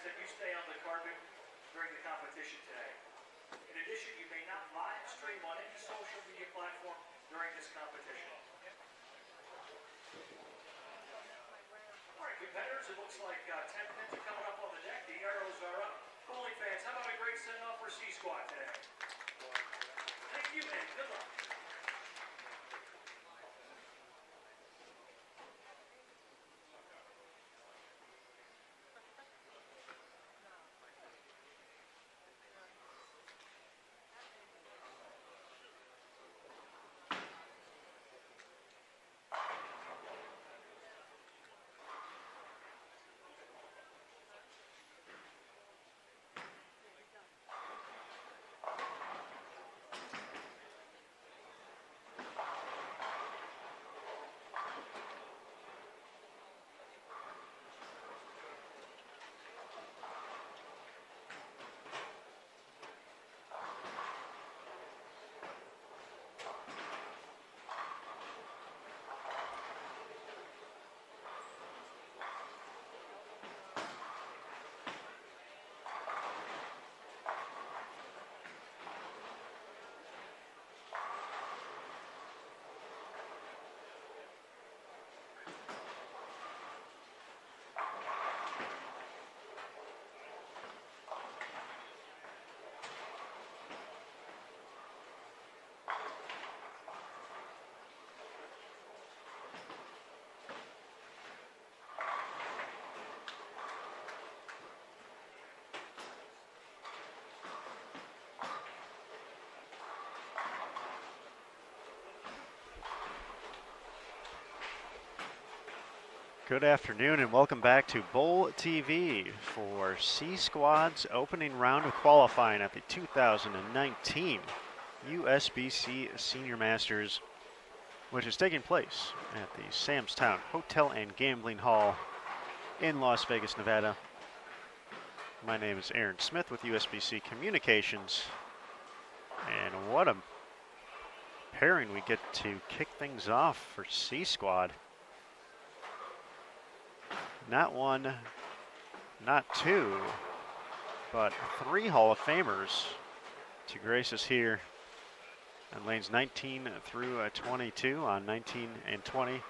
that you stay on the carpet during the competition today. In addition, you may not live stream on any social media platform during this competition. All right, competitors, it looks like 10 pins are coming up on the deck. The arrows are up. Bowling fans, how about a great send-off for C-Squad today? Thank you, and good luck. Good afternoon and welcome back to Bowl TV for C-Squad's opening round of qualifying at the 2019 USBC Senior Masters, which is taking place at the Samstown Hotel and Gambling Hall in Las Vegas, Nevada. My name is Aaron Smith with USBC Communications, and what a pairing we get to kick things off for C-Squad. Not one, not two, but three Hall of Famers to grace us here on lanes 19 through 22 on 19 and 20. You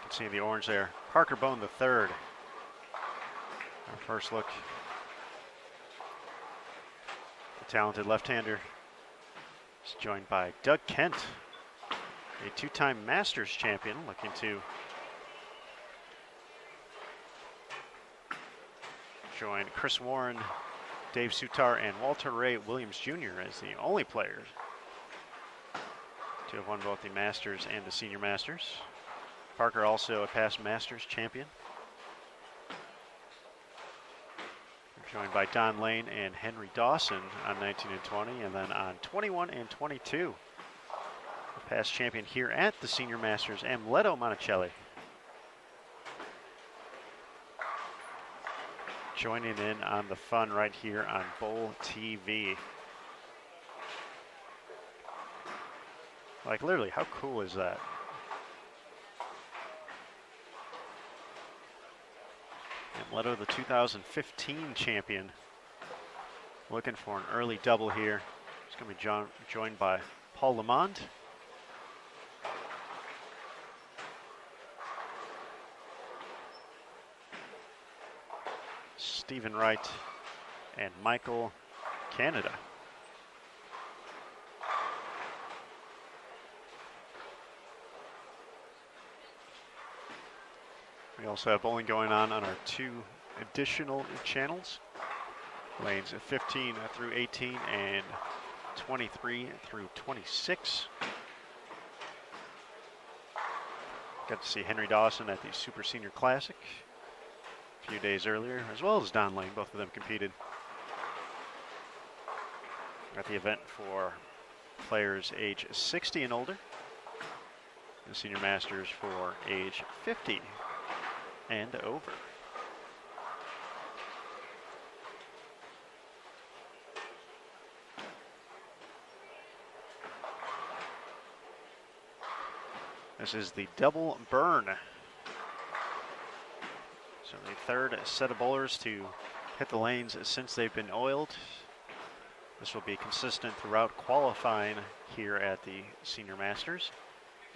can see the orange there. Parker Bone III. Our first look. The talented left-hander is joined by Doug Kent, a two-time Masters champion, looking to join Chris Warren, Dave Sutar, and Walter Ray Williams Jr. as the only players to have won both the Masters and the Senior Masters. Parker also a past Masters champion. We're joined by Don Lane and Henry Dawson on 19 and 20, and then on 21 and 22, a past champion here at the Senior Masters, Amleto Monticelli. Joining in on the fun right here on Bowl TV. Like literally, how cool is that? Amleto, the 2015 champion, looking for an early double here. He's going to be joined by Paul Lamond. Stephen Wright and Michael Canada. We also have bowling going on our two additional channels, lanes 15 through 18 and 23 through 26. Got to see Henry Dawson at the Super Senior Classic a few days earlier, as well as Don Lane. Both of them competed at the event for players age 60 and older, and Senior Masters for age 50 and over. This is the double burn. So the third set of bowlers to hit the lanes since they've been oiled. This will be consistent throughout qualifying here at the Senior Masters.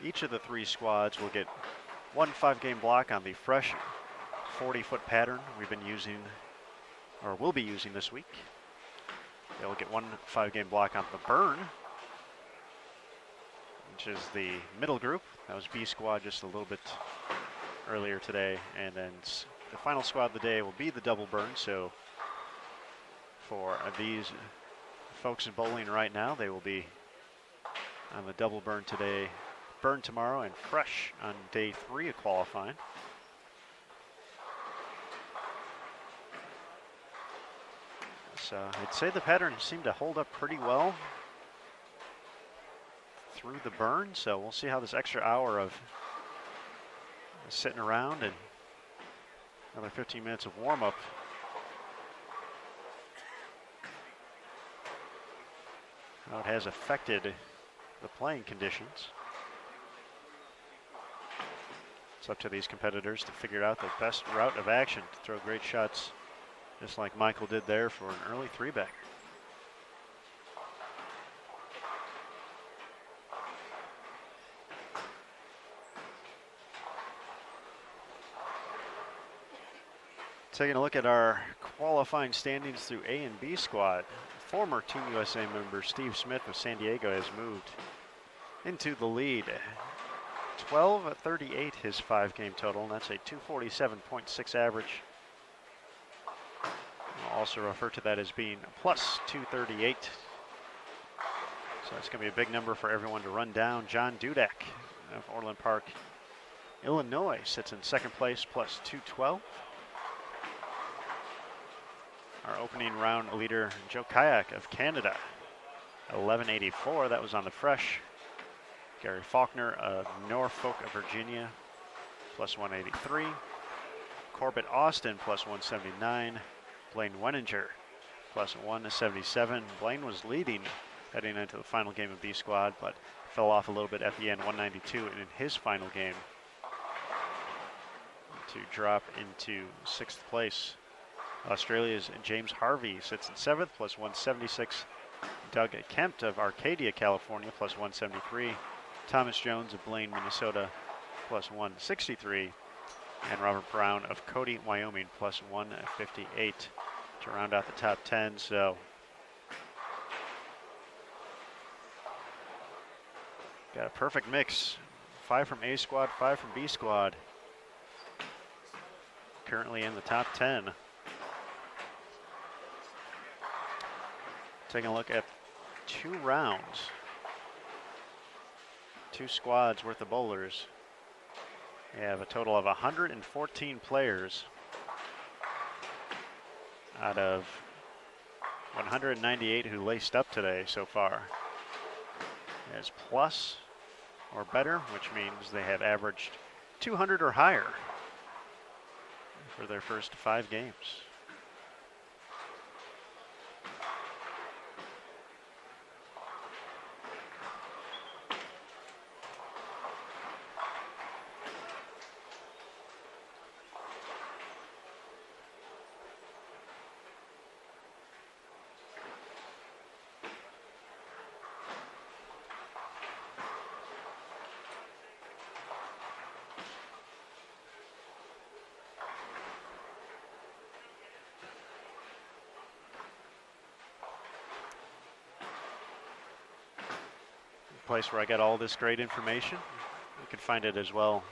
Each of the 3 squads will get 1 5-game block on the fresh 40-foot pattern we've been using, or will be using this week. They'll get 1 5-game block on the burn, which is the middle group. That was B squad just a little bit earlier today. And then the final squad of the day will be the double burn. So for these folks in bowling right now, they will be on the double burn today, burn tomorrow, and fresh on day 3 of qualifying. So I'd say the pattern seemed to hold up pretty well through the burn. So we'll see how this extra hour of sitting around and another 15 minutes of warm-up how it has affected the playing conditions. It's up to these competitors to figure out the best route of action to throw great shots, just like Michael did there for an early 3-bagger. Taking a look at our qualifying standings through A and B squad. Former Team USA member Steve Smith of San Diego has moved into the lead. 12.38 his 5-game total, and that's a 247.6 average. I'll also refer to that as being plus 238. So that's going to be a big number for everyone to run down. John Dudek of Orland Park, Illinois, sits in second place, plus 212. Our opening round leader, Joe Kayak of Canada, 1184. That was on the fresh. Gary Faulkner of Norfolk, Virginia, plus 183. Corbett Austin, plus 179. Blaine Wenninger, plus 177. Blaine was leading heading into the final game of B squad, but fell off a little bit at the end, 192 in his final game to drop into 6th place. Australia's James Harvey sits in 7th, plus 176. Doug Kempt of Arcadia, California, plus 173. Thomas Jones of Blaine, Minnesota, plus 163. And Robert Brown of Cody, Wyoming, plus 158 to round out the top 10. So got a perfect mix. 5 from A squad, 5 from B squad. Currently in the top 10. Taking a look at 2 rounds. 2 squads worth of bowlers. We have a total of 114 players out of 198 who laced up today so far. As plus or better, which means they have averaged 200 or higher for their first 5 games. Place where I got all this great information. You can find it as well,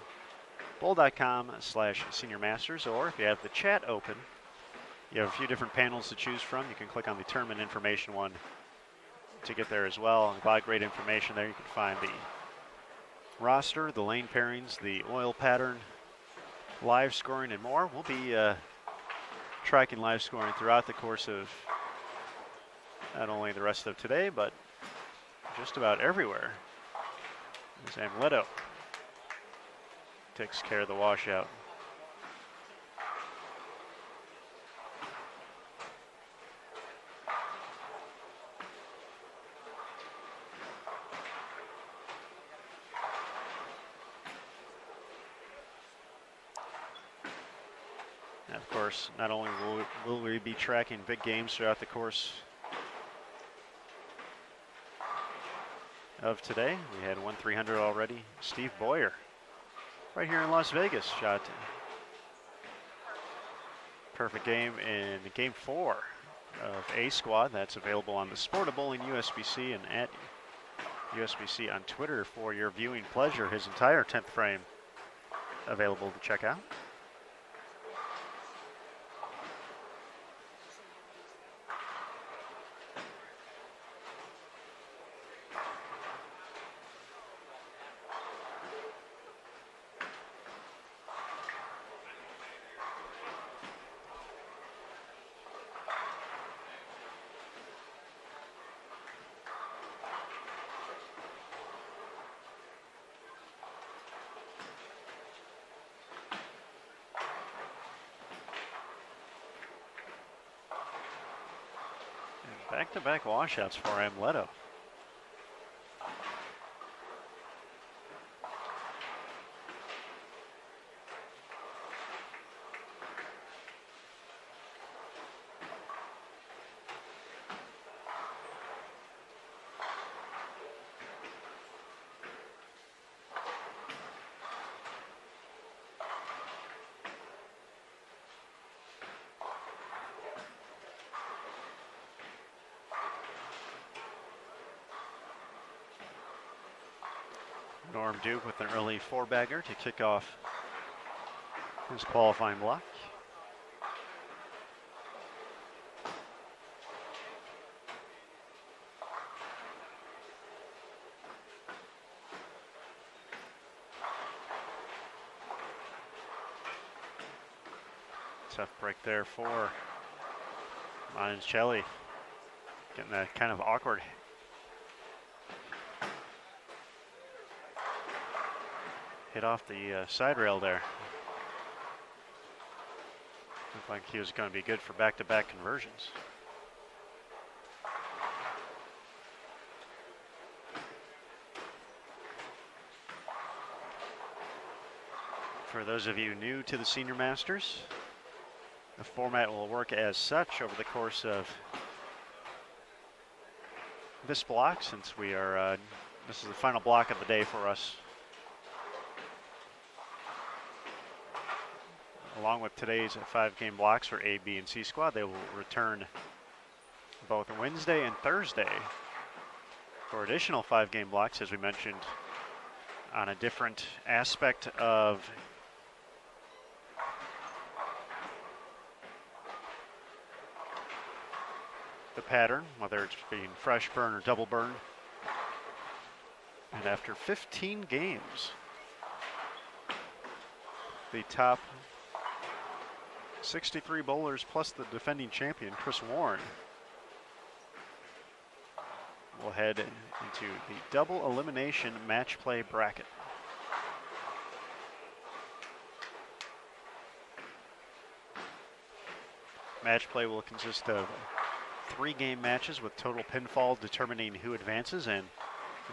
bowl.com/seniormasters, or if you have the chat open, you have a few different panels to choose from. You can click on the term and information one to get there as well. A lot of great information there. You can find the roster, the lane pairings, the oil pattern, live scoring, and more. We'll be tracking live scoring throughout the course of not only the rest of today, but just about everywhere. As Amleto takes care of the washout. Of course, not only will we be tracking big games throughout the course of today, we had 1-300 already. Steve Boyer, right here in Las Vegas, shot perfect game in Game 4 of A Squad. That's available on the Sportable in USBC and at USBC on Twitter for your viewing pleasure. His entire 10th frame available to check out. Back-to-back washouts for Amleto. Norm Duke with an early four-bagger to kick off his qualifying block. Tough break there for Monticelli. Getting that kind of awkward hit off the side rail there. Looked like he was going to be good for back-to-back conversions. For those of you new to the Senior Masters, the format will work as such over the course of this block, since we are, this is the final block of the day for us. Along with today's 5-game blocks for A, B, and C squad, they will return both Wednesday and Thursday for additional 5-game blocks, as we mentioned, on a different aspect of the pattern, whether it's being fresh burn or double burn. And after 15 games, the top 63 bowlers plus the defending champion, Chris Warren, will head into the double elimination match play bracket. Match play will consist of 3-game matches with total pinfall determining who advances, and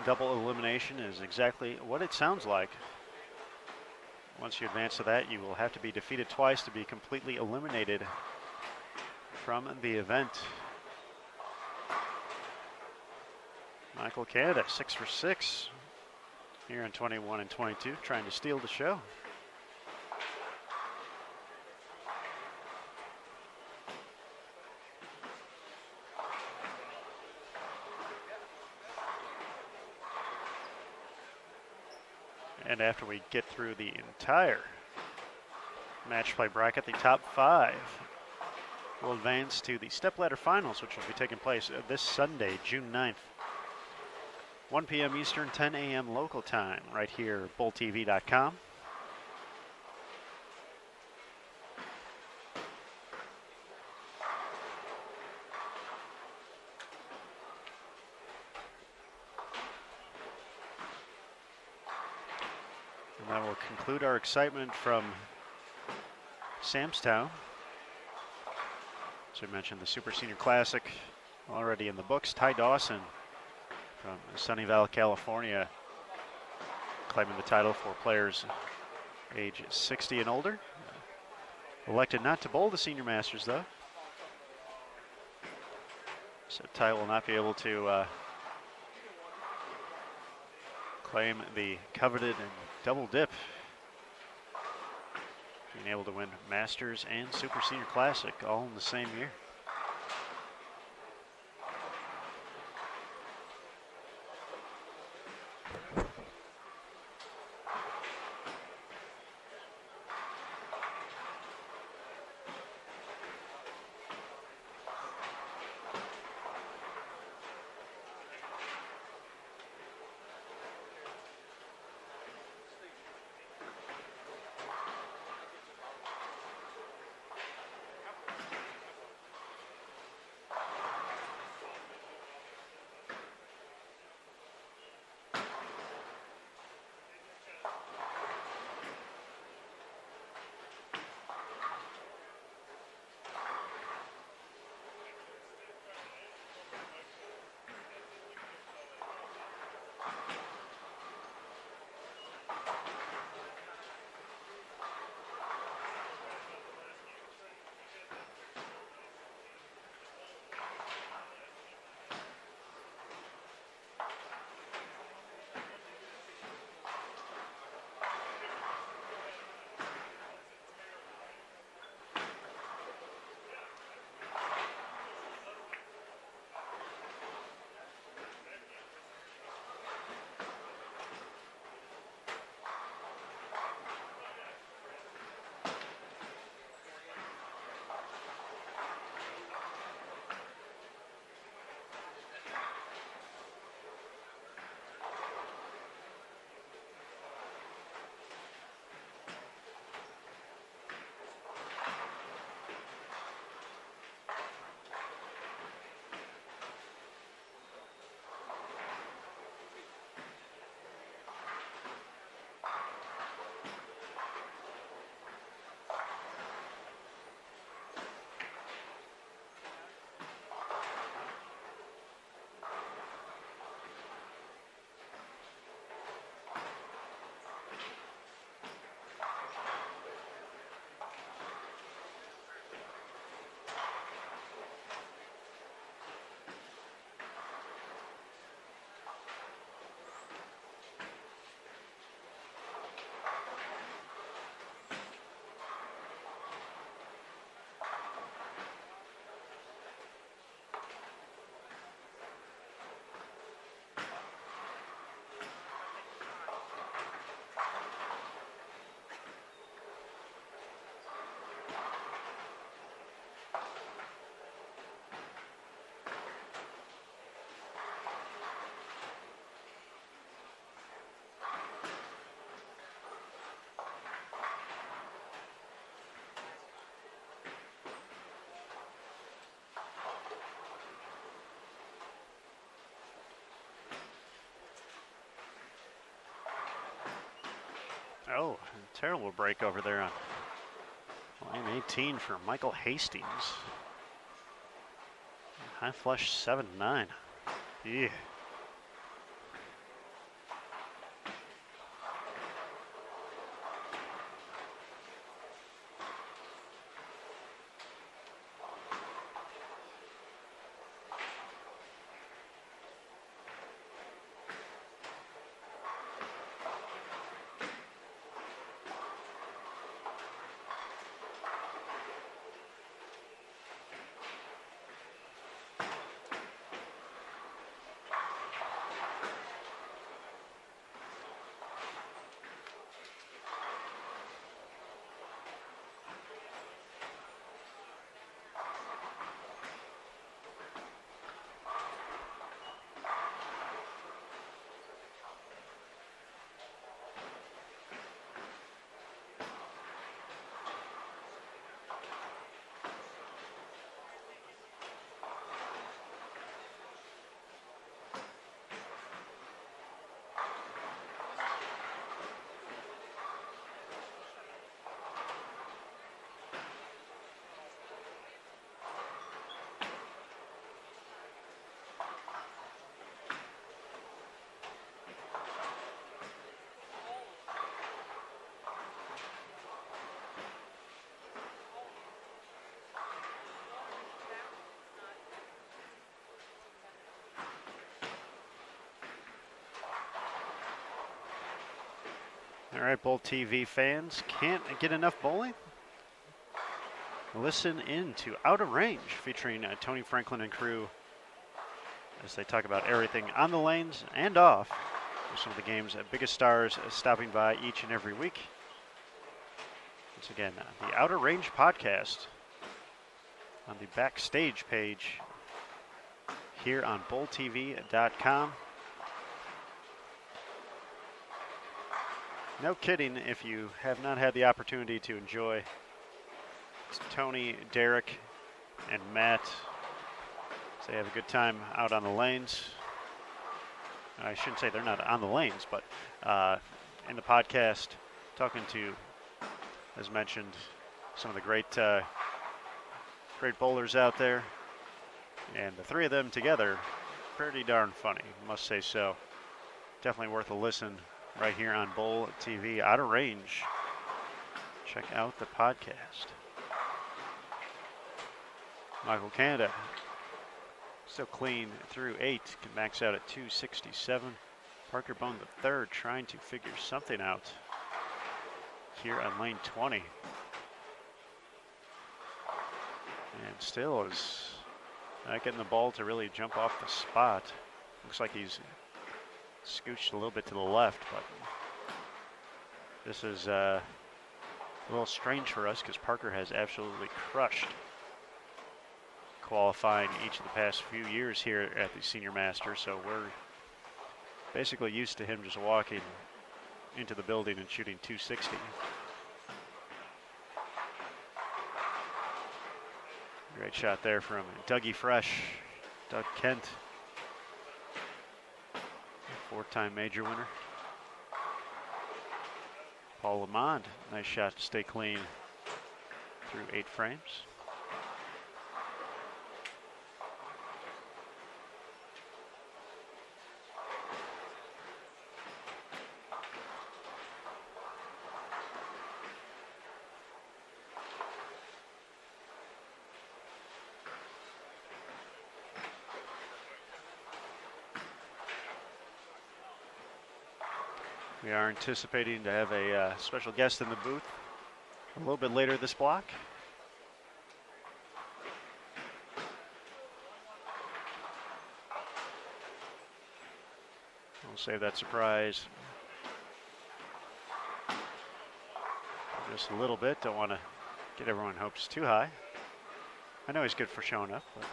double elimination is exactly what it sounds like. Once you advance to that, you will have to be defeated twice to be completely eliminated from the event. Michael Canada, 6 for 6 here in 21 and 22, trying to steal the show. And after we get through the entire match play bracket, the top 5 will advance to the stepladder finals, which will be taking place this Sunday, June 9th. 1 p.m. Eastern, 10 a.m. local time, right here at BullTV.com. And that will conclude our excitement from Samstown. As we mentioned, the Super Senior Classic already in the books. Ty Dawson from Sunnyvale, California, claiming the title for players age 60 and older. Elected not to bowl the Senior Masters, though. So Ty will not be able to claim the coveted and double dip. Being able to win Masters and Super Senior Classic all in the same year. Oh, terrible break over there on line 18 for Michael Hastings. High flush 7-9. Yeah. All right, Bowl TV fans, can't get enough bowling? Listen in to Out of Range featuring Tony Franklin and crew as they talk about everything on the lanes and off. Some of the game's biggest stars stopping by each and every week. Once again, the Outer Range podcast on the backstage page here on bowltv.com. No kidding, if you have not had the opportunity to enjoy Tony, Derek, and Matt, they have a good time out on the lanes. I shouldn't say they're not on the lanes, but in the podcast, talking to, as mentioned, some of the great bowlers out there. And the three of them together, pretty darn funny, must say so. Definitely worth a listen right here on Bowl TV. Out of Range. Check out the podcast. Michael Canada still clean through 8, can max out at 267. Parker Bone the third trying to figure something out here on lane 20. And still is not getting the ball to really jump off the spot. Looks like he's scooched a little bit to the left, but this is a little strange for us because Parker has absolutely crushed qualifying each of the past few years here at the Senior Masters, so we're basically used to him just walking into the building and shooting 260. Great shot there from Dougie Fresh, Doug Kent, four-time major winner. Paul Lamond, nice shot to stay clean through 8 frames. We are anticipating to have a special guest in the booth a little bit later this block. We'll save that surprise for just a little bit. Don't want to get everyone's hopes too high. I know he's good for showing up, but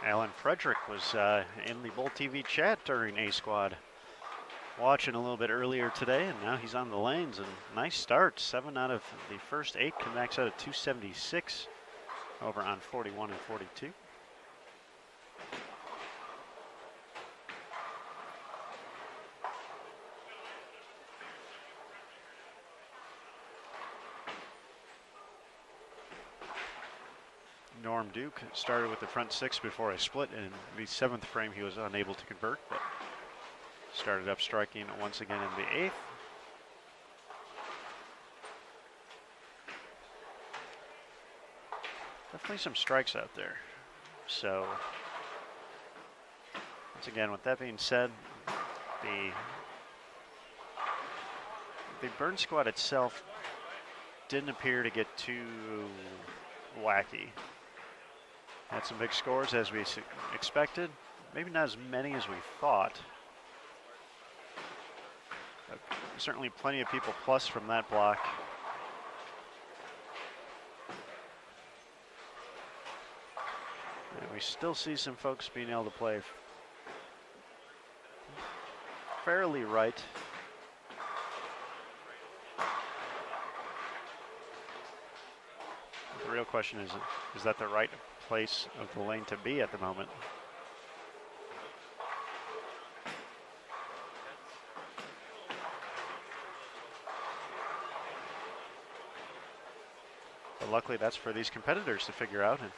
Alan Frederick was in the Bowl TV chat during A Squad, watching a little bit earlier today, and now he's on the lanes. And nice start, 7 out of the first 8, can max out at 276 over on 41 and 42. Norm Duke started with the front 6 before I split. In the 7th frame, he was unable to convert, but started up striking once again in the 8th. Definitely some strikes out there. So, once again, with that being said, the burn squad itself didn't appear to get too wacky. Had some big scores as we expected. Maybe not as many as we thought. But certainly plenty of people plus from that block. we still see some folks being able to play fairly right. The real question is that the right place of the lane to be at the moment? But luckily, that's for these competitors to figure out. And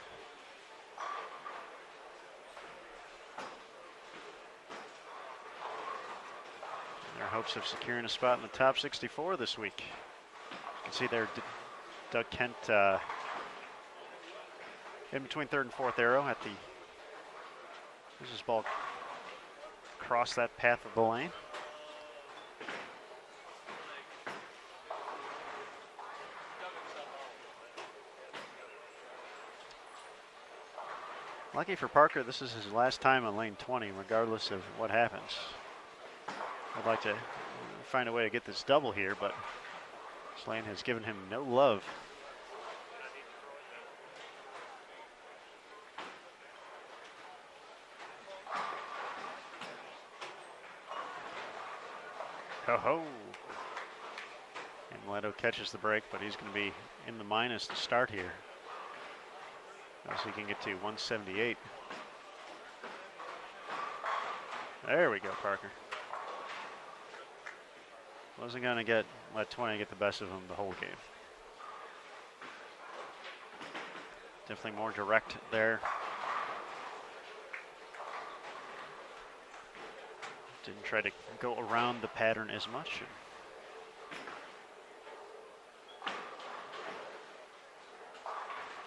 their hopes of securing a spot in the top 64 this week. You can see there, Doug Kent in between third and fourth arrow at the. This is ball cross that path of the lane. Lucky for Parker, this is his last time on lane 20, regardless of what happens. I'd like to find a way to get this double here, but this lane has given him no love. Ho-ho! And Leto catches the break, but he's going to be in the minus to start here. So he can get to 178. There we go, Parker. Wasn't going to let 20 get the best of him the whole game. Definitely more direct there. Didn't try to go around the pattern as much.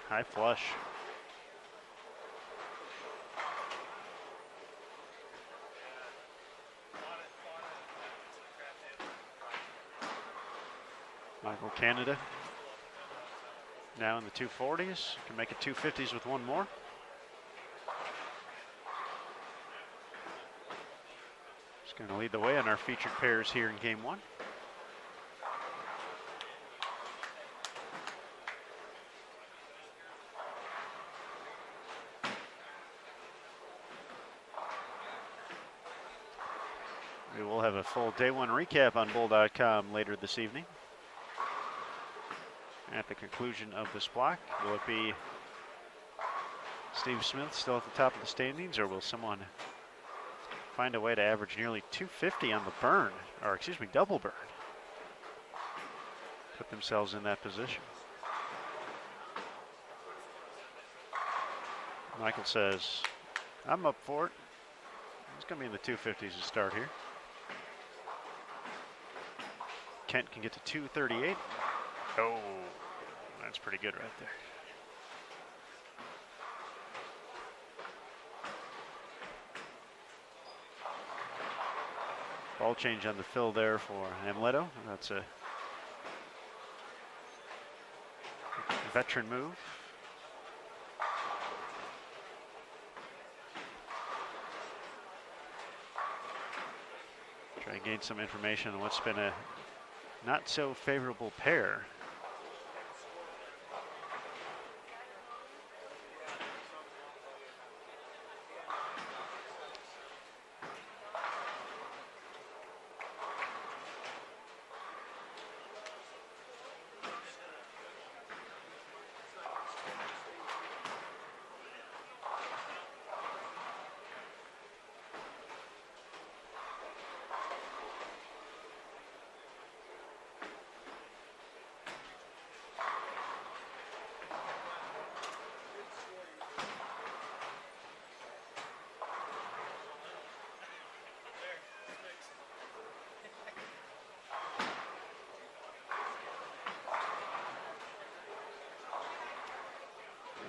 High flush. Michael Canada now in the 240s. Can make it 250s with one more. Just going to lead the way on our featured pairs here in game one. We will have a full day one recap on bull.com later this evening. At the conclusion of this block, will it be Steve Smith still at the top of the standings, or will someone find a way to average nearly 250 on the burn, or excuse me, double burn? Put themselves in that position. Michael says, I'm up for it. It's going to be in the 250s to start here. Kent can get to 238. Oh, that's pretty good right there. Ball change on the fill there for Amleto. That's a veteran move. Try and gain some information on what's been a not so favorable pair.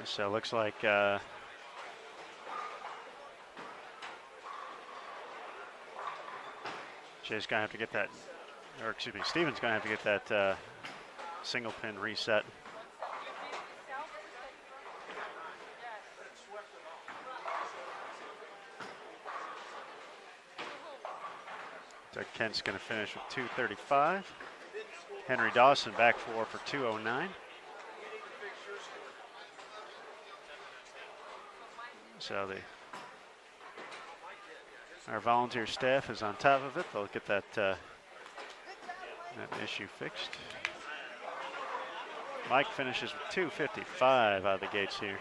So it looks like Jay's gonna have to get that, or excuse me, Steven's gonna have to get that single pin reset. Doug Kent's gonna finish with 235. Henry Dawson back four for 209. So our volunteer staff is on top of it. They'll get that issue fixed. Mike finishes with 255 out of the gates here.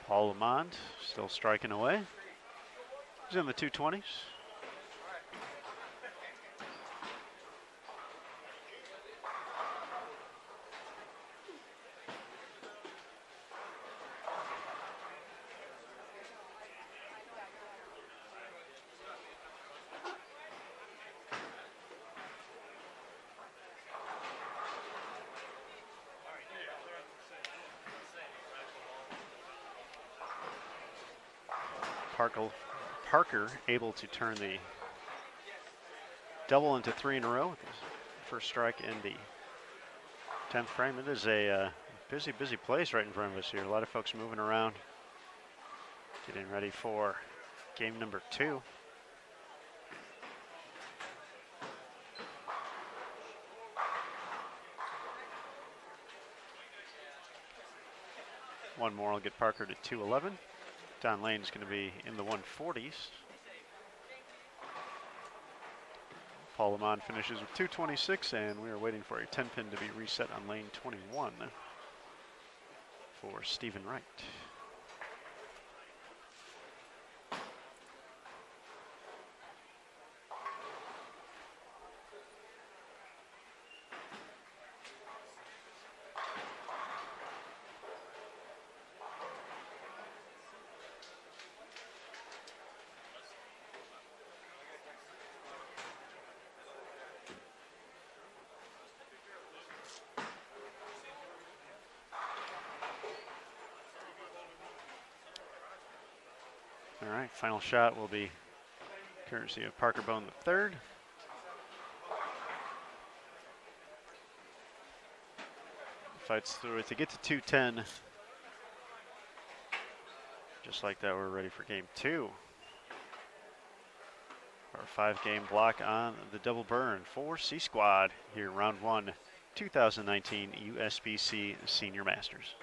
Paul Lamond still striking away. He's in the 220s. Parker able to turn the double into 3 in a row with his first strike in the 10th frame. It is a busy place right in front of us here. A lot of folks moving around, getting ready for game number 2. One more will get Parker to 211. Don Lane is going to be in the 140s. Paul Lamond finishes with 226, and we are waiting for a 10-pin to be reset on lane 21 for Stephen Wright. All right, final shot will be courtesy of Parker Bone III. Fights through it to get to 210. Just like that, we're ready for game 2. Our 5-game block on the double burn for C Squad here, round 1, 2019 USBC Senior Masters.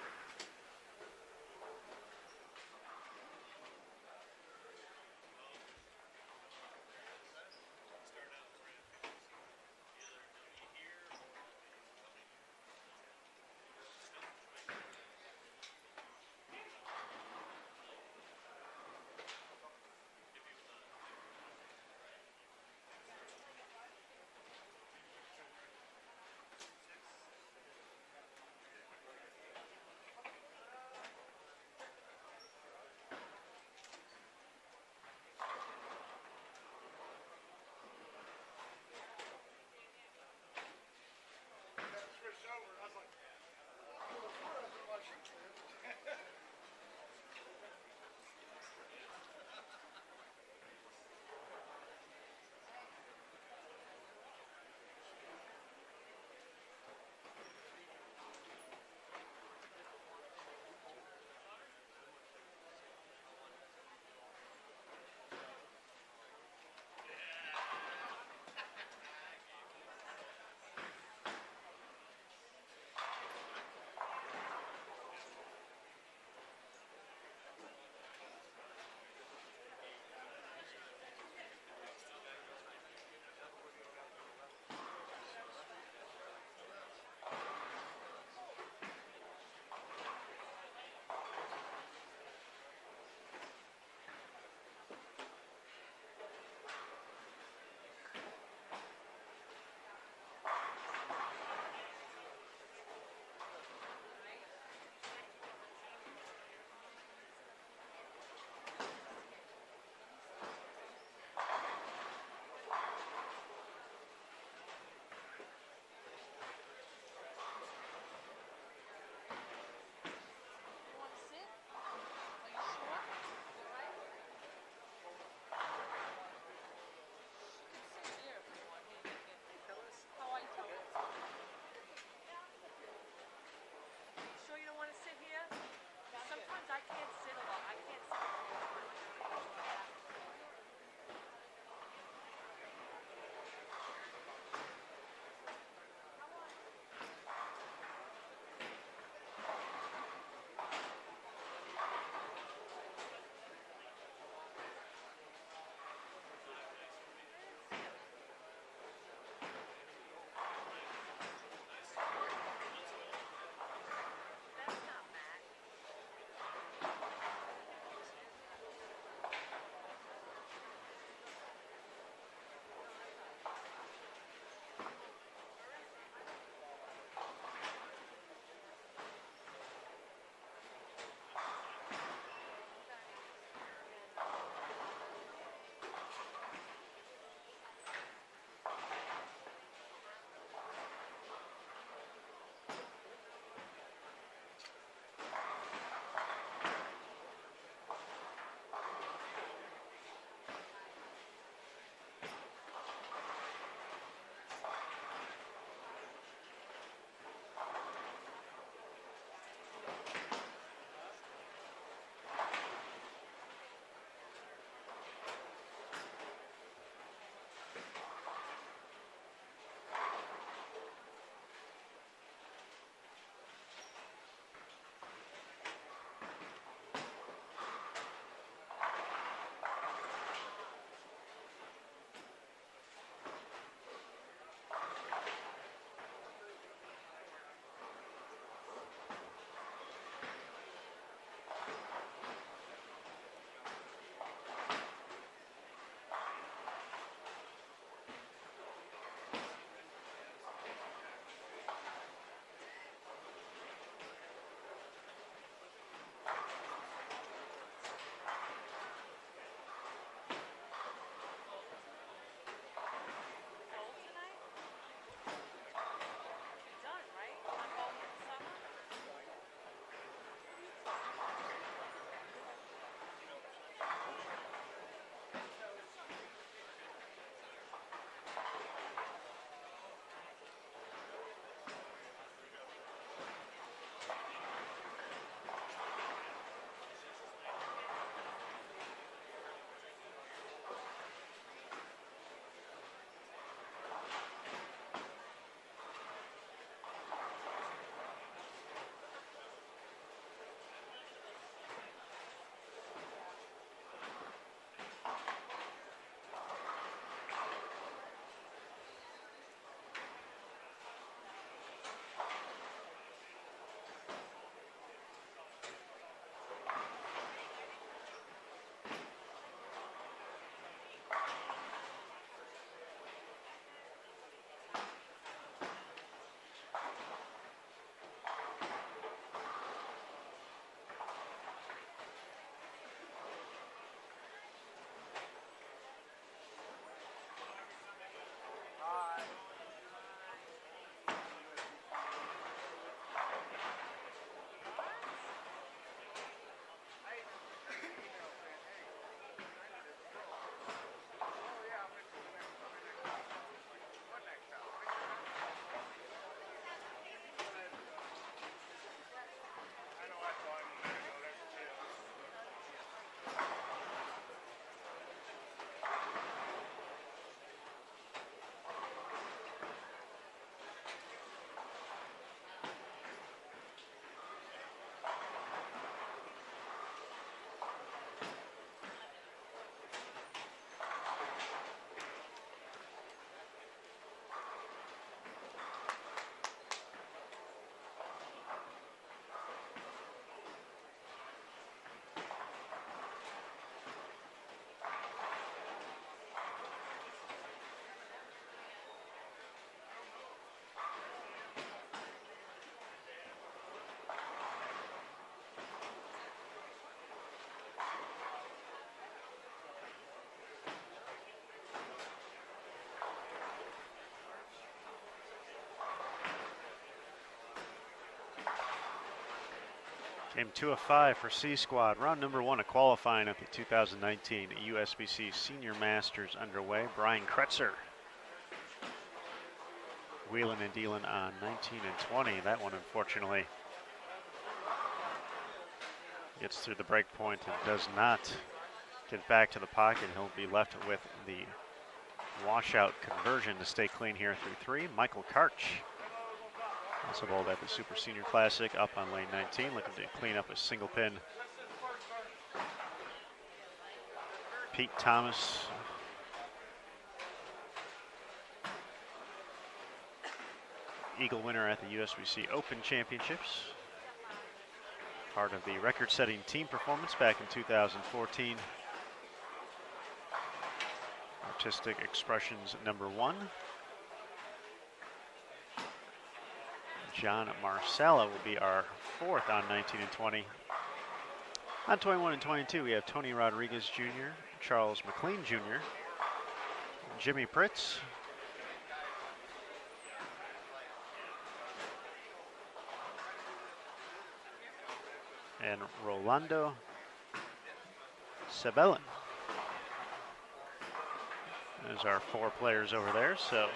Game 2 of 5 for C Squad. Round number 1 of qualifying at the 2019 USBC Senior Masters underway. Brian Kretzer wheeling and dealing on 19 and 20. That one, unfortunately, gets through the break point and does not get back to the pocket. He'll be left with the washout conversion to stay clean here through 3. Michael Karch, also bowled at the Super Senior Classic, up on lane 19, looking to clean up a single pin. Pete Thomas, Eagle winner at the USBC Open Championships, part of the record-setting team performance back in 2014. Artistic Expressions number 1. John Marsala will be our 4th on 19 and 20. On 21 and 22, we have Tony Rodriguez Jr., Charles McLean Jr., Jimmy Pritz, and Rolando Sebelin. There's our 4 players over there, so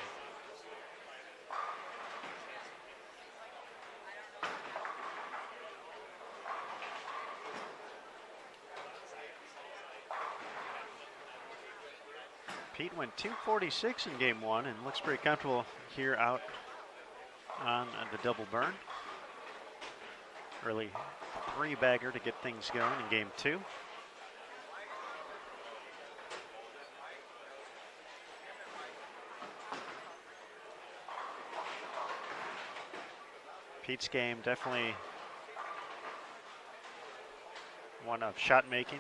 Pete went 246 in game 1 and looks pretty comfortable here out on the double burn. Early 3-bagger to get things going in game 2. Pete's game definitely one of shot making.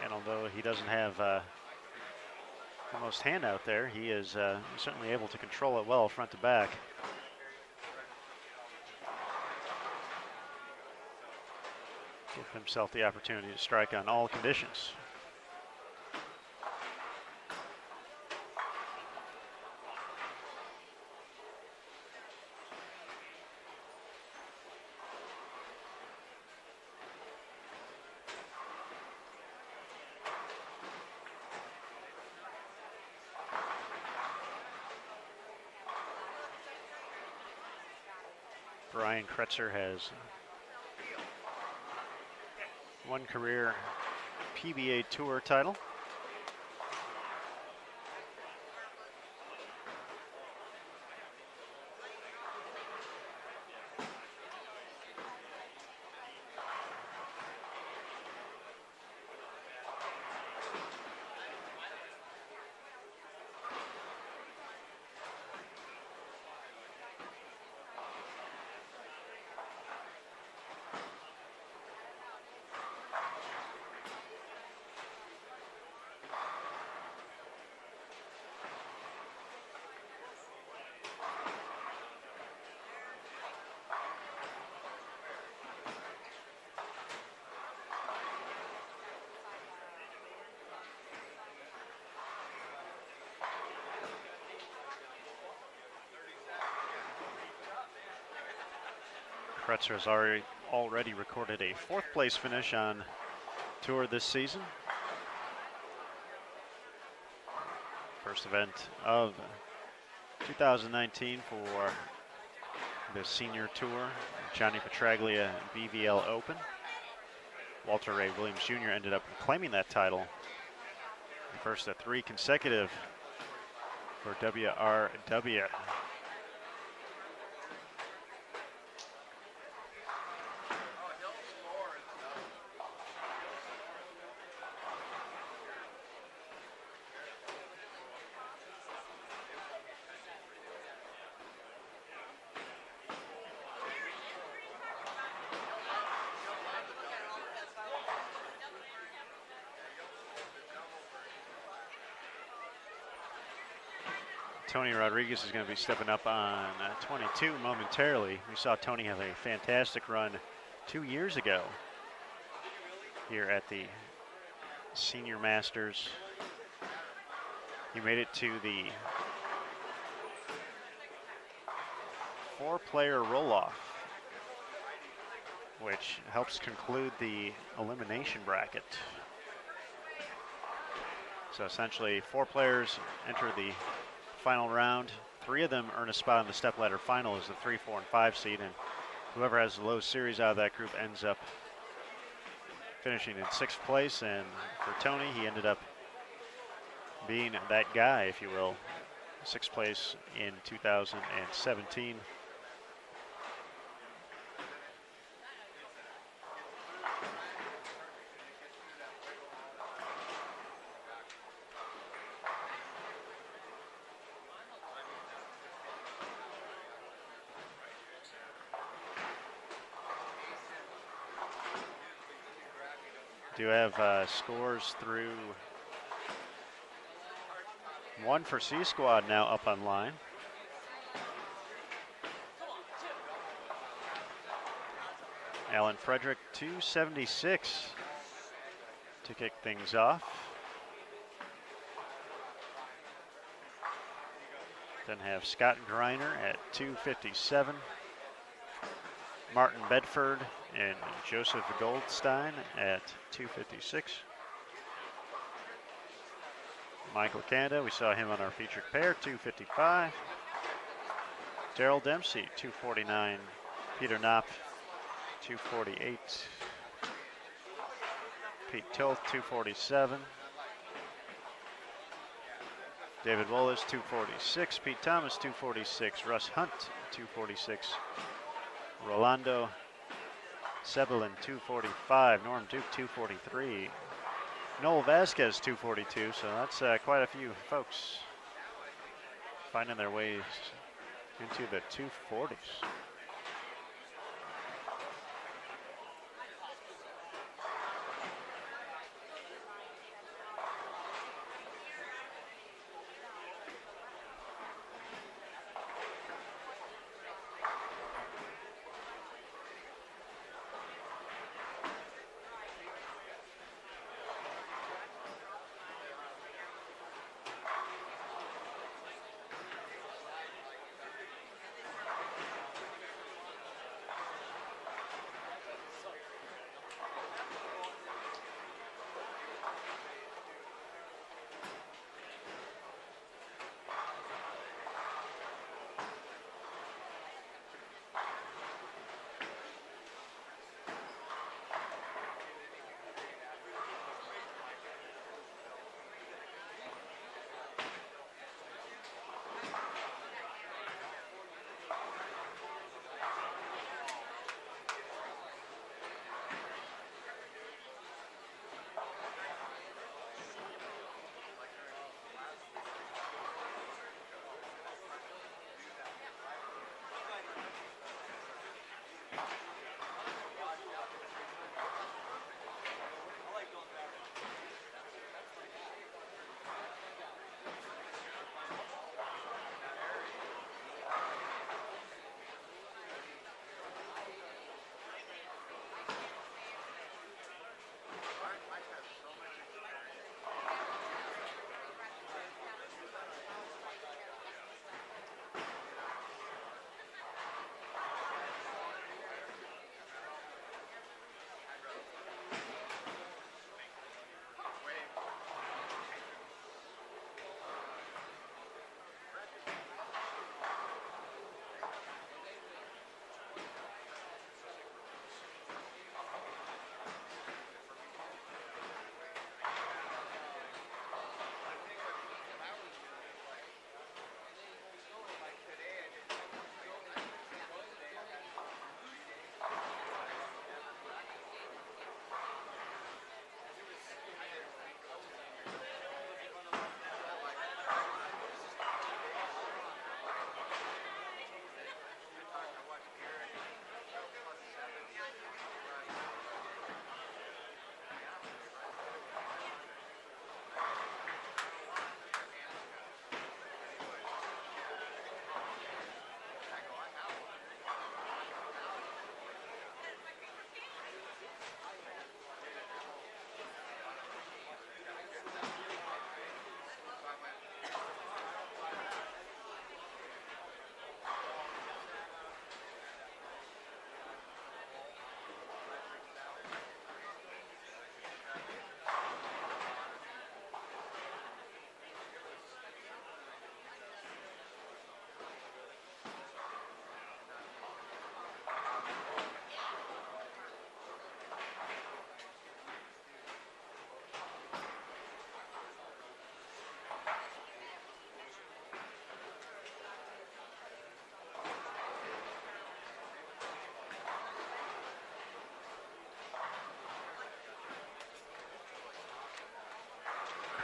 And although he doesn't have the most hand out there, he is certainly able to control it well front to back. Give himself the opportunity to strike on all conditions. Brian Kretzer has one career PBA Tour title. Kretzer has already recorded a 4th place finish on tour this season. First event of 2019 for the senior tour, Johnny Petraglia BVL Open. Walter Ray Williams Jr. ended up claiming that title. The first of 3 consecutive for WRW. Tony Rodriguez is going to be stepping up on 22 momentarily. We saw Tony have a fantastic run 2 years ago here at the Senior Masters. He made it to the 4-player roll-off, which helps conclude the elimination bracket. So essentially 4 players enter the final round. 3 of them earn a spot in the stepladder final as the 3, 4, and 5 seed, and whoever has the lowest series out of that group ends up finishing in 6th place. And for Tony, he ended up being that guy, if you will. 6th place in 2017. Do have scores through 1 for C Squad now up online. Alan Frederick 276 to kick things off. Then have Scott Greiner at 257. Martin Bedford and Joseph Goldstein at 256. Michael Canada, we saw him on our featured pair, 255. Daryl Dempsey, 249. Peter Knopp, 248. Pete Tilth, 247. David Wallace, 246. Pete Thomas, 246. Russ Hunt, 246. Rolando Sebelin, 245. Norm Duke, 243. Noel Vasquez, 242. So that's quite a few folks finding their ways into the 240s.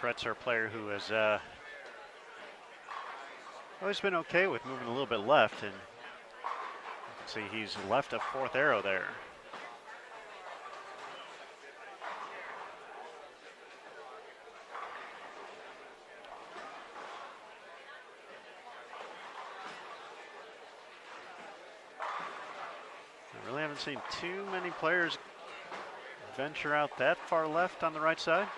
Brett's our player who has always been okay with moving a little bit left, and you can see he's left a fourth arrow there. I really haven't seen too many players venture out that far left on the right side.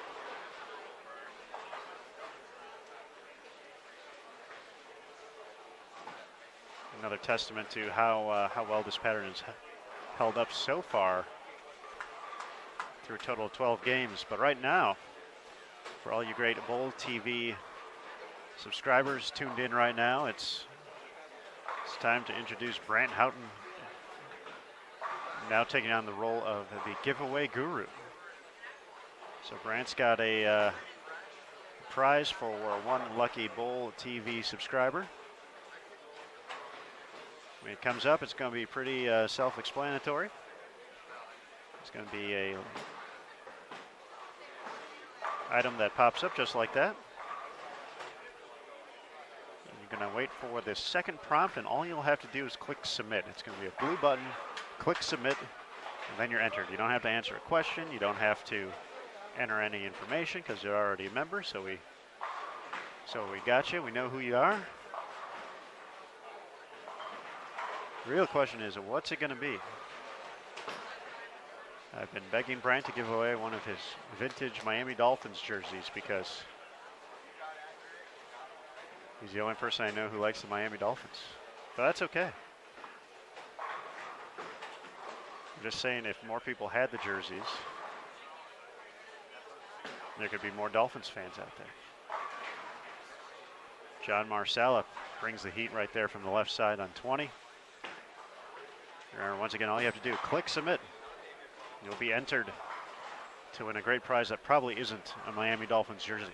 Another testament to how well this pattern has held up so far through a total of 12 games. But right now, for all you great Bowl TV subscribers tuned in right now, it's time to introduce Brant Houghton, now taking on the role of the giveaway guru. So Brant's got a prize for one lucky Bowl TV subscriber. When it comes up, it's going to be pretty self-explanatory. It's going to be a item that pops up just like that. And you're going to wait for the second prompt, and all you'll have to do is click submit. It's going to be a blue button, click submit, and then you're entered. You don't have to answer a question. You don't have to enter any information because you're already a member. So we got you. We know who you are. The real question is, what's it going to be? I've been begging Brant to give away one of his vintage Miami Dolphins jerseys because he's the only person I know who likes the Miami Dolphins. But that's okay. I'm just saying, if more people had the jerseys, there could be more Dolphins fans out there. John Marsala brings the heat right there from the left side on 20. And once again, all you have to do, click submit. You'll be entered to win a great prize that probably isn't a Miami Dolphins jersey.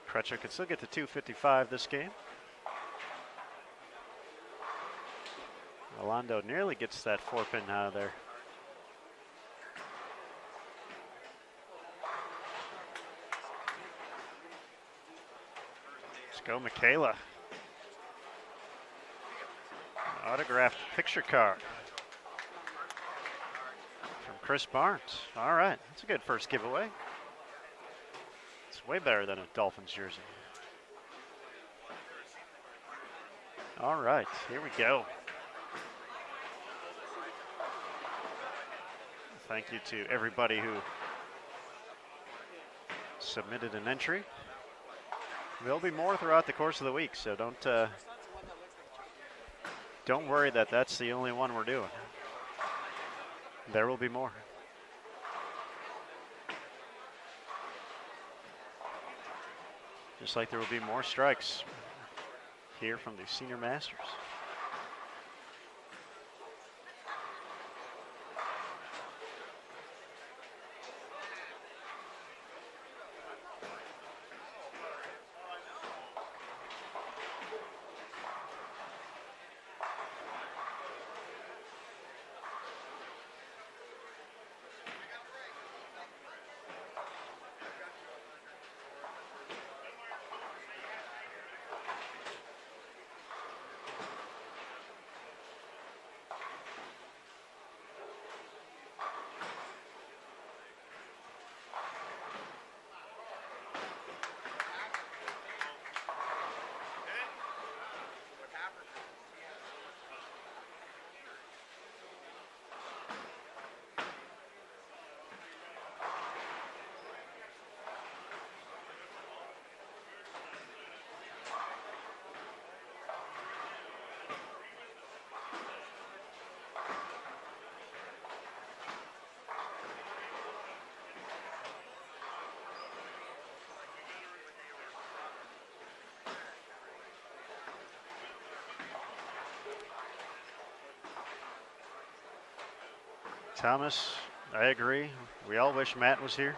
Crutcher can still get to 255 this game. Alondo nearly gets that 4-pin out of there. Let's go, Michaela. An autographed picture card from Chris Barnes. All right, that's a good first giveaway. It's way better than a Dolphins jersey. All right, here we go. Thank you to everybody who submitted an entry. There'll be more throughout the course of the week, so don't worry that that's the only one we're doing. There will be more. Just like there will be more strikes here from the Senior Masters. Thomas, I agree. We all wish Matt was here.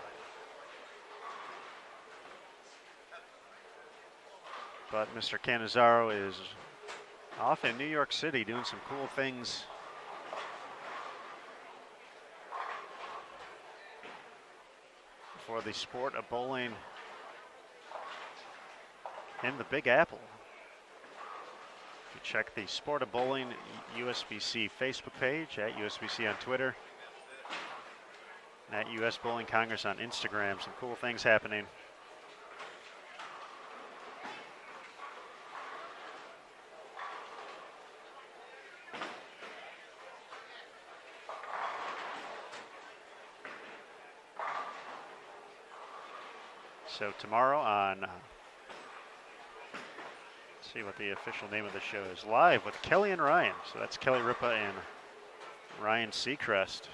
But Mr. Cannizzaro is off in New York City doing some cool things. For the sport of bowling in the Big Apple. If you check the Sport of Bowling USBC Facebook page, at USBC on Twitter, at US Bowling Congress on Instagram, some cool things happening. So tomorrow on, let's see what the official name of the show is, Live with Kelly and Ryan. So that's Kelly Ripa and Ryan Seacrest.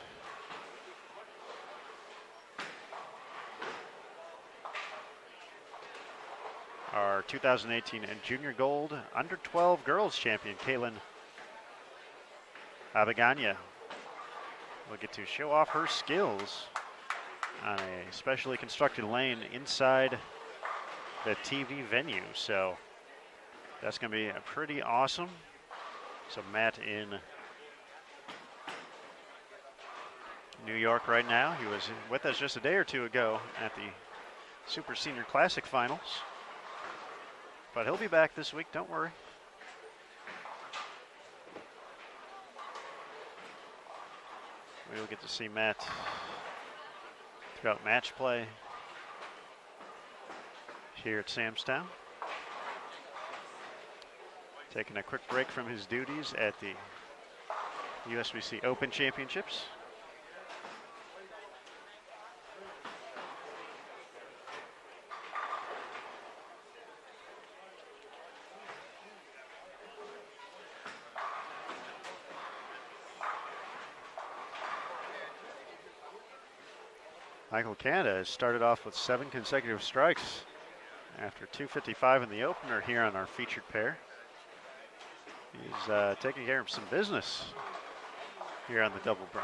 Our 2018 and Junior Gold Under 12 Girls Champion, Kaylin Abaganya, will get to show off her skills on a specially constructed lane inside the TV venue. So that's going to be pretty awesome. So Matt in New York right now. He was with us just a day or two ago at the Super Senior Classic Finals. But he'll be back this week, don't worry. We will get to see Matt throughout match play here at Samstown. Taking a quick break from his duties at the USBC Open Championships. Michael Canada has started off with 7 consecutive strikes after 255 in the opener here on our featured pair. He's taking care of some business here on the double burn.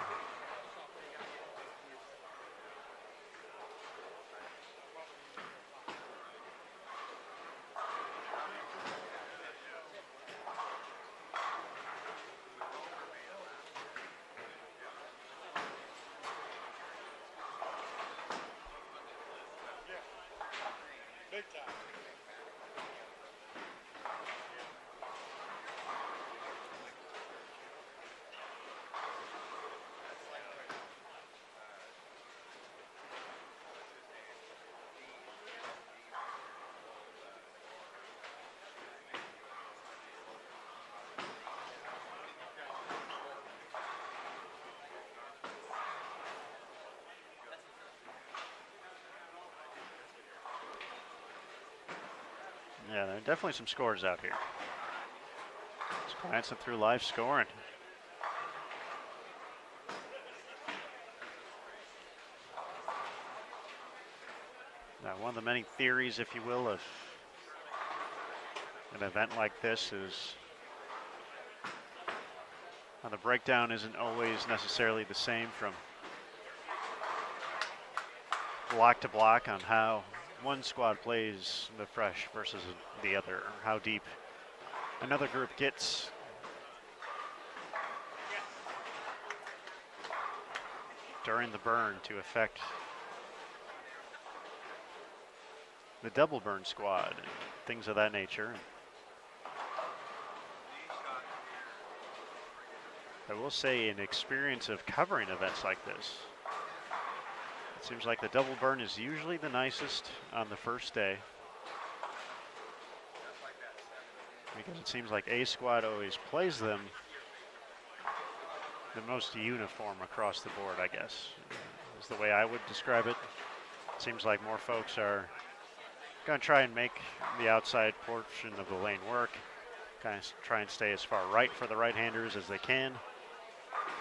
Yeah, there are definitely some scores out here. Just glancing through live scoring. Now, one of the many theories, if you will, of an event like this is how the breakdown isn't always necessarily the same from block to block on how one squad plays the fresh versus the other, how deep another group gets. During the burn to affect the double burn squad and things of that nature. I will say, an experience of covering events like this, it seems like the double burn is usually the nicest on the first day, because it seems like A squad always plays them the most uniform across the board, I guess, is the way I would describe it. It seems like more folks are going to try and make the outside portion of the lane work, kind of try and stay as far right for the right-handers as they can.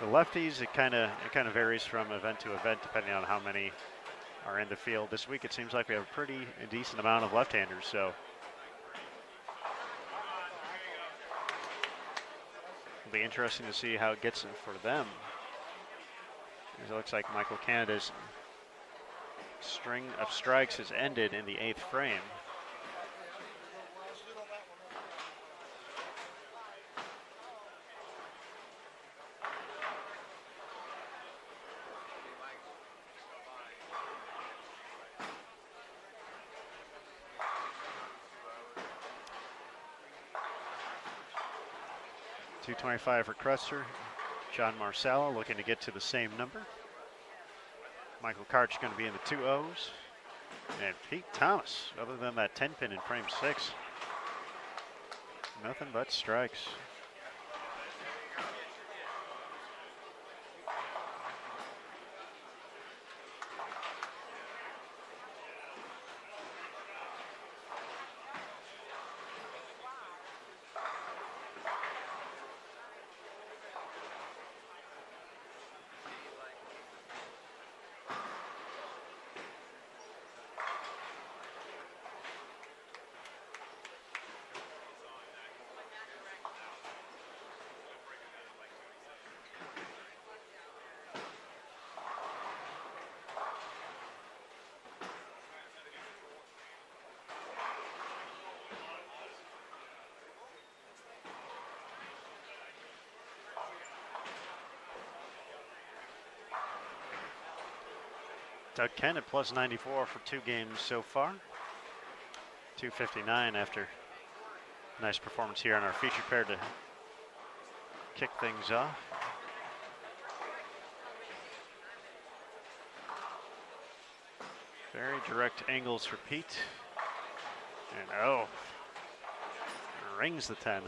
The lefties, it kind of varies from event to event depending on how many are in the field. This week it seems like we have a pretty decent amount of left-handers, so it'll be interesting to see how it gets for them. It looks like Michael Canada's string of strikes has ended in the 8th frame. .225 for Crutzer. John Marcello looking to get to the same number. Michael Karch going to be in the 2-0s. And Pete Thomas, other than that 10 pin in frame 6, nothing but strikes. Doug Kent at plus 94 for 2 games so far. 259 after a nice performance here on our feature pair to kick things off. Very direct angles for Pete. And oh, rings the 10.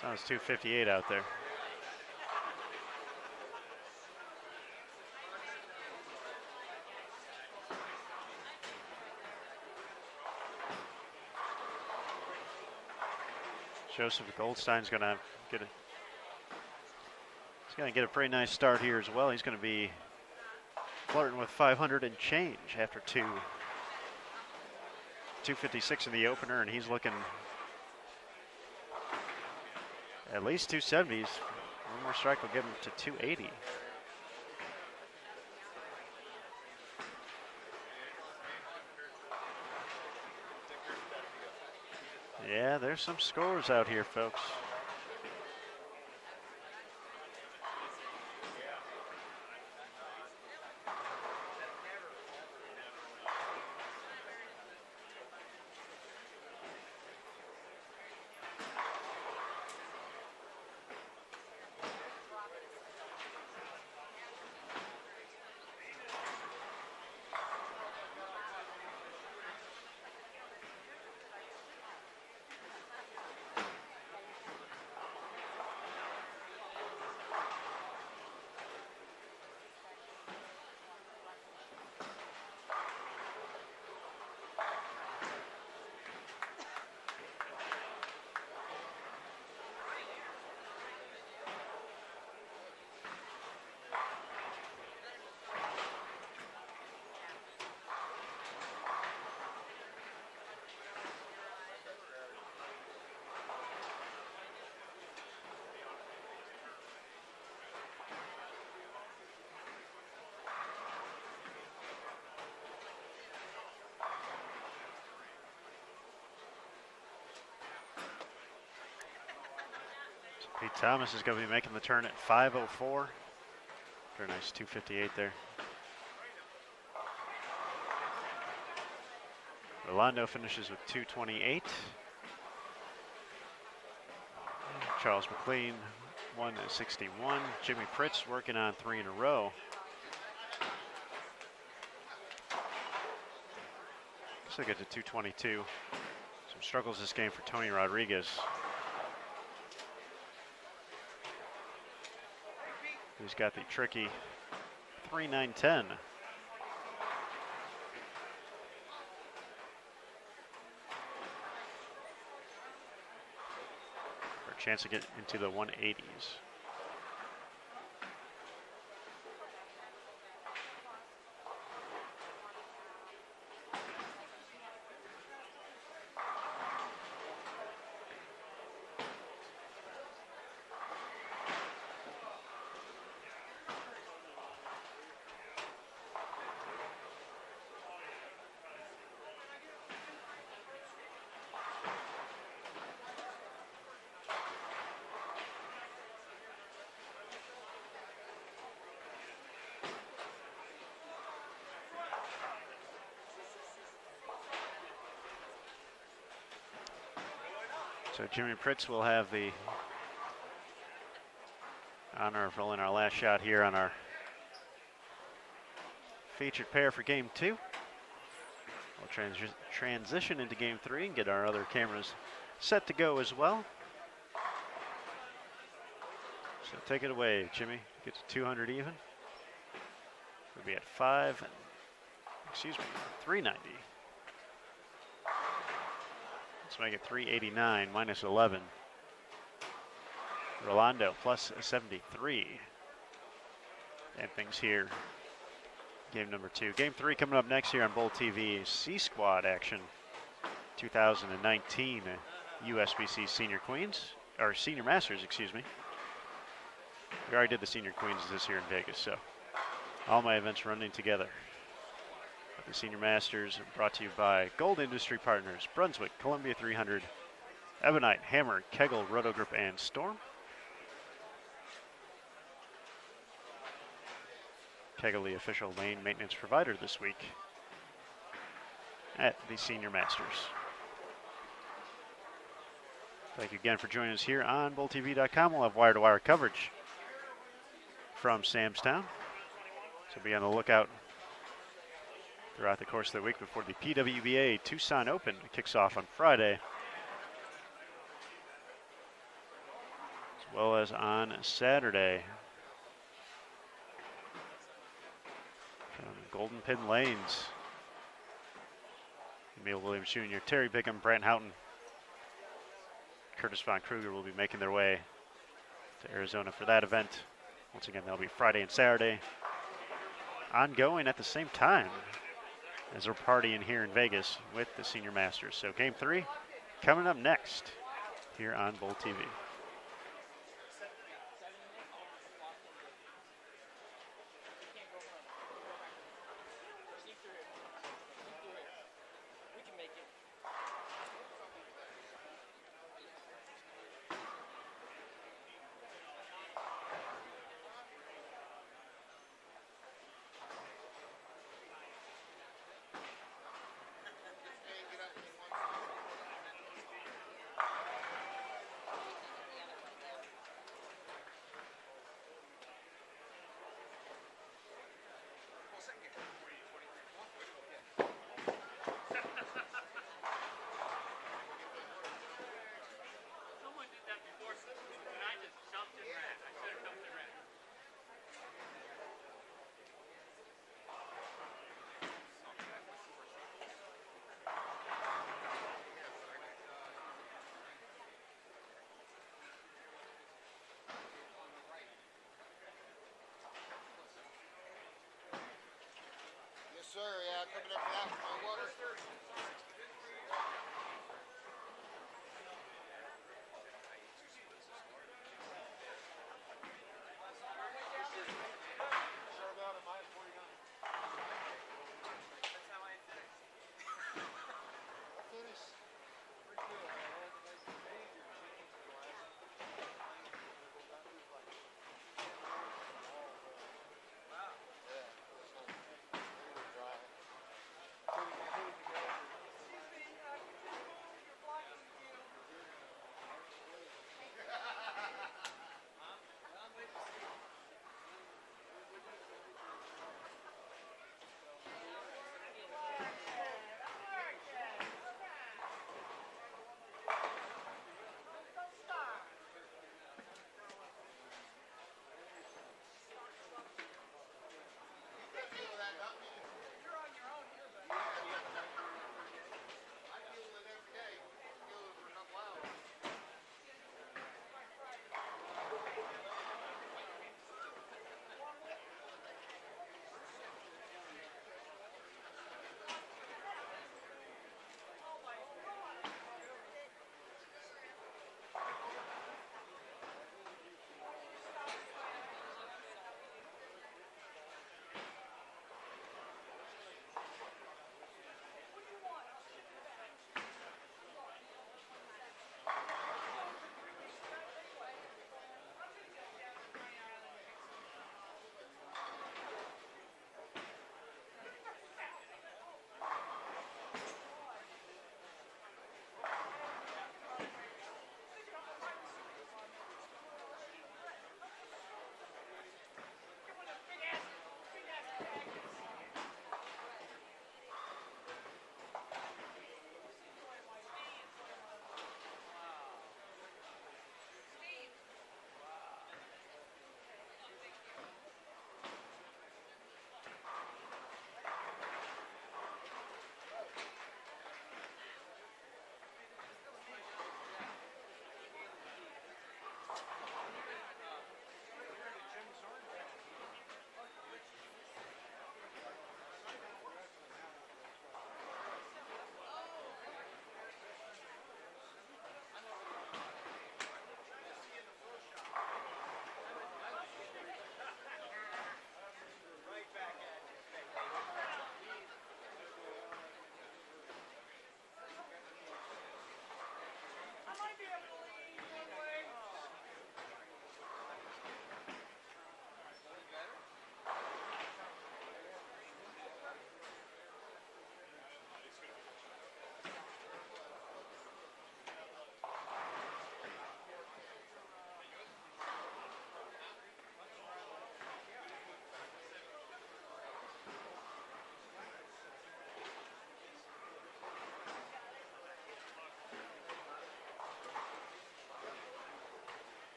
Sounds 258 out there. Joseph Goldstein's going to get a. He's going to get a pretty nice start here as well. He's going to be flirting with 500 and change after 256 in the opener, and he's looking at least 270s. One more strike will get him to 280. Yeah, there's some scores out here, folks. Pete Thomas is going to be making the turn at 504. Very nice 258 there. Rolando finishes with 228. Charles McLean 161. Jimmy Pritz working on 3 in a row. Looks like it's a 222. Some struggles this game for Tony Rodriguez. He's got the tricky 3-9-10. For a chance to get into the 180s. So Jimmy Pritz will have the honor of rolling our last shot here on our featured pair for game 2. We'll transition into game 3 and get our other cameras set to go as well. So take it away, Jimmy. Get to 200 even. We'll be at 390. Let's make it 389 minus 11. Rolando plus 73. And things here. Game number 2. Game 3 coming up next here on Bowl TV. C Squad action. 2019 USBC Senior Queens, or Senior Masters, excuse me. We already did the Senior Queens this year in Vegas, so all my events running together. But the Senior Masters brought to you by Gold Industry Partners, Brunswick, Columbia 300, Ebonite, Hammer, Kegel, Rotogrip, and Storm. Kegel, the official lane maintenance provider this week at the Senior Masters. Thank you again for joining us here on BowlTV.com. We'll have wire-to-wire coverage from Samstown, so be on the lookout throughout the course of the week before the PWBA Tucson Open kicks off on Friday, as well as on Saturday. From Golden Pin Lanes, Emil Williams Jr., Terry Bickham, Brant Houghton, Curtis Von Kruger will be making their way to Arizona for that event. Once again, that'll be Friday and Saturday, ongoing at the same time as we're partying here in Vegas with the Senior Masters. So game 3 coming up next here on Bowl TV. Sir, yeah, coming up now for my water.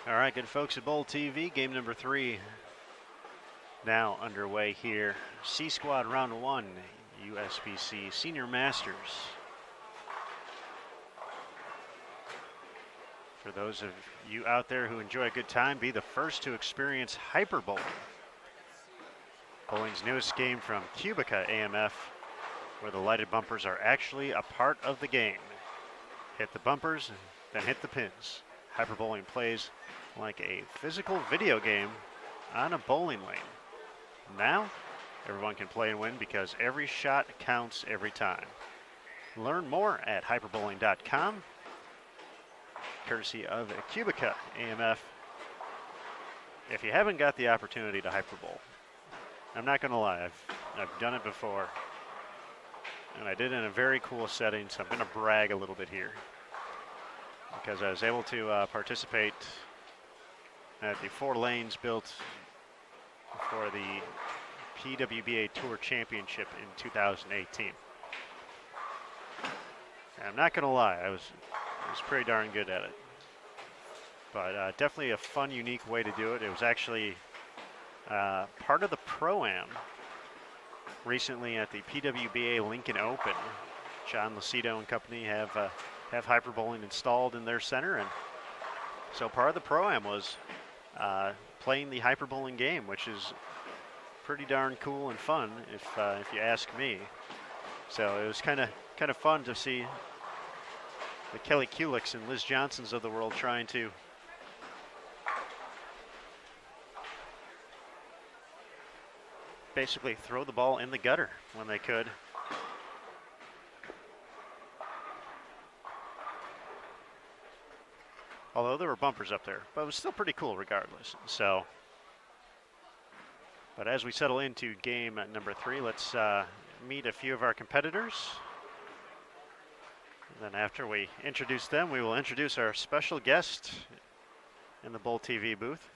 All right, good folks at Bowl TV, game number 3 now underway here. C Squad round 1, USBC Senior Masters. For those of you out there who enjoy a good time, be the first to experience Hyper Bowl. Bowling's newest game from Cubica AMF, where the lighted bumpers are actually a part of the game. Hit the bumpers, then hit the pins. Hyper bowling plays like a physical video game on a bowling lane. Now, everyone can play and win because every shot counts every time. Learn more at hyperbowling.com, courtesy of Cubica AMF. If you haven't got the opportunity to hyper bowl, I'm not going to lie, I've done it before, and I did it in a very cool setting, so I'm going to brag a little bit here because I was able to participate at the 4 lanes built for the PWBA Tour Championship in 2018. And I'm not going to lie, I was pretty darn good at it. But definitely a fun, unique way to do it. It was actually part of the Pro-Am recently at the PWBA Lincoln Open. John Lucido and company have hyper bowling installed in their center, and so part of the Pro-Am was playing the hyper bowling game, which is pretty darn cool and fun, if you ask me. So it was kind of fun to see the Kelly Kulicks and Liz Johnsons of the world trying to basically throw the ball in the gutter when they could. Although there were bumpers up there, but it was still pretty cool regardless. So, but as we settle into game number 3, let's meet a few of our competitors. And then after we introduce them, we will introduce our special guest in the Bowl TV booth.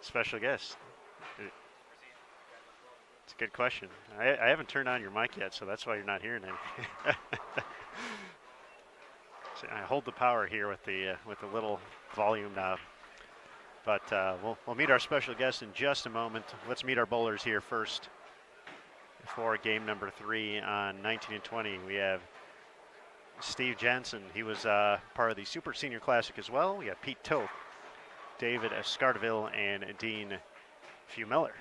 Special guest. It's a good question. I haven't turned on your mic yet, so that's why you're not hearing it. So I hold the power here with the little volume knob. But we'll meet our special guest in just a moment. Let's meet our bowlers here first. For game number 3 on 19 and 20, we have Steve Jansen. He was part of the Super Senior Classic as well. We have Pete Toth, David Escardeville, and Dean Fumiller.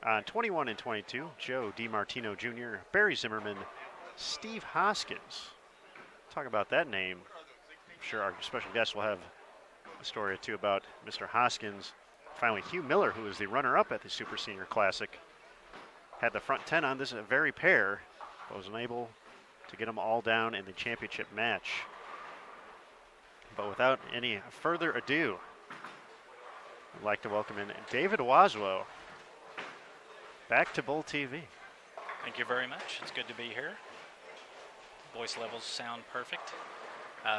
On 21 and 22, Joe DiMartino Jr., Barry Zimmerman, Steve Hoskins. Talk about that name. I'm sure our special guest will have a story or two about Mr. Hoskins. Finally, Hugh Miller, who was the runner-up at the Super Senior Classic, had the front 10 on this very pair, but was unable to get them all down in the championship match. But without any further ado, I'd like to welcome in David Waswo back to Bowl TV. Thank you very much. It's good to be here. Voice levels sound perfect.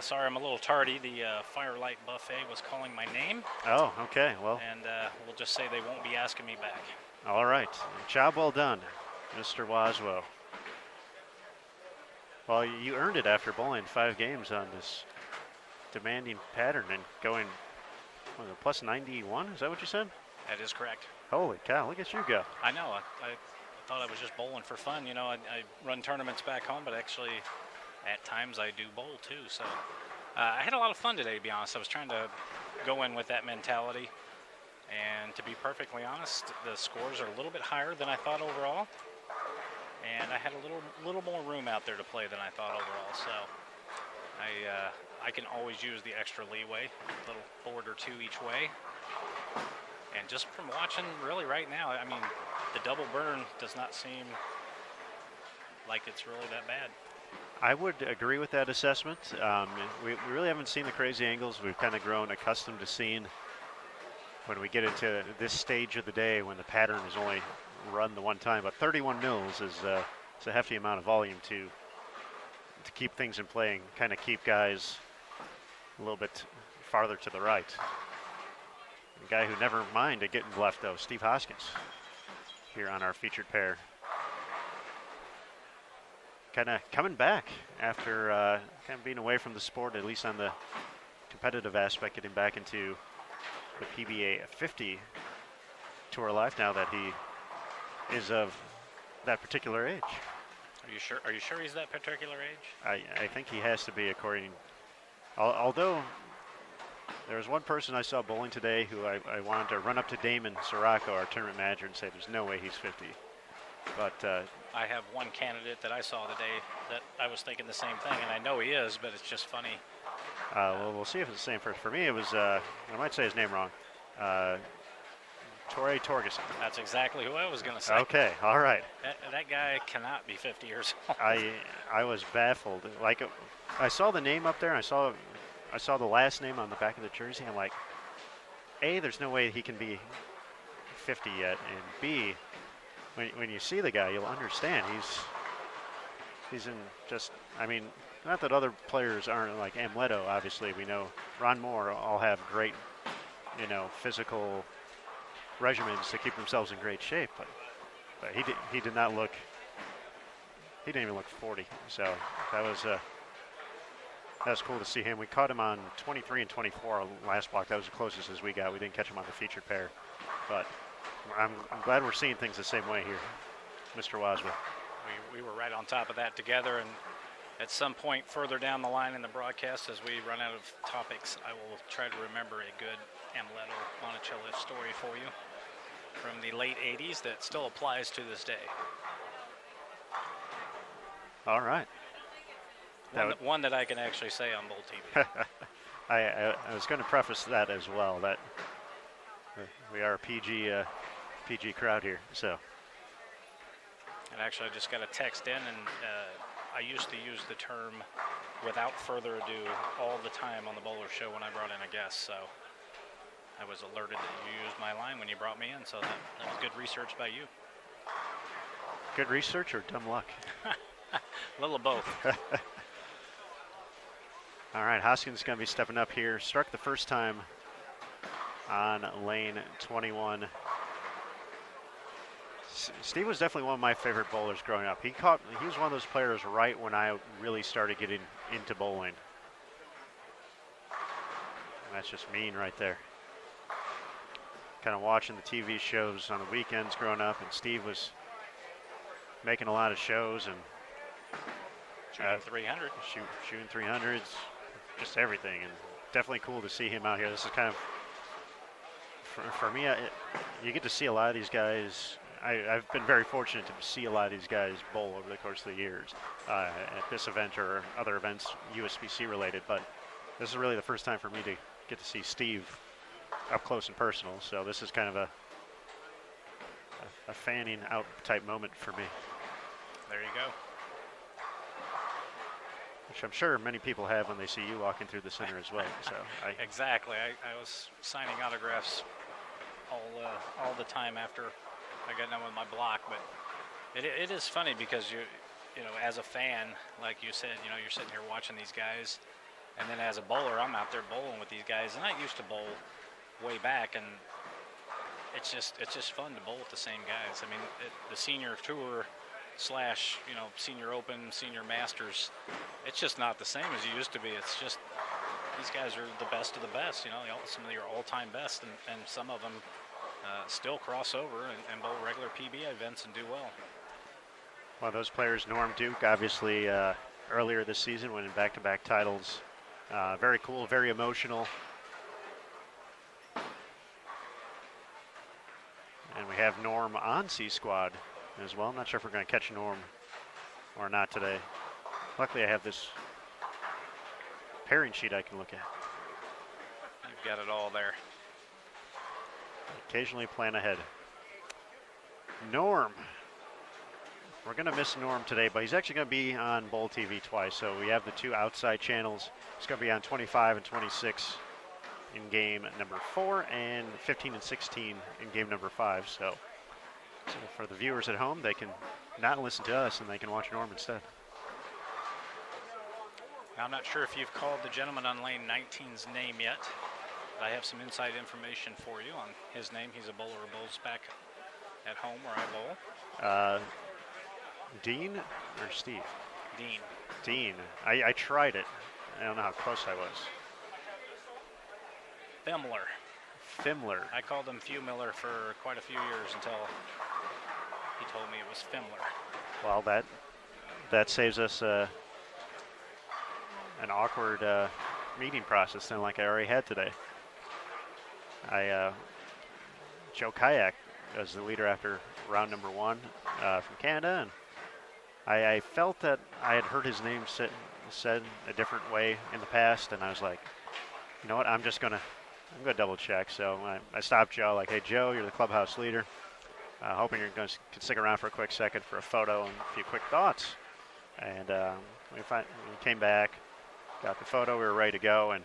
Sorry I'm a little tardy. The Firelight Buffet was calling my name. Oh, okay. Well, and we'll just say they won't be asking me back. All right. Job well done, Mr. Waswo. Well, you earned it after bowling 5 games on this demanding pattern and going plus 91. Is that what you said? That is correct. Holy cow, look at you go. I know. I thought I was just bowling for fun. You know, I run tournaments back home, but actually at times I do bowl too. So I had a lot of fun today, to be honest. I was trying to go in with that mentality. And to be perfectly honest, the scores are a little bit higher than I thought overall. And I had a little more room out there to play than I thought overall. So I can always use the extra leeway, a little board or 2 each way. And just from watching really right now, I mean, the double burn does not seem like it's really that bad. I would agree with that assessment. We really haven't seen the crazy angles. We've kind of grown accustomed to seeing when we get into this stage of the day when the pattern is only run the one time. But 31 mils is a hefty amount of volume to keep things in play and kind of keep guys a little bit farther to the right. The guy who never minded getting left, though, Steve Hoskins, here on our featured pair. kind of coming back after kind of being away from the sport, at least on the competitive aspect, getting back into the PBA 50 tour life now that he is of that particular age. Are you sure? Are you sure he's that particular age? I think he has to be, according. Although there was one person I saw bowling today who I wanted to run up to Damon Sirocco, our tournament manager, and say, "There's no way he's 50." But I have one candidate that I saw today that I was thinking the same thing, and I know he is, but it's just funny. well, we'll see if it's the same. For me, it was I might say his name wrong. Torrey Torgerson. That's exactly who I was going to say. Okay, all right. That guy cannot be 50 years old. I was baffled. Like, I saw the name up there, and I saw the last name on the back of the jersey. I'm like, A, there's no way he can be 50 yet, and B, when you see the guy, you'll understand he's in just. I mean, not that other players aren't like Amleto. Obviously, we know Ron Moore all have great, physical regimens to keep themselves in great shape, but he did not look. He didn't even look 40. So that was cool to see him. We caught him on 23 and 24 last block. That was the closest as we got. We didn't catch him on the featured pair, but I'm glad we're seeing things the same way here, Mr. Waswa. We were right on top of that together, and at some point further down the line in the broadcast, as we run out of topics, I will try to remember a good Amleto Monticello story for you from the late 80s that still applies to this day. All right. One that I can actually say on Bowl TV. I was going to preface that as well, that we are a PG crowd here. So. And actually, I just got a text in, and I used to use the term "without further ado" all the time on the Bowler Show when I brought in a guest. So I was alerted that you used my line when you brought me in. So that was good research by you. Good research or dumb luck? A little of both. All right, Hoskins is going to be stepping up here. Struck the first time on lane 21. Steve was definitely one of my favorite bowlers growing up. He was one of those players right when I really started getting into bowling. And that's just mean right there. Kind of watching the TV shows on the weekends growing up, and Steve was making a lot of shows and shooting 300. Shooting 300s, just everything, and definitely cool to see him out here. This is kind of, for me, you get to see a lot of these guys. I've been very fortunate to see a lot of these guys bowl over the course of the years at this event or other events USBC related, but this is really the first time for me to get to see Steve up close and personal, so this is kind of a fanning out type moment for me. There you go. Which I'm sure many people have when they see you walking through the center as well. So exactly. I was signing autographs all the time after I got done with my block, but it is funny because you know, as a fan, like you said, you're sitting here watching these guys, and then as a bowler, I'm out there bowling with these guys, and I used to bowl way back, and it's just fun to bowl with the same guys. I mean, the senior tour / senior open, senior masters, it's just not the same as it used to be. It's just these guys are the best of the best, some of your all-time best, and some of them still cross over and bowl regular PBA events and do well. Well, those players, Norm Duke, obviously earlier this season winning back-to-back titles. Very cool, very emotional. And we have Norm on C Squad as well. I'm not sure if we're going to catch Norm or not today. Luckily, I have this pairing sheet I can look at. You've got it all there. Occasionally plan ahead. Norm. We're going to miss Norm today, but he's actually going to be on Bowl TV twice. So we have the two outside channels. He's going to be on 25 and 26 in game number 4 and 15 and 16 in game number 5. So for the viewers at home, they can not listen to us and they can watch Norm instead. Now, I'm not sure if you've called the gentleman on lane 19's name yet. I have some inside information for you on his name. He's a bowler who bowls back at home where I bowl. Dean or Steve? Dean. Dean. I tried it. I don't know how close I was. Fimler. Fimler. I called him Fumiller for quite a few years until he told me it was Fimler. Well, that saves us an awkward meeting process then, like I already had today. Joe Kayak was the leader after round number 1 from Canada, and I felt that I had heard his name said a different way in the past, and I was like, you know what, I'm gonna double check. So I stopped Joe, like, hey Joe, you're the clubhouse leader. Hoping you're going to stick around for a quick second for a photo and a few quick thoughts. And we came back, got the photo, we were ready to go, and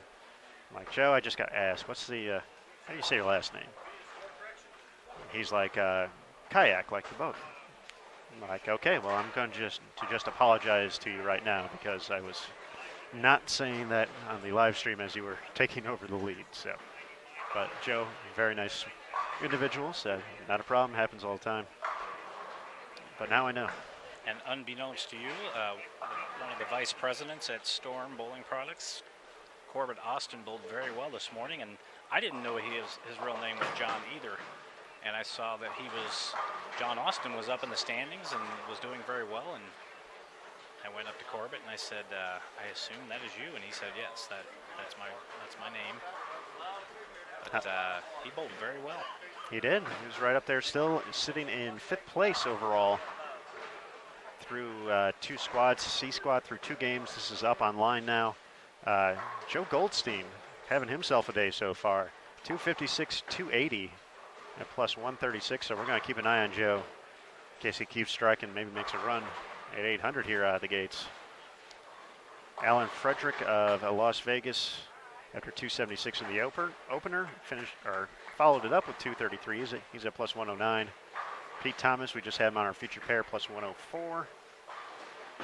I'm like, Joe, I just got asked, what's the, how do you say your last name? And he's like, Kayak, like the boat. I'm like, okay, well, I'm going to just apologize to you right now because I was not saying that on the live stream as you were taking over the lead. So, but Joe, very nice individual, said not a problem, happens all the time. But now I know. And unbeknownst to you, one of the vice presidents at Storm Bowling Products, Corbett Austin, bowled very well this morning, and I didn't know his real name was John either. And I saw that John Austin was up in the standings and was doing very well, and I went up to Corbett and I said, I assume that is you, and he said, yes, that's my name. But he bowled very well. He did. He was right up there, still sitting in 5th place overall through 2 squads. C squad through 2 games. This is up online now. Joe Goldstein having himself a day so far. 256, 280, and plus 136. So we're going to keep an eye on Joe in case he keeps striking, maybe makes a run at 800 here out of the gates. Alan Frederick of Las Vegas, after 276 in the opener, followed it up with 233. He's at plus 109. Pete Thomas, we just had him on our feature pair, plus 104.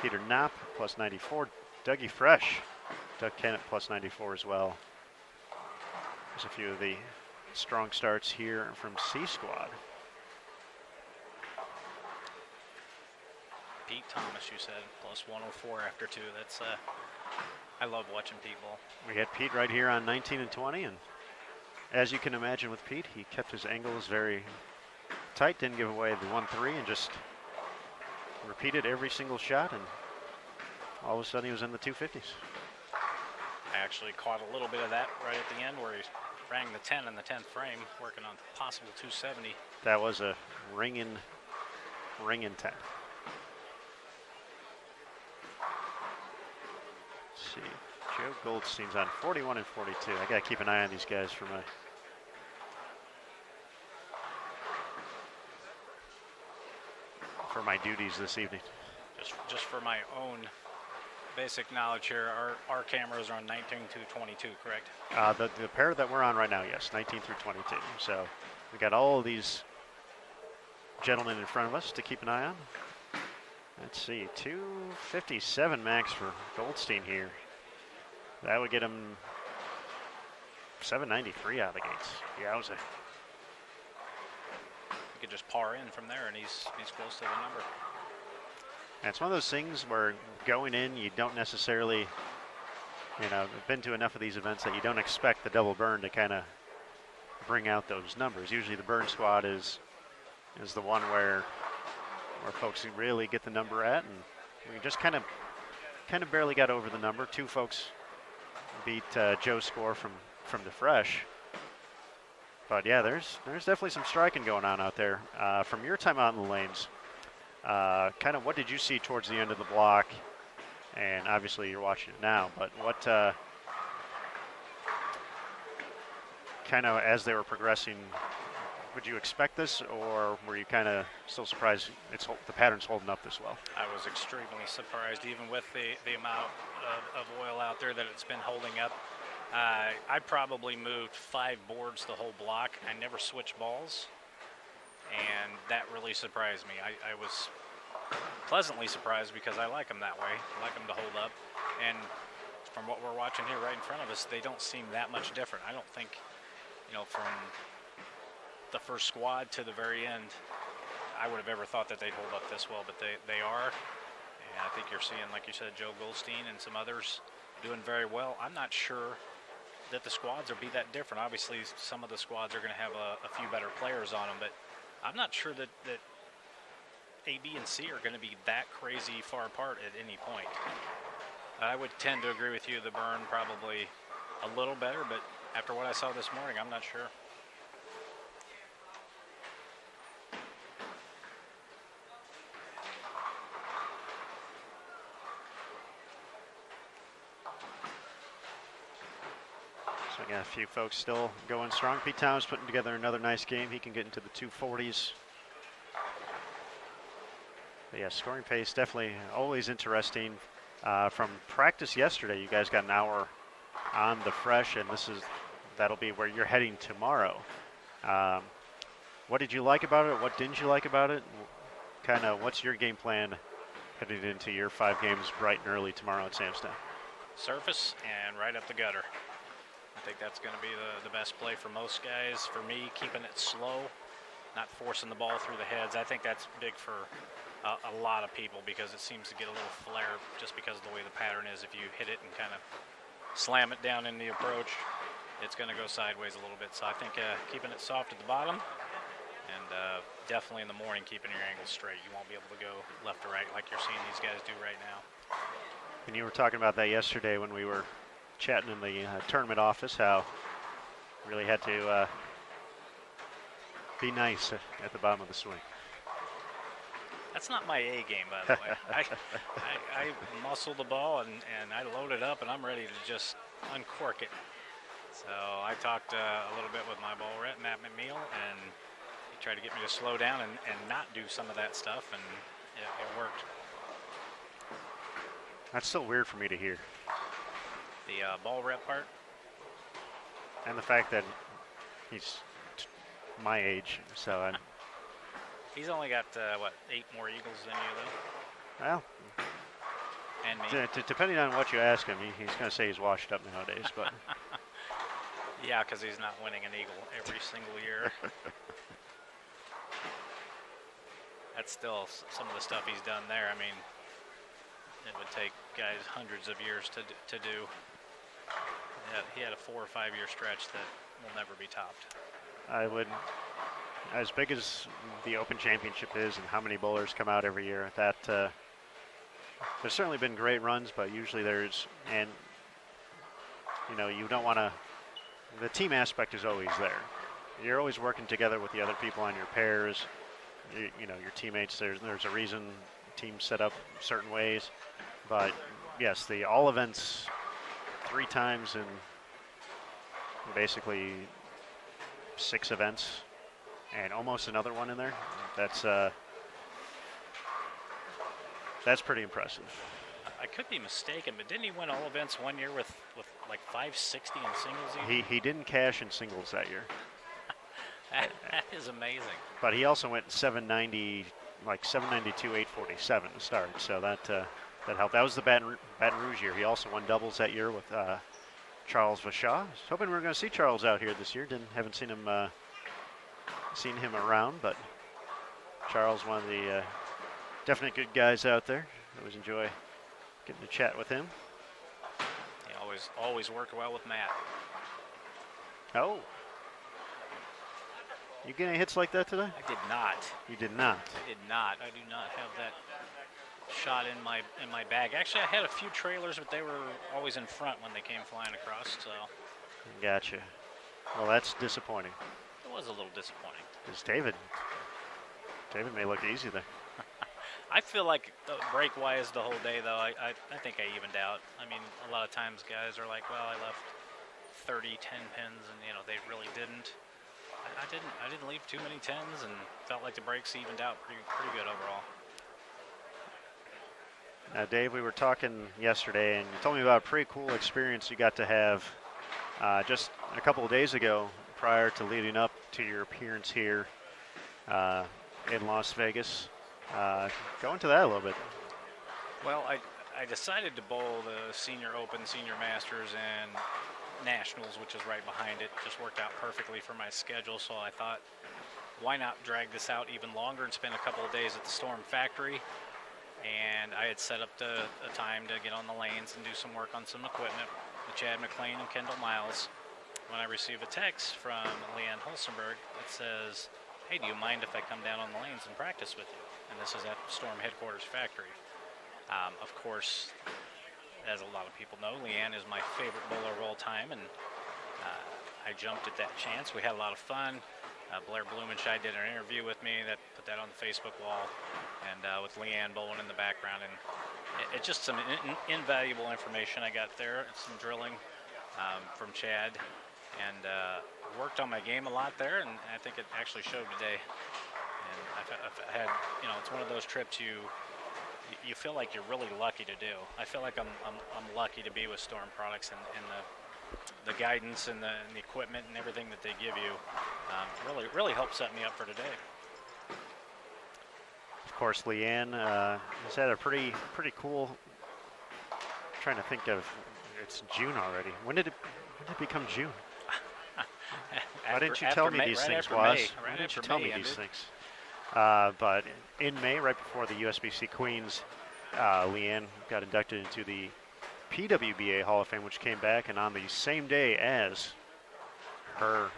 Peter Knapp, plus 94. Dougie Fresh, Doug Kennett, plus 94 as well. There's a few of the strong starts here from C Squad. Pete Thomas, you said, plus 104 after 2. That's I love watching Pete bowl. We had Pete right here on 19 and 20, and as you can imagine with Pete, he kept his angles very tight, didn't give away the 1-3, and just repeated every single shot, and all of a sudden he was in the 250s. I actually caught a little bit of that right at the end where he rang the 10 in the 10th frame, working on possible 270. That was a ring-in 10. Let's see, Joe Goldstein's on 41 and 42. I gotta keep an eye on these guys for my duties this evening. Just for my own basic knowledge here, our cameras are on 19 to 22, correct? The pair that we're on right now, yes, 19 through 22. So we got all of these gentlemen in front of us to keep an eye on. Let's see, 257 max for Goldstein here. That would get him 793 out of the gates. Yeah, that was You could just par in from there, and he's close to the number. And it's one of those things where going in, you don't necessarily, I've been to enough of these events that you don't expect the double burn to kind of bring out those numbers. Usually the burn squad is the one where folks really get the number at, and we just kind of barely got over the number. 2 folks beat Joe's score from the fresh. But yeah, there's definitely some striking going on out there. From your time out in the lanes, kind of what did you see towards the end of the block? And obviously you're watching it now, but what kind of as they were progressing, would you expect this, or were you kind of still surprised the pattern's holding up this well? I was extremely surprised, even with the amount of oil out there, that it's been holding up. I probably moved 5 boards the whole block. I never switched balls, and that really surprised me. I was pleasantly surprised because I like them that way. I like them to hold up, and from what we're watching here right in front of us, they don't seem that much different. I don't think, from the first squad to the very end, I would have ever thought that they'd hold up this well, but they are. And I think you're seeing, like you said, Joe Goldstein and some others doing very well. I'm not sure that the squads will be that different. Obviously, some of the squads are going to have a few better players on them, but I'm not sure that A, B, and C are going to be that crazy far apart at any point. I would tend to agree with you. The Burn probably a little better, but after what I saw this morning, I'm not sure. So we got a few folks still going strong. Pete Thomas putting together another nice game. He can get into the 240s. But yeah, scoring pace definitely always interesting. From practice yesterday, you guys got an hour on the fresh, and that'll be where you're heading tomorrow. What did you like about it? What didn't you like about it? Kind of what's your game plan heading into your 5 games bright and early tomorrow at Samstown? Surface and right up the gutter. I think that's going to be the best play for most guys. For me, keeping it slow, not forcing the ball through the heads. I think that's big for a lot of people because it seems to get a little flare just because of the way the pattern is. If you hit it and kind of slam it down in the approach, it's going to go sideways a little bit. So I think keeping it soft at the bottom and definitely in the morning keeping your angles straight. You won't be able to go left or right like you're seeing these guys do right now. And you were talking about that yesterday when we were chatting in the tournament office, how really had to be nice at the bottom of the swing. That's not my A game, by the way. I muscle the ball and I load it up and I'm ready to just uncork it. So I talked a little bit with my ball rep, Matt McNeil, and he tried to get me to slow down and not do some of that stuff, and it worked. That's still weird for me to hear. The ball rep part? And the fact that he's my age, so I'm... He's only got, 8 more Eagles than you, though? Well, and me. Depending on what you ask him, he's going to say he's washed up nowadays, but... Yeah, because he's not winning an Eagle every single year. That's still some of the stuff he's done there. I mean, it would take guys hundreds of years to do. He had a 4 or 5 year stretch that will never be topped. I would, as big as the Open Championship is and how many bowlers come out every year, that there's certainly been great runs, but usually there's, and you know, you don't want to, the team aspect is always there. You're always working together with the other people on your pairs, you know, your teammates. There's a reason teams set up certain ways, but yes, the all events 3 times in basically 6 events and almost another one in there. That's pretty impressive. I could be mistaken, but didn't he win all events one year with like 560 in singles? He didn't cash in singles that year. That is amazing. But he also went 790, like 792, 847 to start. So that helped. That was the Baton Rouge year. He also won doubles that year with Charles Vachon. Hoping we were going to see Charles out here this year. Haven't seen him around, but Charles, one of the definite good guys out there. Always enjoy getting to chat with him. He always worked well with Matt. Oh. You get any hits like that today? I did not. You did not? I did not. I do not have that shot in my bag. Actually, I had a few trailers, but they were always in front when they came flying across, so. Gotcha. Well, that's disappointing. It was a little disappointing. Because David may look easy there. I feel like break-wise the whole day, though, I think I evened out. I mean, a lot of times guys are like, well, I left 30 10 pins, and, you know, they really didn't. I didn't leave too many 10s, and felt like the breaks evened out pretty good overall. Now, Dave, we were talking yesterday, and you told me about a pretty cool experience you got to have just a couple of days ago prior to leading up to your appearance here in Las Vegas. Go into that a little bit. Well, I decided to bowl the Senior Open, Senior Masters, and Nationals, which is right behind it. Just worked out perfectly for my schedule, so I thought, why not drag this out even longer and spend a couple of days at the Storm Factory? and I had set up a time to get on the lanes and do some work on some equipment with Chad McLean and Kendall Miles, when I receive a text from Leanne Holsenberg that says, "Hey, do you mind if I come down on the lanes and practice with you?" And this is at Storm Headquarters Factory. Of course, as a lot of people know, Leanne is my favorite bowler of all time, and I jumped at that chance. We had a lot of fun. Blair Blumenscheid did an interview with me that put that on the Facebook wall, and with Leanne bowling in the background, and it's just some invaluable information I got there, and some drilling from Chad, and worked on my game a lot there, and I think it actually showed today. And I've had, it's one of those trips you feel like you're really lucky to do. I feel like I'm lucky to be with Storm Products, and the guidance and the equipment and everything that they give you really helped set me up for today. Of course, Leanne has had a pretty cool. I'm trying to think of, it's June already. When did it become June? Why didn't you tell me these things, Waz? Why didn't you tell me these things? But in May, right before the USBC Queens, Leanne got inducted into the PWBA Hall of Fame, which came back, and on the same day as her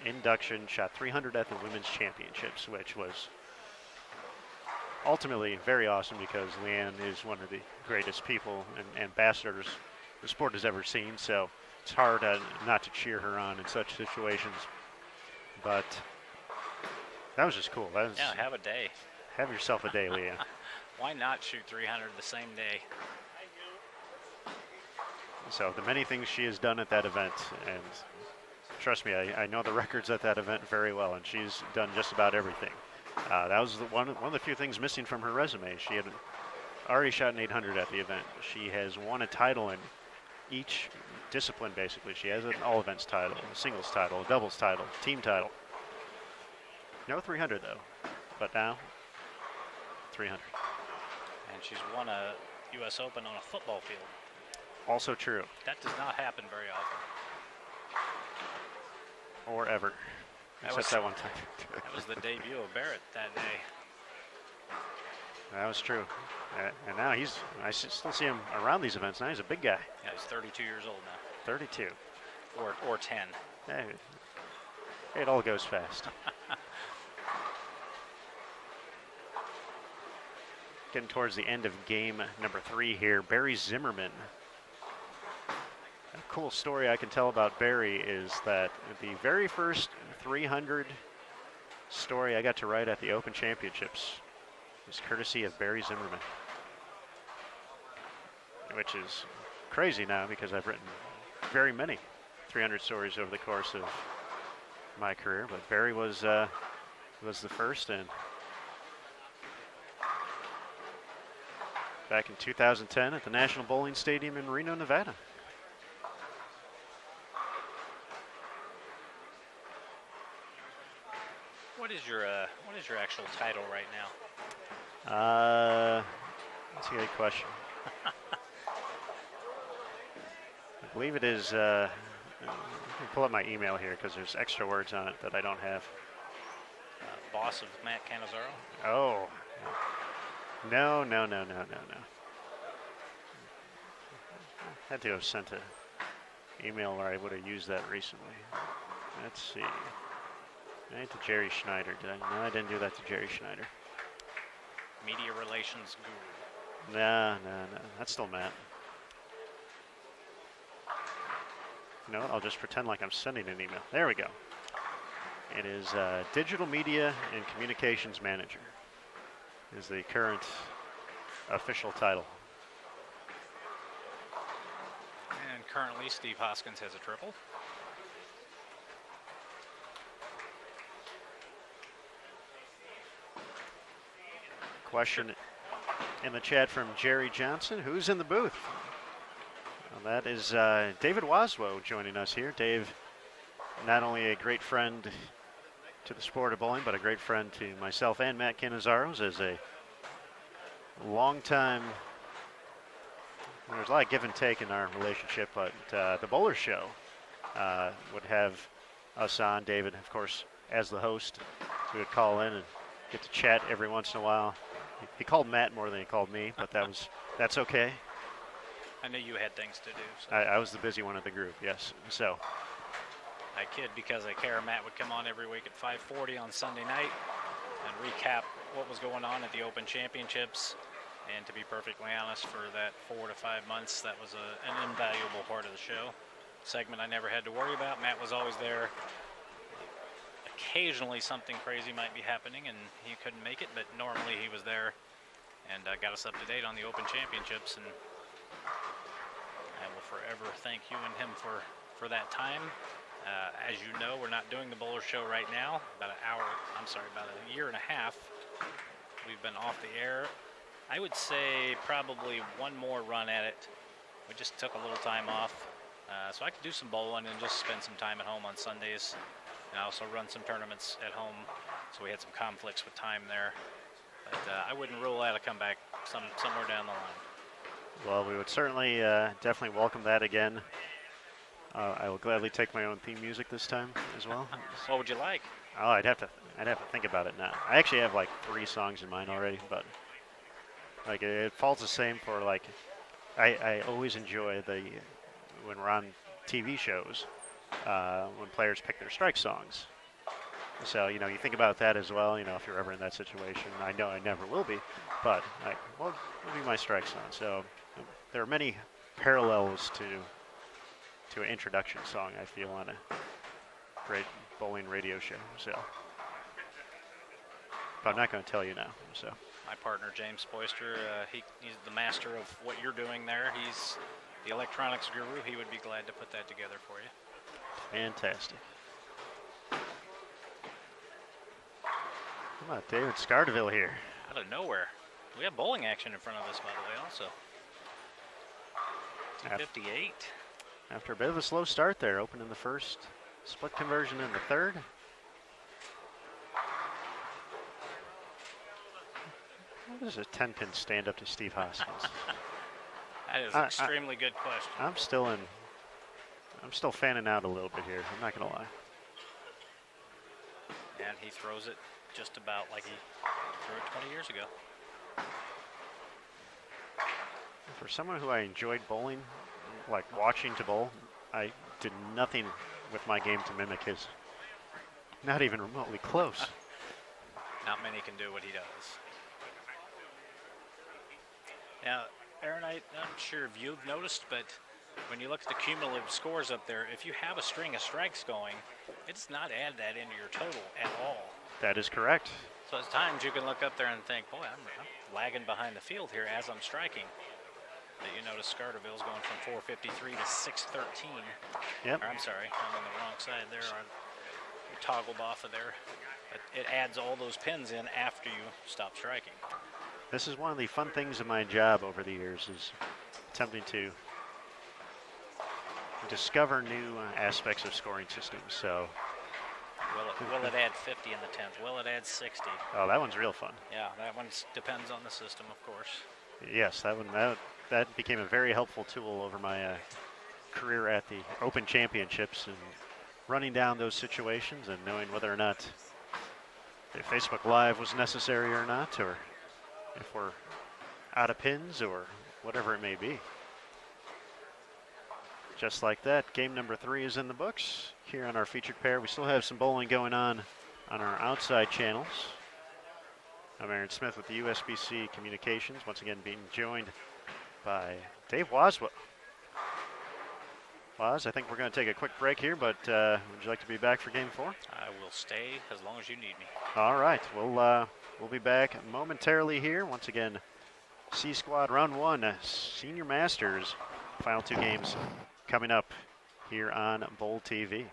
induction, shot 300 at the Women's Championships, which was ultimately very awesome because Leanne is one of the greatest people and ambassadors the sport has ever seen, so it's hard not to cheer her on in such situations. But that was just cool. Yeah, have a day. Have yourself a day, Leanne. Why not shoot 300 the same day? So the many things she has done at that event, and trust me, I know the records at that event very well, and she's done just about everything. That was one of the few things missing from her resume. She had already shot an 800 at the event. She has won a title in each discipline, basically. She has an all-events title, a singles title, a doubles title, team title. No 300, though, but now 300. And she's won a U.S. Open on a football field. Also true. That does not happen very often. Or ever. Except that one time. That was the debut of Barrett that day. That was true. And now I still see him around these events. Now he's a big guy. Yeah, he's 32 years old now. 32. Or 10. Hey, it all goes fast. Getting towards the end of game number 3 here. Barry Zimmerman. A cool story I can tell about Barry is that the very first 300 story I got to write at the Open Championships was courtesy of Barry Zimmerman, which is crazy now because I've written very many 300 stories over the course of my career, but Barry was the first, and back in 2010 at the National Bowling Stadium in Reno, Nevada. What is your actual title right now? That's a good question. I believe it is. Let me pull up my email here because there's extra words on it that I don't have. Boss of Matt Cannizzaro? Oh. No. Had to have sent an email where I would have used that recently. Let's see. I ain't to Jerry Schneider, did I? No, I didn't do that to Jerry Schneider. Media relations guru. No. That's still Matt. You know what? I'll just pretend like I'm sending an email. There we go. It is Digital Media and Communications Manager is the current official title. And currently Steve Hoskins has a triple. Question in the chat from Jerry Johnson. Who's in the booth? Well, that is David Waswo joining us here. Dave, not only a great friend to the sport of bowling, but a great friend to myself and Matt Cannizzaro as a long time. There's a lot of give and take in our relationship, but the Bowler Show would have us on. David, of course, as the host, so we would call in and get to chat every once in a while. He called Matt more than he called me, but that's okay. I knew you had things to do. So. I was the busy one of the group, yes. So I kid because I care. Matt would come on every week at 5:40 on Sunday night and recap what was going on at the Open Championships. And to be perfectly honest, for that 4 to 5 months, that was an invaluable part of the show. Segment I never had to worry about. Matt was always there. Occasionally something crazy might be happening and he couldn't make it, but normally he was there and got us up to date on the Open Championships. And I will forever thank you and him for that time. As you know, we're not doing the Bowler Show right now. About a year and a half. We've been off the air. I would say probably one more run at it. We just took a little time off. So I could do some bowling and just spend some time at home on Sundays. And I also run some tournaments at home. So we had some conflicts with time there. But I wouldn't rule out a comeback somewhere down the line. well, we would certainly definitely welcome that again. I will gladly take my own theme music this time as well. What would you like? Oh, I'd have to think about it now. I actually have like 3 songs in mind already, but like it falls the same for like I always enjoy when we're on TV shows when players pick their strike songs. So you think about that as well. If you're ever in that situation, I know I never will be, but what would be my strike song? So there are many parallels to an introduction song, I feel, on a great bowling radio show. So, but I'm not going to tell you now. So, my partner James Boyster, he's the master of what you're doing there. He's the electronics guru. He would be glad to put that together for you. Fantastic. Come on, David Scardeville here. Out of nowhere. We have bowling action in front of us, by the way, also. 258. After a bit of a slow start there, opening the first, split conversion in the third. How does a 10-pin stand up to Steve Hoskins? That is an extremely good question. I'm still fanning out a little bit here. I'm not going to lie. And he throws it just about like he threw it 20 years ago. For someone who I enjoyed bowling, like watching to bowl, I did nothing with my game to mimic his. Not even remotely close. Not many can do what he does. Now, Aaron, I'm sure if you've noticed, but when you look at the cumulative scores up there, if you have a string of strikes going, it does not add that into your total at all. That is correct. So at times you can look up there and think, boy, I'm lagging behind the field here as I'm striking. But you notice Scardeville's going from 453 to 613. Yep. Or, I'm sorry, I'm on the wrong side there. You toggled off of there. But it adds all those pins in after you stop striking. This is one of the fun things of my job over the years, is attempting to discover new aspects of scoring systems. So, will it add 50 in the 10th? Will it add 60? Oh, that one's real fun. Yeah, that one depends on the system, of course. Yes, that became a very helpful tool over my career at the Open Championships, and running down those situations and knowing whether or not the Facebook Live was necessary or not, or if we're out of pins or whatever it may be. Just like that, game number 3 is in the books here on our featured pair. We still have some bowling going on our outside channels. I'm Aaron Smith with the USBC Communications, once again being joined by Dave Waswa. Waz, I think we're going to take a quick break here, but would you like to be back for game 4? I will stay as long as you need me. All right, we'll be back momentarily here. Once again, C Squad Round 1, Senior Masters, final 2 games coming up here on Bowl TV.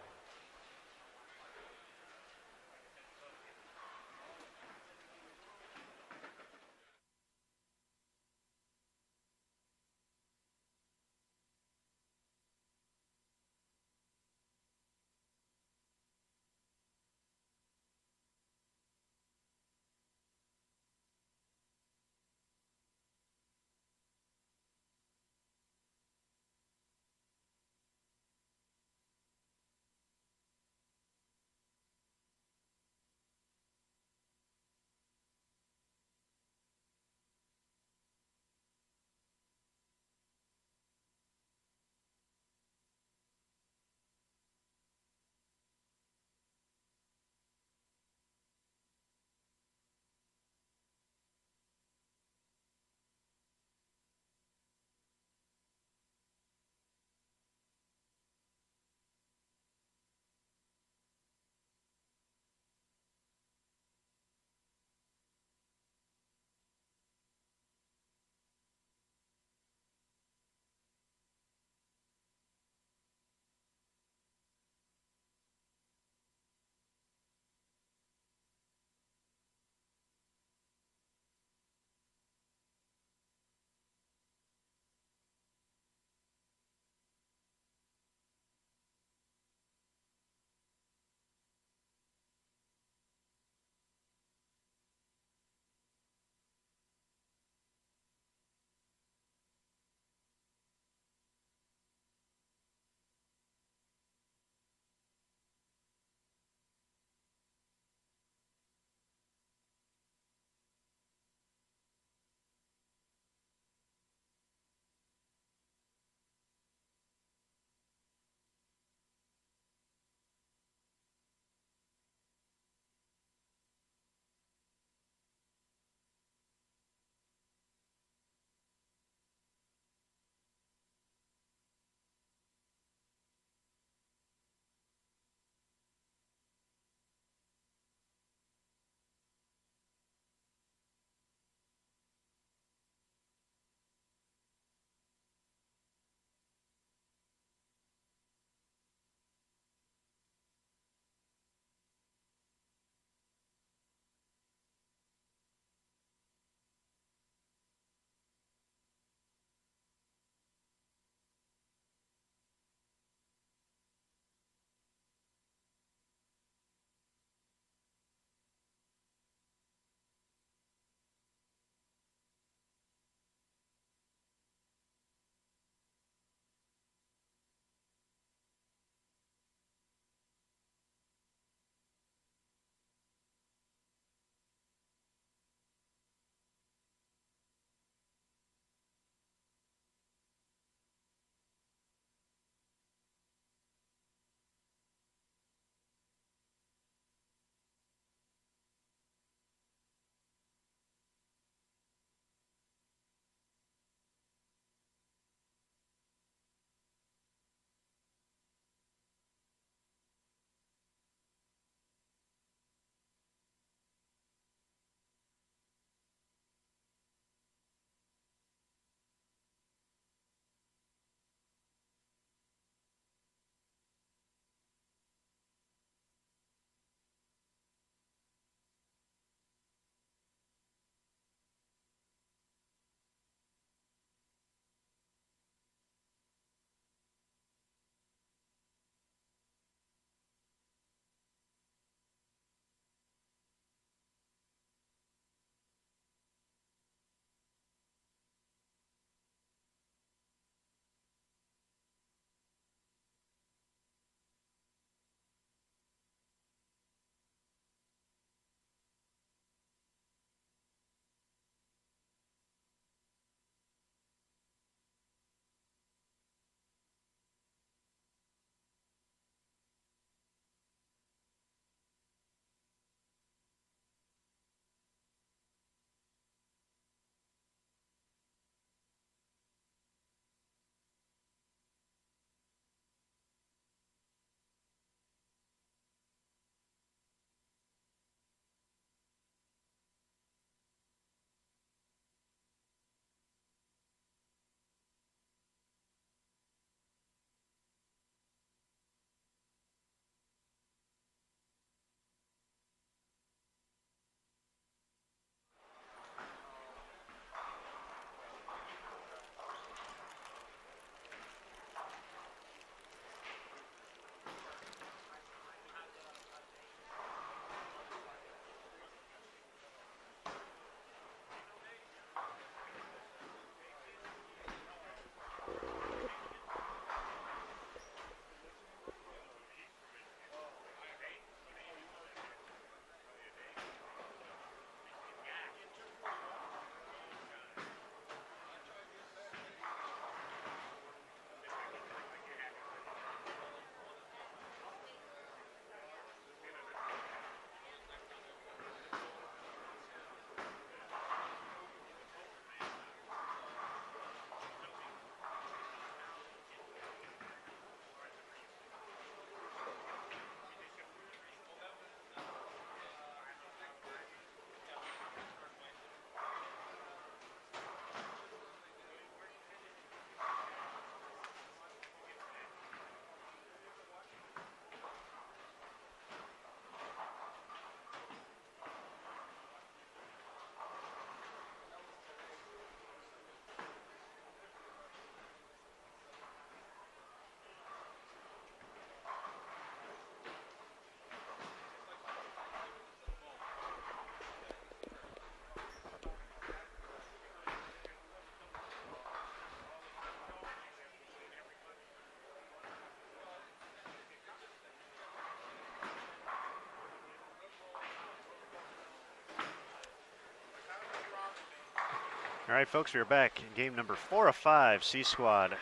All right, folks, we are back in game number 4 of 5, C Squad,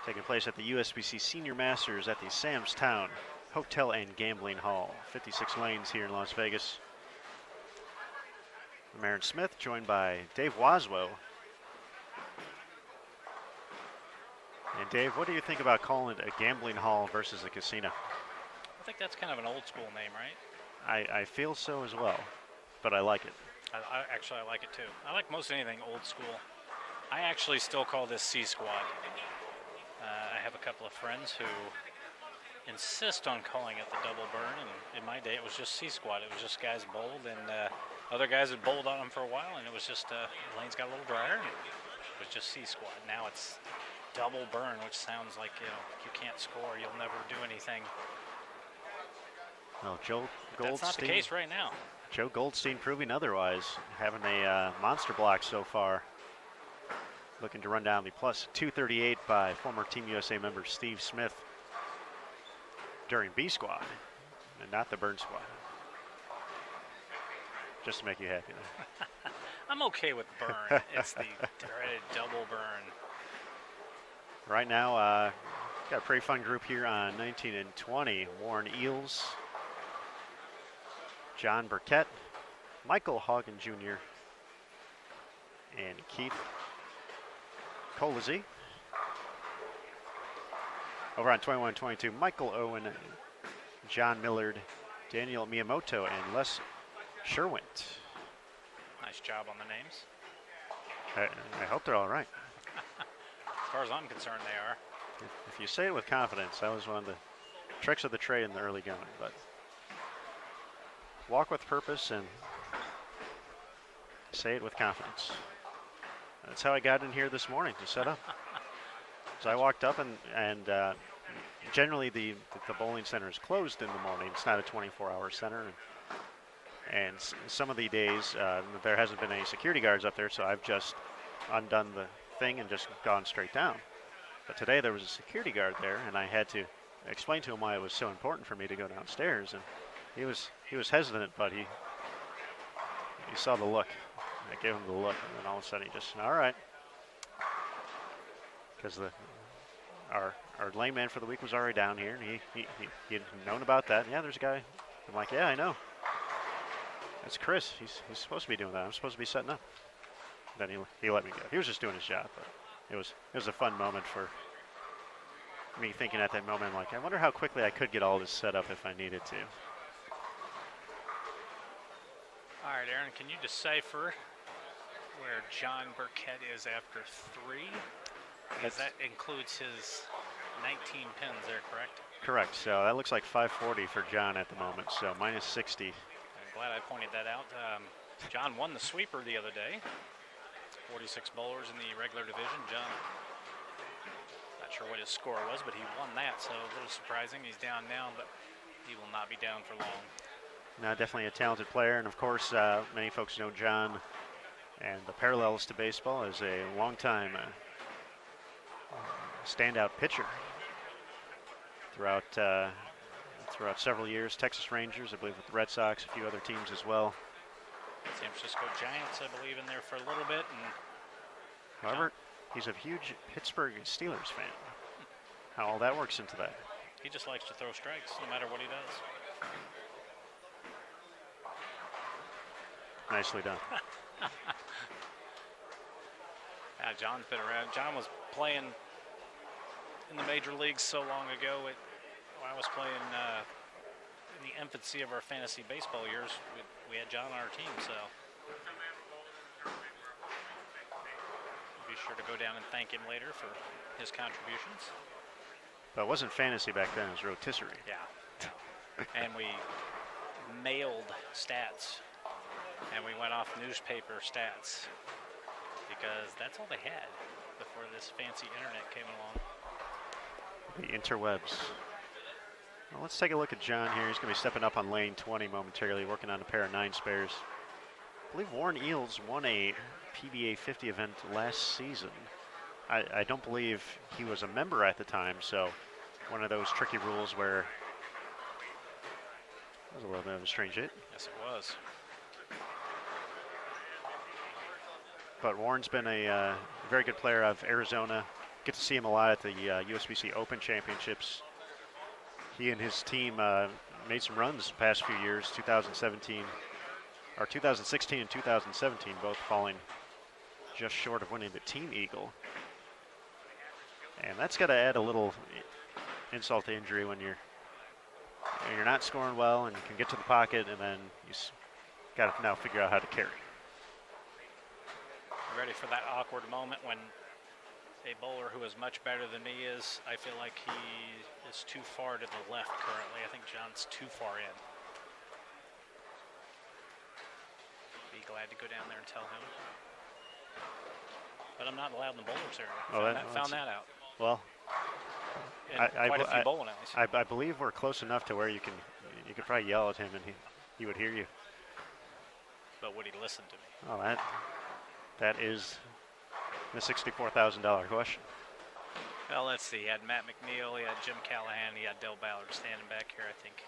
taking place at the USBC Senior Masters at the Sam's Town Hotel and Gambling Hall, 56 lanes here in Las Vegas. I'm Aaron Smith, joined by Dave Waswo. And Dave, what do you think about calling it a gambling hall versus a casino? I think that's kind of an old school name, right? I feel so as well, but I like it. I like it too. I like most anything old school. I actually still call this C Squad. I have a couple of friends who insist on calling it the double burn, and in my day it was just C Squad. It was just guys bowled, and other guys had bowled on them for a while, and it was just the lanes got a little drier, and it was just C Squad. Now it's double burn, which sounds like you can't score, you'll never do anything. Well, Joe Goldstein. That's not the case right now. Joe Goldstein proving otherwise, having a monster block so far. Looking to run down the plus 238 by former Team USA member Steve Smith during B Squad, and not the burn squad. Just to make you happy there. I'm okay with burn. It's the dreaded double burn. Right now, got a pretty fun group here on 19 and 20. Warren Eels, John Burkett, Michael Hagen Jr., and Keith Colizzi. Over on 21 and 22, Michael Owen, John Millard, Daniel Miyamoto, and Les Sherwint. Nice job on the names. I hope they're all right. As far as I'm concerned, they are. If you say it with confidence, that was one of the tricks of the trade in the early going. But walk with purpose and say it with confidence. That's how I got in here this morning to set up. So I walked up and generally the bowling center is closed in the morning. It's not a 24-hour center. And some of the days there hasn't been any security guards up there, so I've just undone the thing and just gone straight down. But today there was a security guard there, and I had to explain to him why it was so important for me to go downstairs. And he was hesitant, but he saw the look. I gave him the look, and then all of a sudden he just, all right. Because our lane man for the week was already down here, and he had known about that. Yeah, there's a guy. I'm like, yeah, I know. That's Chris. He's supposed to be doing that. I'm supposed to be setting up. Then he let me go. He was just doing his job, but it was a fun moment for me, thinking at that moment, like, I wonder how quickly I could get all this set up if I needed to. All right, Aaron, can you decipher where John Burkett is after 3? Because that includes his 19 pins there, correct? Correct. So that looks like 540 for John at the moment, so minus 60. I'm glad I pointed that out. John won the sweeper the other day. 46 bowlers in the regular division. John, not sure what his score was, but he won that, so a little surprising. He's down now, but he will not be down for long. No, definitely a talented player, and of course, many folks know John and the parallels to baseball as a longtime standout pitcher throughout several years. Texas Rangers, I believe, with the Red Sox, a few other teams as well. San Francisco Giants, I believe, in there for a little bit. And however, he's a huge Pittsburgh Steelers fan. How all that works into that. He just likes to throw strikes, no matter what he does. Nicely done. John's been around. John was playing in the major leagues so long ago. When I was playing in the infancy of our fantasy baseball years, we had John on our team, so be sure to go down and thank him later for his contributions. But it wasn't fantasy back then, it was rotisserie. Yeah. And we mailed stats, and we went off newspaper stats because that's all they had before this fancy internet came along. The interwebs. Well, let's take a look at John here. He's going to be stepping up on lane 20 momentarily, working on a pair of 9 spares. I believe Warren Eels won a PBA 50 event last season. I don't believe he was a member at the time, so one of those tricky rules where that was a little bit of a strange hit. Yes, it was. but Warren's been a very good player out of Arizona. Get to see him a lot at the USBC Open Championships. He and his team made some runs the past few years, 2017, or 2016 and 2017, both falling just short of winning the Team Eagle. And that's got to add a little insult to injury when you're not scoring well and you can get to the pocket, and then you got to now figure out how to carry. Ready for that awkward moment when a bowler who is much better than me is, I feel like he is too far to the left currently. I think John's too far in. Be glad to go down there and tell him. But I'm not allowed in the bowlers area. Found that out. Well, quite a few bowling alleys. I believe we're close enough to where you could probably yell at him and he would hear you. But would he listen to me? Oh, that is the $64,000 question. Well, let's see. He had Matt McNeil, he had Jim Callahan, he had Del Ballard standing back here. I think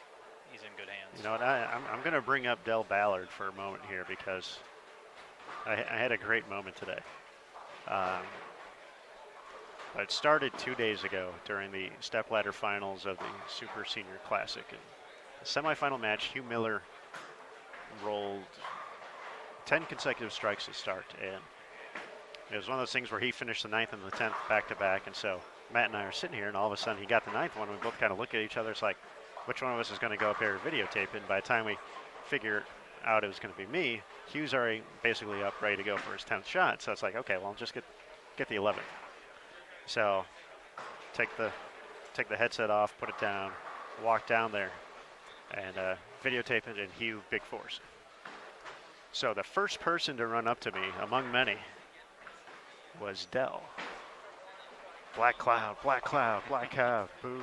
he's in good hands. You know what? I'm going to bring up Del Ballard for a moment here because I had a great moment today. It started 2 days ago during the stepladder finals of the Super Senior Classic. And the semifinal match, Hugh Miller rolled 10 consecutive strikes to start, and it was one of those things where he finished the 9th and the 10th back-to-back, and so Matt and I are sitting here, and all of a sudden he got the 9th one, and we both kind of look at each other. It's like, which one of us is going to go up here and videotape it? And by the time we figure out it was going to be me, Hugh's already basically up ready to go for his 10th shot. So it's like, okay, well, just get the 11th. So take the headset off, put it down, walk down there, and videotape it, and Hugh big force. So the first person to run up to me, among many, was Del. Black cloud, black cloud, black cloud, boo.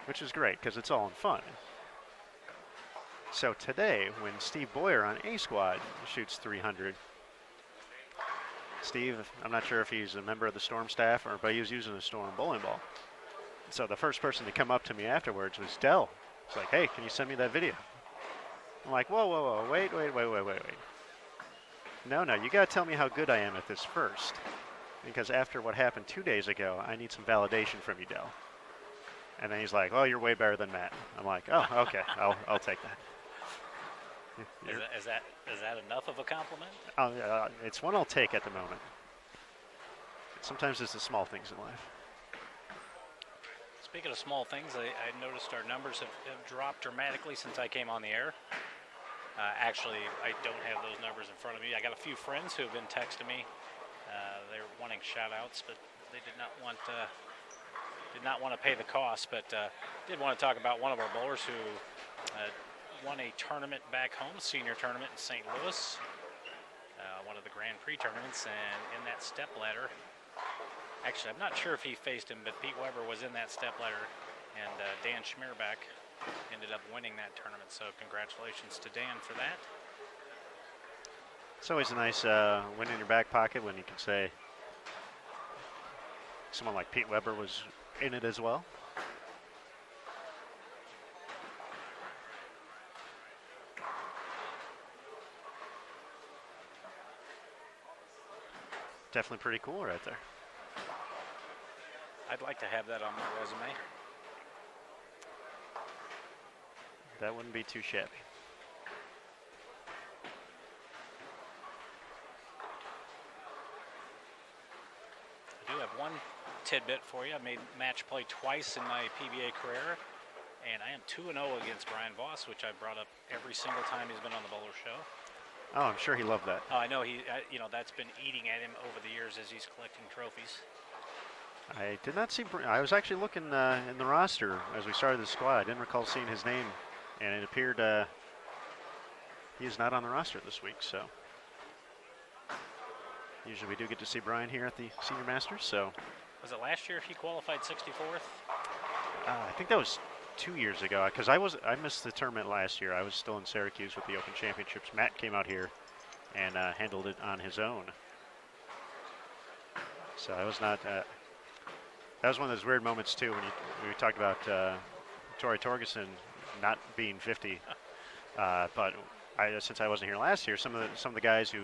Which is great because it's all in fun. So today, when Steve Boyer on A Squad shoots 300, Steve, I'm not sure if he's a member of the Storm staff but he was using a Storm bowling ball. So the first person to come up to me afterwards was Del. It's like, hey, can you send me that video? I'm like, whoa, wait. No, you got to tell me how good I am at this first. Because after what happened 2 days ago, I need some validation from you, Del. And then he's like, oh, you're way better than Matt. I'm like, oh, okay, I'll take that. Is that enough of a compliment? It's one I'll take at the moment. Sometimes it's the small things in life. Speaking of small things, I noticed our numbers have dropped dramatically since I came on the air. Actually, I don't have those numbers in front of me. I got a few friends who have been texting me. They're wanting shout-outs, but they did not want to pay the cost. But did want to talk about one of our bowlers who won a tournament back home, a senior tournament in St. Louis, one of the Grand Prix tournaments, and in that stepladder, actually, I'm not sure if he faced him, but Pete Weber was in that stepladder, and Dan Schmierback ended up winning that tournament. So congratulations to Dan for that. It's always a nice win in your back pocket when you can say someone like Pete Weber was in it as well. Definitely pretty cool right there. I'd like to have that on my resume. That wouldn't be too shabby. I do have one tidbit for you. I made match play twice in my PBA career, and I am 2-0 against Brian Voss, which I brought up every single time he's been on the Bowler Show. Oh, I'm sure he loved that. Oh, I know that's been eating at him over the years as he's collecting trophies. I did not see. I was actually looking in the roster as we started the squad. I didn't recall seeing his name, and it appeared he is not on the roster this week. So usually we do get to see Brian here at the Senior Masters. So was it last year he qualified 64th? I think that was 2 years ago because I missed the tournament last year. I was still in Syracuse with the Open Championships. Matt came out here and handled it on his own. So I was not. That was one of those weird moments too when we talked about Tori Torgerson not being 50. But since I wasn't here last year, some of the guys who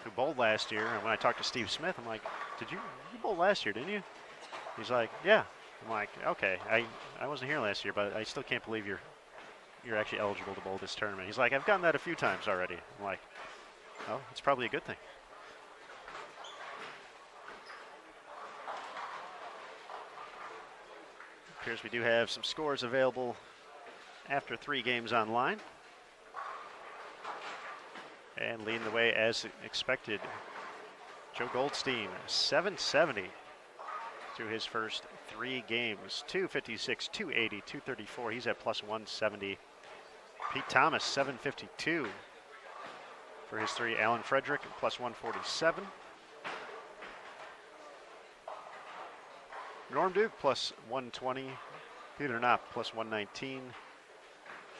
who bowled last year. And when I talked to Steve Smith, I'm like, you bowled last year, didn't you? He's like, yeah. I'm like, okay, I wasn't here last year, but I still can't believe you're actually eligible to bowl this tournament. He's like, I've gotten that a few times already. I'm like, oh, it's probably a good thing. Appears we do have some scores available after 3 games online. And leading the way as expected, Joe Goldstein, 770 through his first 3 games. 256, 280, 234. He's at plus 170. Pete Thomas, 752 for his 3. Alan Frederick, plus 147. Norm Duke, plus 120. Peter Knopp, plus 119.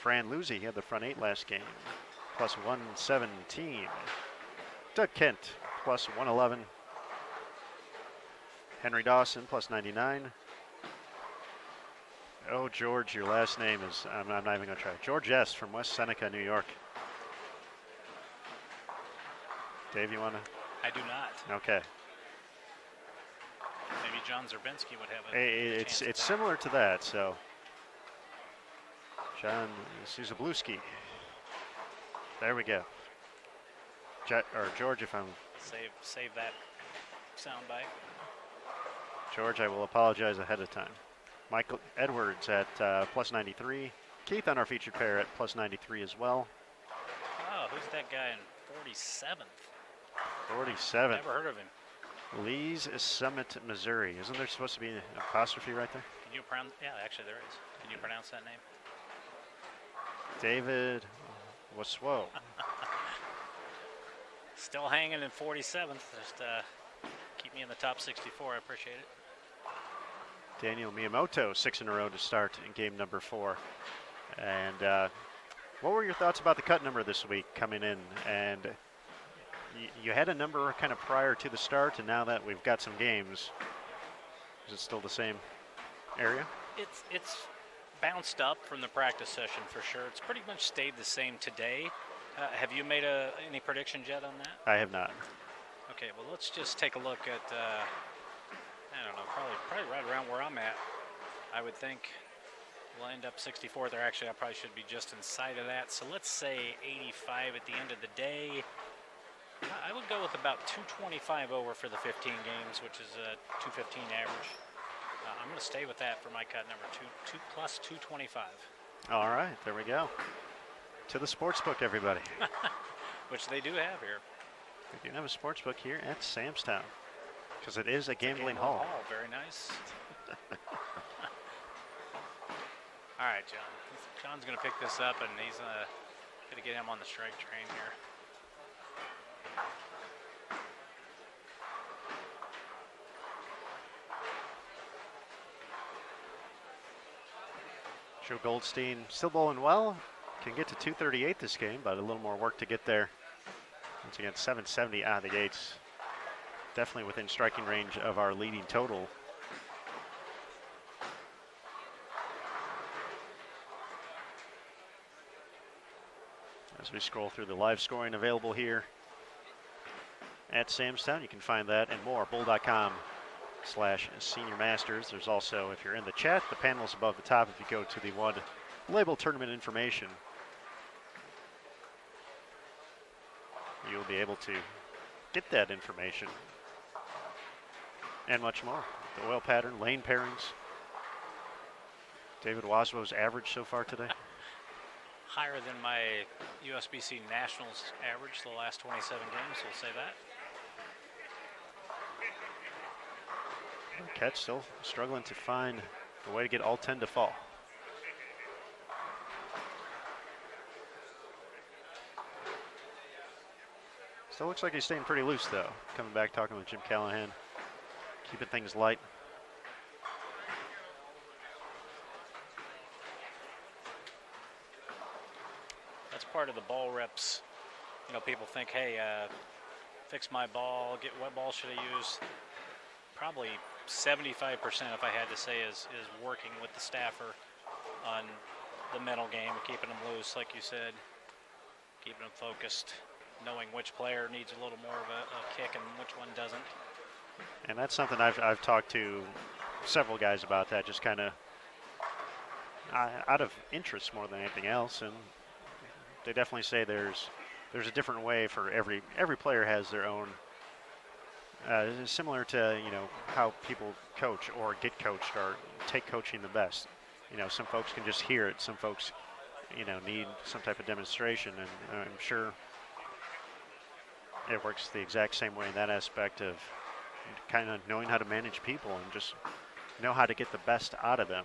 Fran Luzi, he had the front 8 last game, plus 117. Doug Kent, plus 111. Henry Dawson, plus 99. Oh, George, your last name is, I'm not even going to try. George S. from West Seneca, New York. Dave, you want to? I do not. Okay. Maybe John Zerbinski would have It's similar to that, so. John Suzabluski. There we go. George, if I'm... Save that soundbite. George, I will apologize ahead of time. Michael Edwards at plus 93. Keith on our featured pair at plus 93 as well. Oh, who's that guy in 47th? 47th. Never heard of him. Lee's Summit, Missouri. Isn't there supposed to be an apostrophe right there? Can you pronounce? Yeah, actually there is. Can you pronounce that name? David Waswo. Still hanging in 47th. Just keep me in the top 64. I appreciate it. Daniel Miyamoto, 6 in a row to start in game number 4. And what were your thoughts about the cut number this week coming in? And you had a number kind of prior to the start, and now that we've got some games, is it still the same area? It's bounced up from the practice session for sure. It's pretty much stayed the same today. Have you made any predictions yet on that? I have not. Okay, well let's just take a look at, I don't know, probably right around where I'm at. I would think we'll end up 64th, or actually I probably should be just inside of that. So let's say 85 at the end of the day. I would go with about 225 over for the 15 games, which is a 215 average. I'm going to stay with that for my cut number, 2 plus 225. All right, there we go. To the sports book, everybody. Which they do have here. We do have a sports book here at Samstown, because it is a gambling hall. Very nice. All right, John. John's going to pick this up, and he's going to get him on the strike train here. Joe Goldstein still bowling well. Can get to 238 this game, but a little more work to get there. Once again, 770 out of the gates. Definitely within striking range of our leading total. As we scroll through the live scoring available here at Samstown, you can find that and more. Bull.com/Senior Masters. There's also, if you're in the chat, the panel's above the top. If you go to the one labeled tournament information, you'll be able to get that information and much more. The oil pattern, lane pairings. David Waswo's average so far today. Higher than my USBC Nationals average the last 27 games, we'll say that. Catch still struggling to find a way to get all 10 to fall. Still looks like he's staying pretty loose though. Coming back, talking with Jim Callahan, keeping things light. That's part of the ball reps. You know, people think, hey, fix my ball, what ball should I use? Probably 75%, if I had to say, is working with the staffer on the mental game, keeping them loose, like you said, keeping them focused. knowing which player needs a little more of a kick and which one doesn't. And that's something I've talked to several guys about, that just kind of out of interest more than anything else. And they definitely say there's a different way for every player has their own. Similar to how people coach or get coached or take coaching the best. Some folks can just hear it. Some folks need some type of demonstration, and I'm sure it works the exact same way in that aspect of kind of knowing how to manage people and just know how to get the best out of them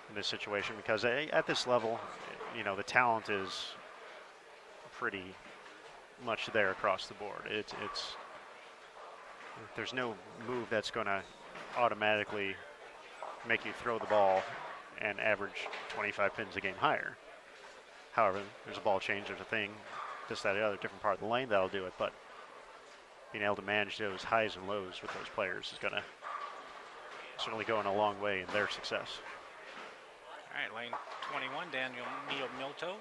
in this situation, because at this level, the talent is pretty much there across the board. There's no move that's going to automatically make you throw the ball and average 25 pins a game higher. However, there's a ball change, there's a thing, this, that, the other, different part of the lane that'll do it, but being able to manage those highs and lows with those players is going to certainly go in a long way in their success. All right, lane 21, Daniel Milto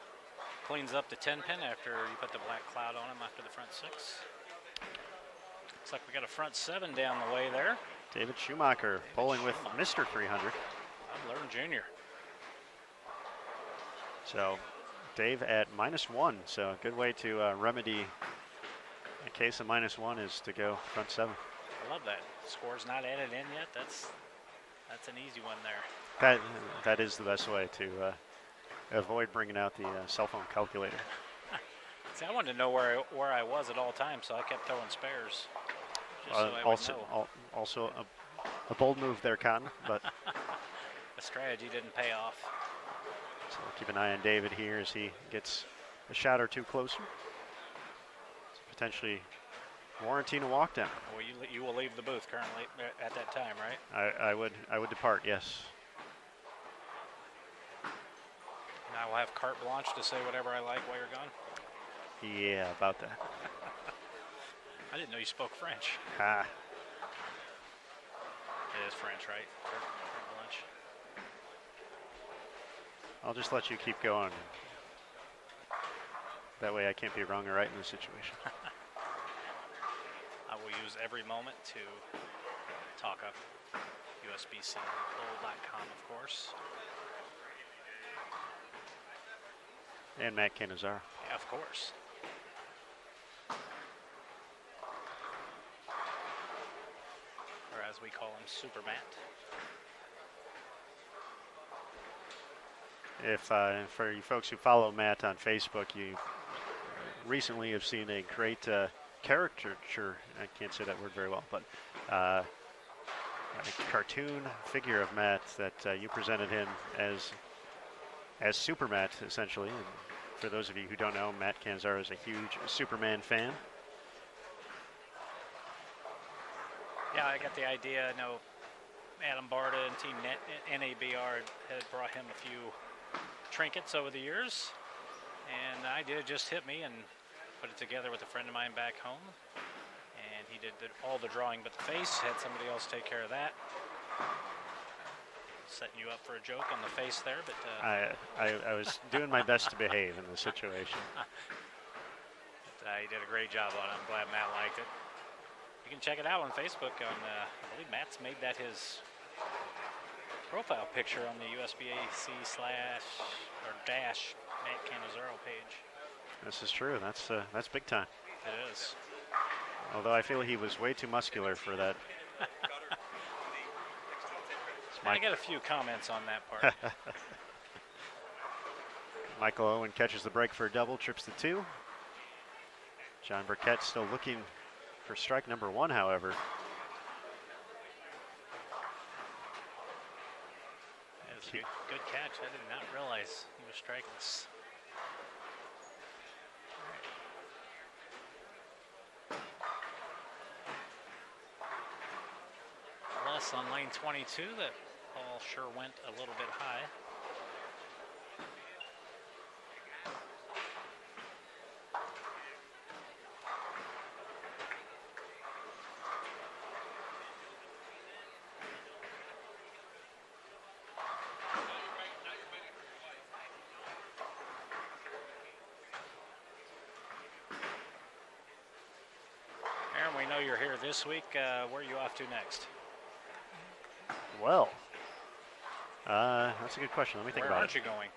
cleans up the 10 pin after you put the black cloud on him after the front 6. Looks like we got a front 7 down the way there. David Schumacher bowling with Mr. 300. I've learned junior. So Dave at -1, so a good way to remedy a case of -1 is to go front 7. I love that. Score's not added in yet. That's an easy one there. That is the best way to avoid bringing out the cell phone calculator. See, I wanted to know where I was at all times, so I kept throwing spares. Just so I would know. Also a bold move there, Cotton, but the strategy didn't pay off. so keep an eye on David here as he gets a shot or two closer. It's potentially warranting a walk down. Well, you will leave the booth currently at that time, right? I would depart, yes. And I will have carte blanche to say whatever I like while you're gone. Yeah, about that. I didn't know you spoke French. Ah, It is French, right? Carte blanche. I'll just let you keep going. That way I can't be wrong or right in this situation. I will use every moment to talk up USBC.com, of course. And Matt Canizaro. Yeah, of course. Or as we call him, Super Matt. If for you folks who follow Matt on Facebook, you recently have seen a great caricature. I can't say that word very well, but a cartoon figure of Matt that you presented him as Super Matt, essentially. And for those of you who don't know, Matt Canizaro is a huge Superman fan. Yeah, I got the idea. I know Adam Barta and Team NABR had brought him a few trinkets over the years, and the idea just hit me and put it together with a friend of mine back home, and he did all the drawing but the face. Had somebody else take care of that. Setting you up for a joke on the face there, but I was doing my best to behave in this situation. He did a great job on it. I'm glad Matt liked it. You can check it out on Facebook. I believe Matt's made that his profile picture on the USBC / Matt Canizaro page. This is true. That's big time. It is. Although I feel he was way too muscular for that. I get a few comments on that part. Michael Owen catches the break for a double, trips the 2. John Burkett still looking for strike number 1, however. That was a good catch. I did not realize he was strikeless. Less on lane 22. That ball sure went a little bit high. know you're here this week. Where are you off to next? Well, that's a good question. Let me think Where about aren't it. you going?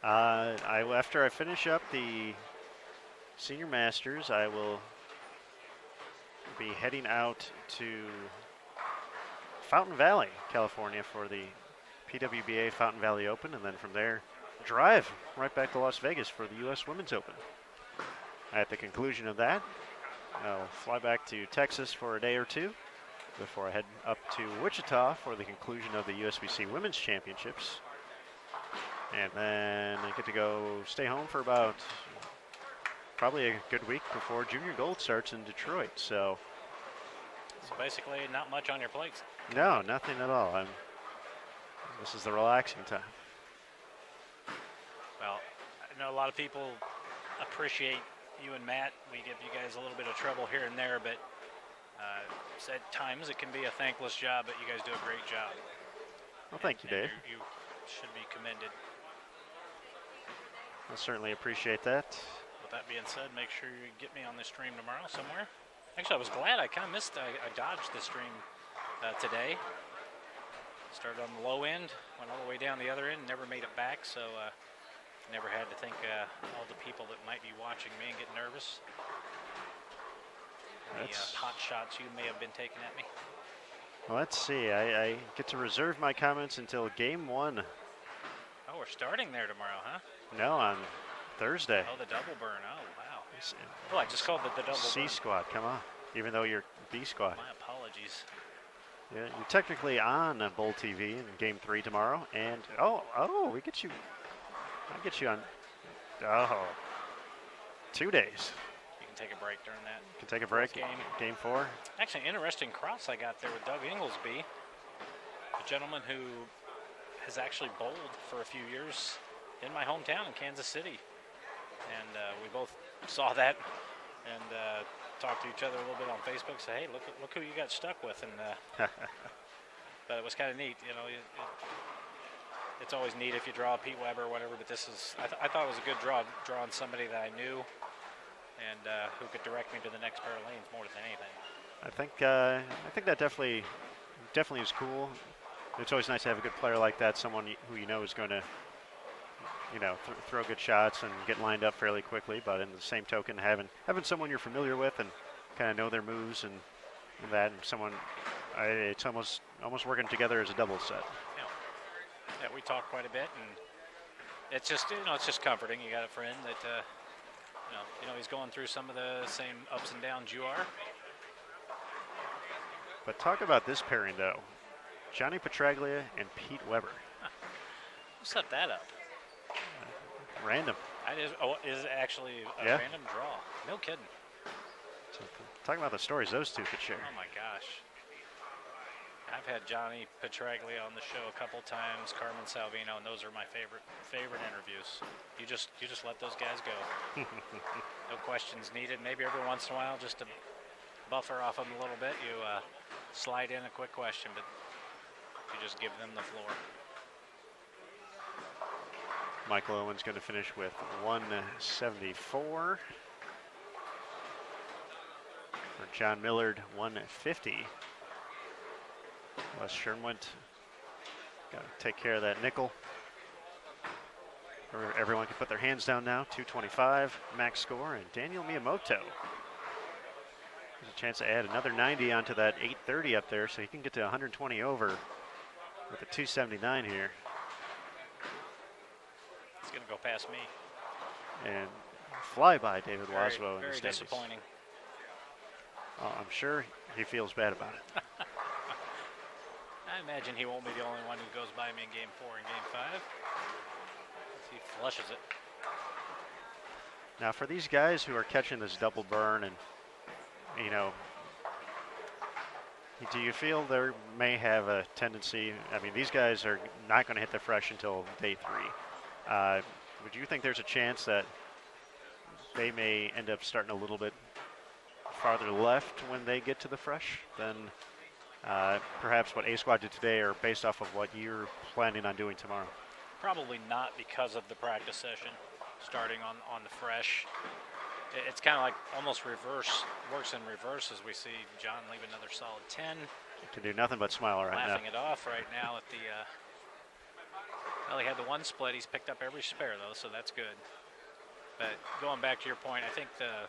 After I finish up the Senior Masters, I will be heading out to Fountain Valley, California for the PWBA Fountain Valley Open, and then from there, drive right back to Las Vegas for the U.S. Women's Open. At the conclusion of that, I'll fly back to Texas for a day or two before I head up to Wichita for the conclusion of the USBC Women's Championships. And then I get to go stay home for about probably a good week before Junior Gold starts in Detroit. So basically not much on your plate. no, nothing at all. This is the relaxing time. Well, I know a lot of people appreciate you and Matt. We give you guys a little bit of trouble here and there, but at times it can be a thankless job, but you guys do a great job. Well, thank you, Dave. You should be commended. I certainly appreciate that. With that being said, make sure you get me on the stream tomorrow somewhere. Actually, I was glad. I kind of missed. I dodged the stream today. Started on the low end, went all the way down the other end, never made it back. So never had to think all the people that might be watching me and get nervous. Any hot shots you may have been taking at me? Well, let's see. I get to reserve my comments until game 1. Oh, we're starting there tomorrow, huh? No, on Thursday. Oh, the double burn. Oh, wow. Oh, I just called it the double C burn. squad, come on. Even though you're B squad. My apologies. Yeah, you're technically on Bowl TV in game 3 tomorrow. And, we get you. I get you on, 2 days. You can take a break during that. You can take a break. Game 4. Actually, an interesting cross I got there with Doug Inglesby, a gentleman who has actually bowled for a few years in my hometown in Kansas City. And we both saw that and talked to each other a little bit on Facebook. Say, hey, look who you got stuck with. And but it was kind of neat, you know. It's always neat if you draw a Pete Weber or whatever, but this is I thought it was a good draw, drawing somebody that I knew and who could direct me to the next pair of lanes more than anything. I think that definitely is cool. It's always nice to have a good player like that, someone who you know is going to, throw good shots and get lined up fairly quickly. But in the same token, having someone you're familiar with and kind of know their moves and that, and someone, it's almost working together as a double set. Yeah, we talk quite a bit, and it's just it's just comforting. You got a friend that he's going through some of the same ups and downs you are. But talk about this pairing though, Johnny Petraglia and Pete Weber. Who set that up? Random. Is it actually a Yeah. random draw? No kidding. So, talking about the stories those two could share. Oh my gosh. I've had Johnny Petraglia on the show a couple times, Carmen Salvino, and those are my favorite interviews. You just let those guys go. No questions needed. Maybe every once in a while, just to buffer off them a little bit, you slide in a quick question, but you just give them the floor. Michael Owen's going to finish with 174. For John Millard, 150. Wes Sherwint got to take care of that nickel. Everyone can put their hands down now. 225 max score, and Daniel Miyamoto. There's a chance to add another 90 onto that 830 up there, so he can get to 120 over with a 279 here. It's going to go past me. And fly by David Waswo in the Very standings. disappointing. Oh, I'm sure he feels bad about it. I imagine he won't be the only one who goes by me in Game 4 and Game 5. He flushes it. Now, for these guys who are catching this double burn, and do you feel there may have a tendency? I mean, these guys are not going to hit the fresh until day 3. Would you think there's a chance that they may end up starting a little bit farther left when they get to the fresh than perhaps what A Squad did today, or based off of what you're planning on doing tomorrow? Probably not, because of the practice session starting on the fresh. It's kind of like almost reverse, works in reverse as we see John leave another solid 10. Can do nothing but smile right now. Laughing it off right now at the, well, he had the one split. He's picked up every spare, though, so that's good. But going back to your point, I think the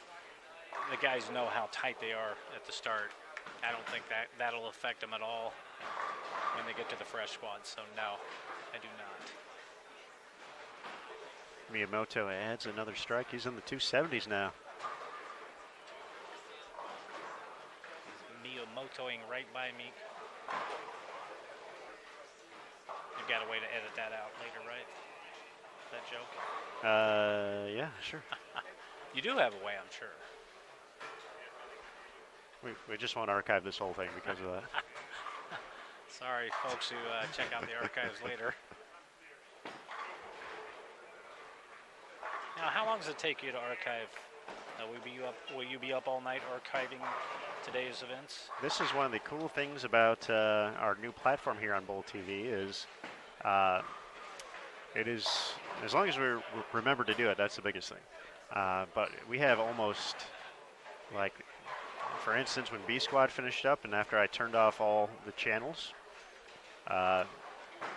guys know how tight they are at the start. I don't think that'll affect them at all when they get to the fresh squad, so no, I do not. Miyamoto adds another strike. He's in the 270s now. Miyamotoing right by me. You've got a way to edit that out later, right? That joke? Yeah, sure. You do have a way, I'm sure. We just won't archive this whole thing because of that. Sorry, folks who check out the archives later. Now, how long does it take you to archive? Will you be up all night archiving today's events? This is one of the cool things about our new platform here on Bowl TV is it is, as long as we remember to do it, that's the biggest thing. But we have almost, like, for instance, when B Squad finished up and after I turned off all the channels,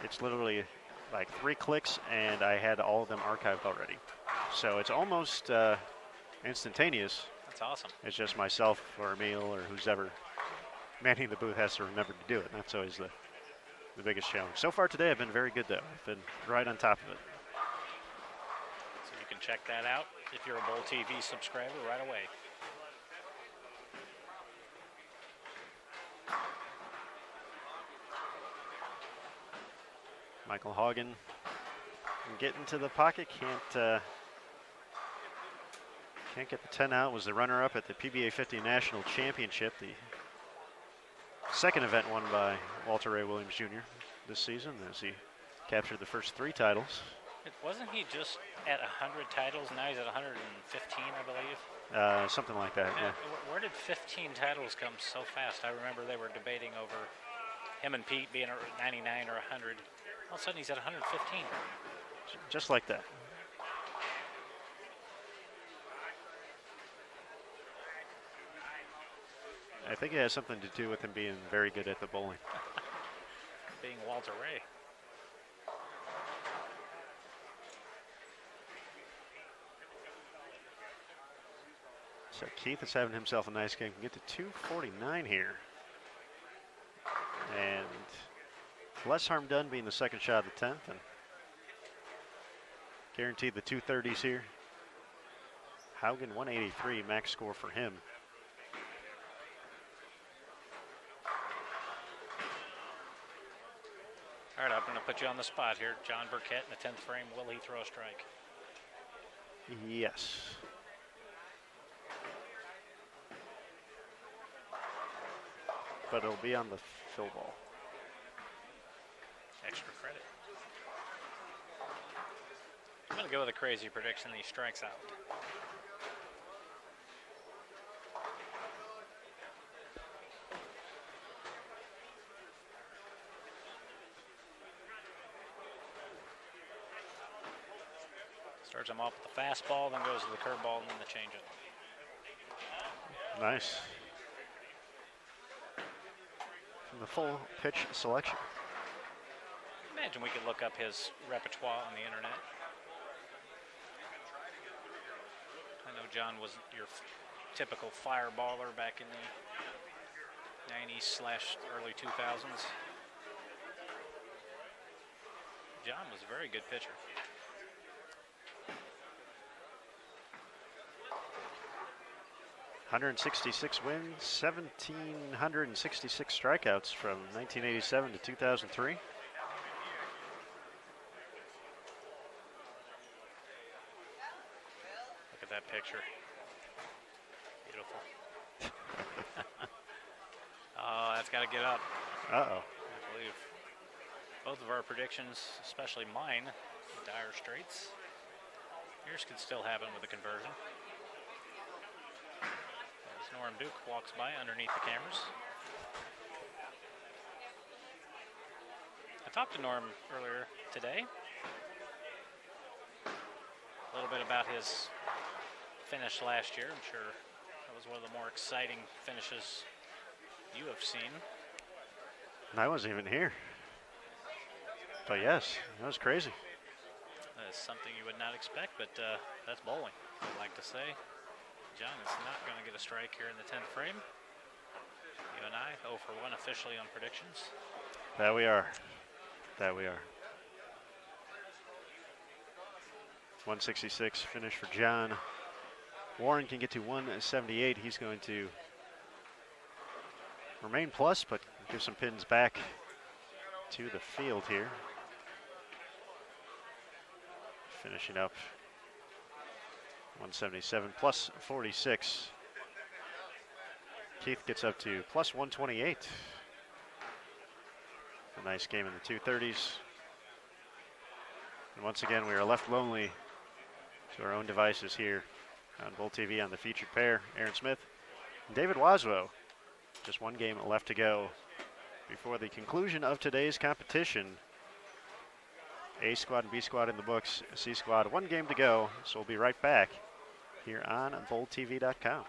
it's literally like 3 clicks and I had all of them archived already. So it's almost instantaneous. That's awesome. It's just myself or Emil or who's ever manning the booth has to remember to do it. And that's always the biggest challenge. So far today, I've been very good, though. I've been right on top of it. So you can check that out if you're a Bowl TV subscriber right away. Michael Hagen getting to the pocket, can't get the 10 out. Was the runner-up at the PBA 50 National Championship, the second event won by Walter Ray Williams Jr. this season as he captured the first 3 titles. Wasn't he just at 100 titles? Now he's at 115, I believe. Something like that, yeah. Where did 15 titles come so fast? I remember they were debating over him and Pete being at 99 or 100. All of a sudden he's at 115. Just like that. I think it has something to do with him being very good at the bowling. Being Walter Ray. So Keith is having himself a nice game. Can get to 249 here. And less harm done being the second shot of the 10th. And guaranteed the 230s here. Haugen 183 max score for him. All right, I'm going to put you on the spot here. John Burkett in the 10th frame. Will he throw a strike? Yes. But it'll be on the fill ball. Extra credit. I'm going to go with a crazy prediction that he strikes out. Starts him off with the fastball, then goes to the curveball, and then the changeup. Nice. From the full pitch selection. Imagine we could look up his repertoire on the internet. I know John was your typical fireballer back in the 90s/early 2000s. John was a very good pitcher. .166 wins, 1,766 strikeouts from 1987 to 2003. Look at that picture. Beautiful. Oh, that's got to get up. Uh-oh. I believe both of our predictions, especially mine, dire straits. Yours could still happen with a conversion. As Norm Duke walks by underneath the cameras. I talked to Norm earlier today. A little bit about his finish last year. I'm sure that was one of the more exciting finishes you have seen. And I wasn't even here. But yes, that was crazy. That is something you would not expect, but that's bowling, I'd like to say. John is not going to get a strike here in the 10th frame. You and I 0 for 1 officially on predictions. That we are. That we are. 166 finish for John. Warren can get to 178. He's going to remain plus, but give some pins back to the field here. Finishing up 177 plus 46. Keith gets up to plus 128. A nice game in the 230s. And once again, we are left lonely to our own devices here on Bowl TV on the featured pair, Aaron Smith and David Waswo. Just one game left to go before the conclusion of today's competition. A squad and B squad in the books, C squad 1 game to go. So we'll be right back here on BowlTV.com.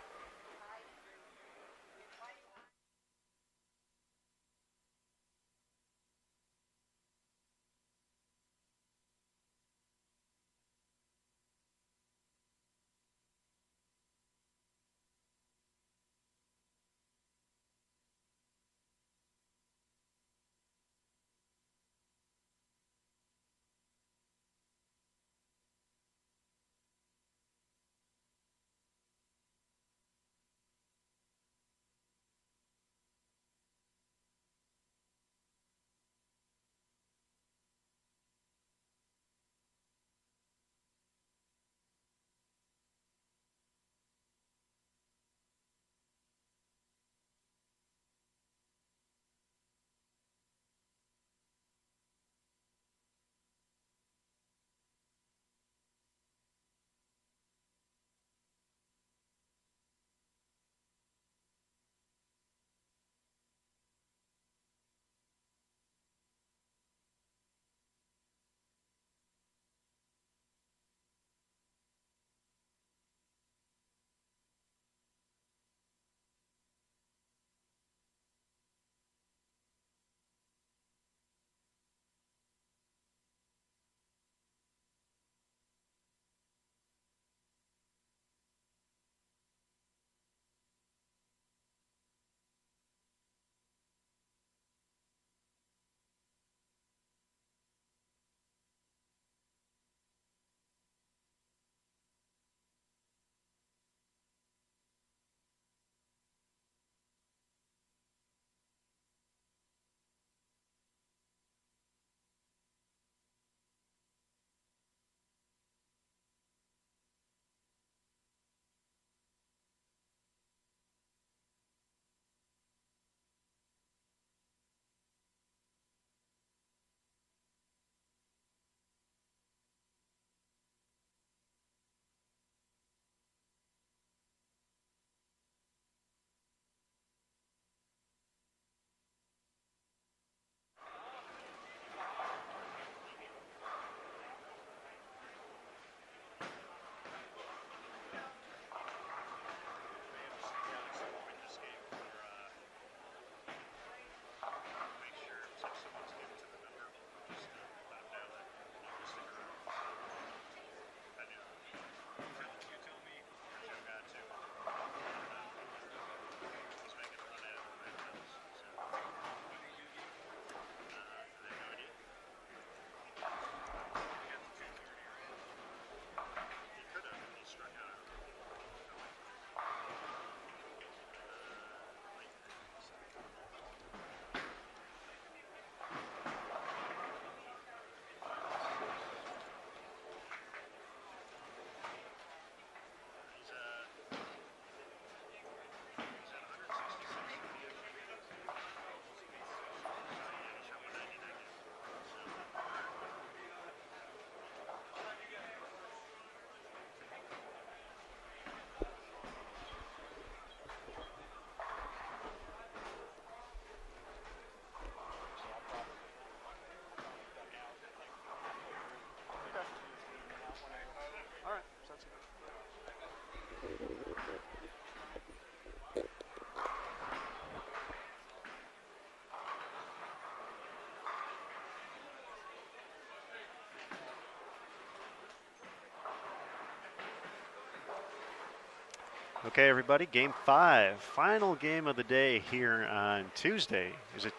Okay, everybody, game 5, final game of the day here on Tuesday. Is it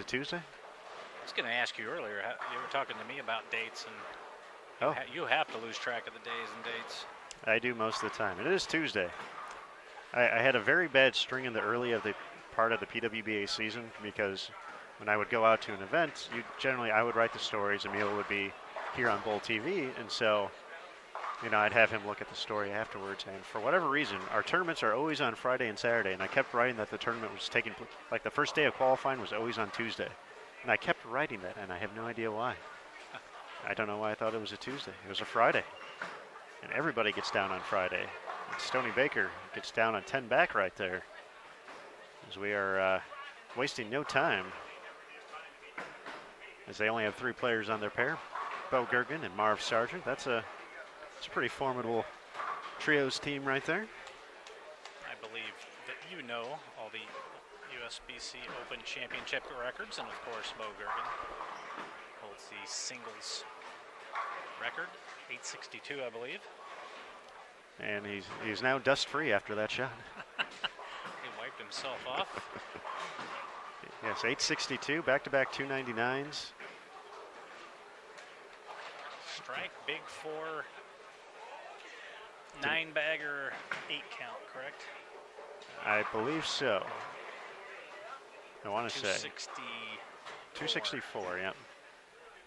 Tuesday? I was going to ask you earlier. You were talking to me about dates, and Oh, you have to lose track of the days and dates. I do most of the time. It is Tuesday. I had a very bad string in the early of the part of the PWBA season because when I would go out to an event, I would write the stories. Emil would be here on Bowl TV, and so I'd have him look at the story afterwards. And for whatever reason, our tournaments are always on Friday and Saturday, and I kept writing that the tournament was like the first day of qualifying was always on Tuesday, and I kept writing that, and I have no idea why. I don't know why I thought it was a Tuesday. It was a Friday, and everybody gets down on Friday. And Stony Baker gets down on 10 back right there, as we are wasting no time, as they only have 3 players on their pair, Bo Gergen and Marv Sargent. It's a pretty formidable trios team right there. I believe that you know all the USBC Open Championship records, and of course, Bo Gergen holds the singles record, 862, I believe. And he's now dust-free after that shot. He wiped himself off. Yes, 862, back-to-back 299s. Strike, big 4, 9-bagger, 8 count, correct? I believe so. I want to say 264. 264. Yeah.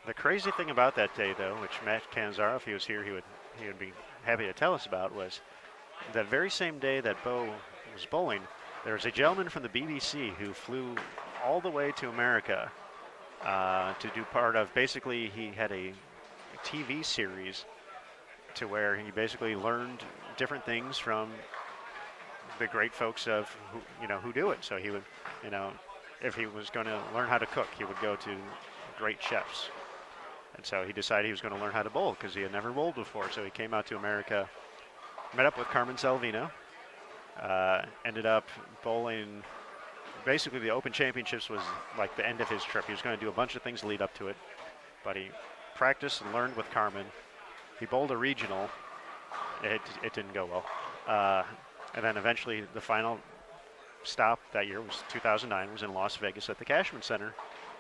The crazy thing about that day, though, which Matt Canzaro, if he was here, he would be happy to tell us about, was that very same day that Bo was bowling, there was a gentleman from the BBC who flew all the way to America to do part of. Basically, he had a TV series to where he basically learned different things from the great folks of who do it. So he would, if he was going to learn how to cook, he would go to great chefs. And so he decided he was going to learn how to bowl because he had never bowled before. So he came out to America, met up with Carmen Salvino, ended up bowling. Basically, the Open Championships was like the end of his trip. He was going to do a bunch of things lead up to it, but he practiced and learned with Carmen. He bowled a regional. It didn't go well. And then eventually the final stop that year was 2009, was in Las Vegas at the Cashman Center.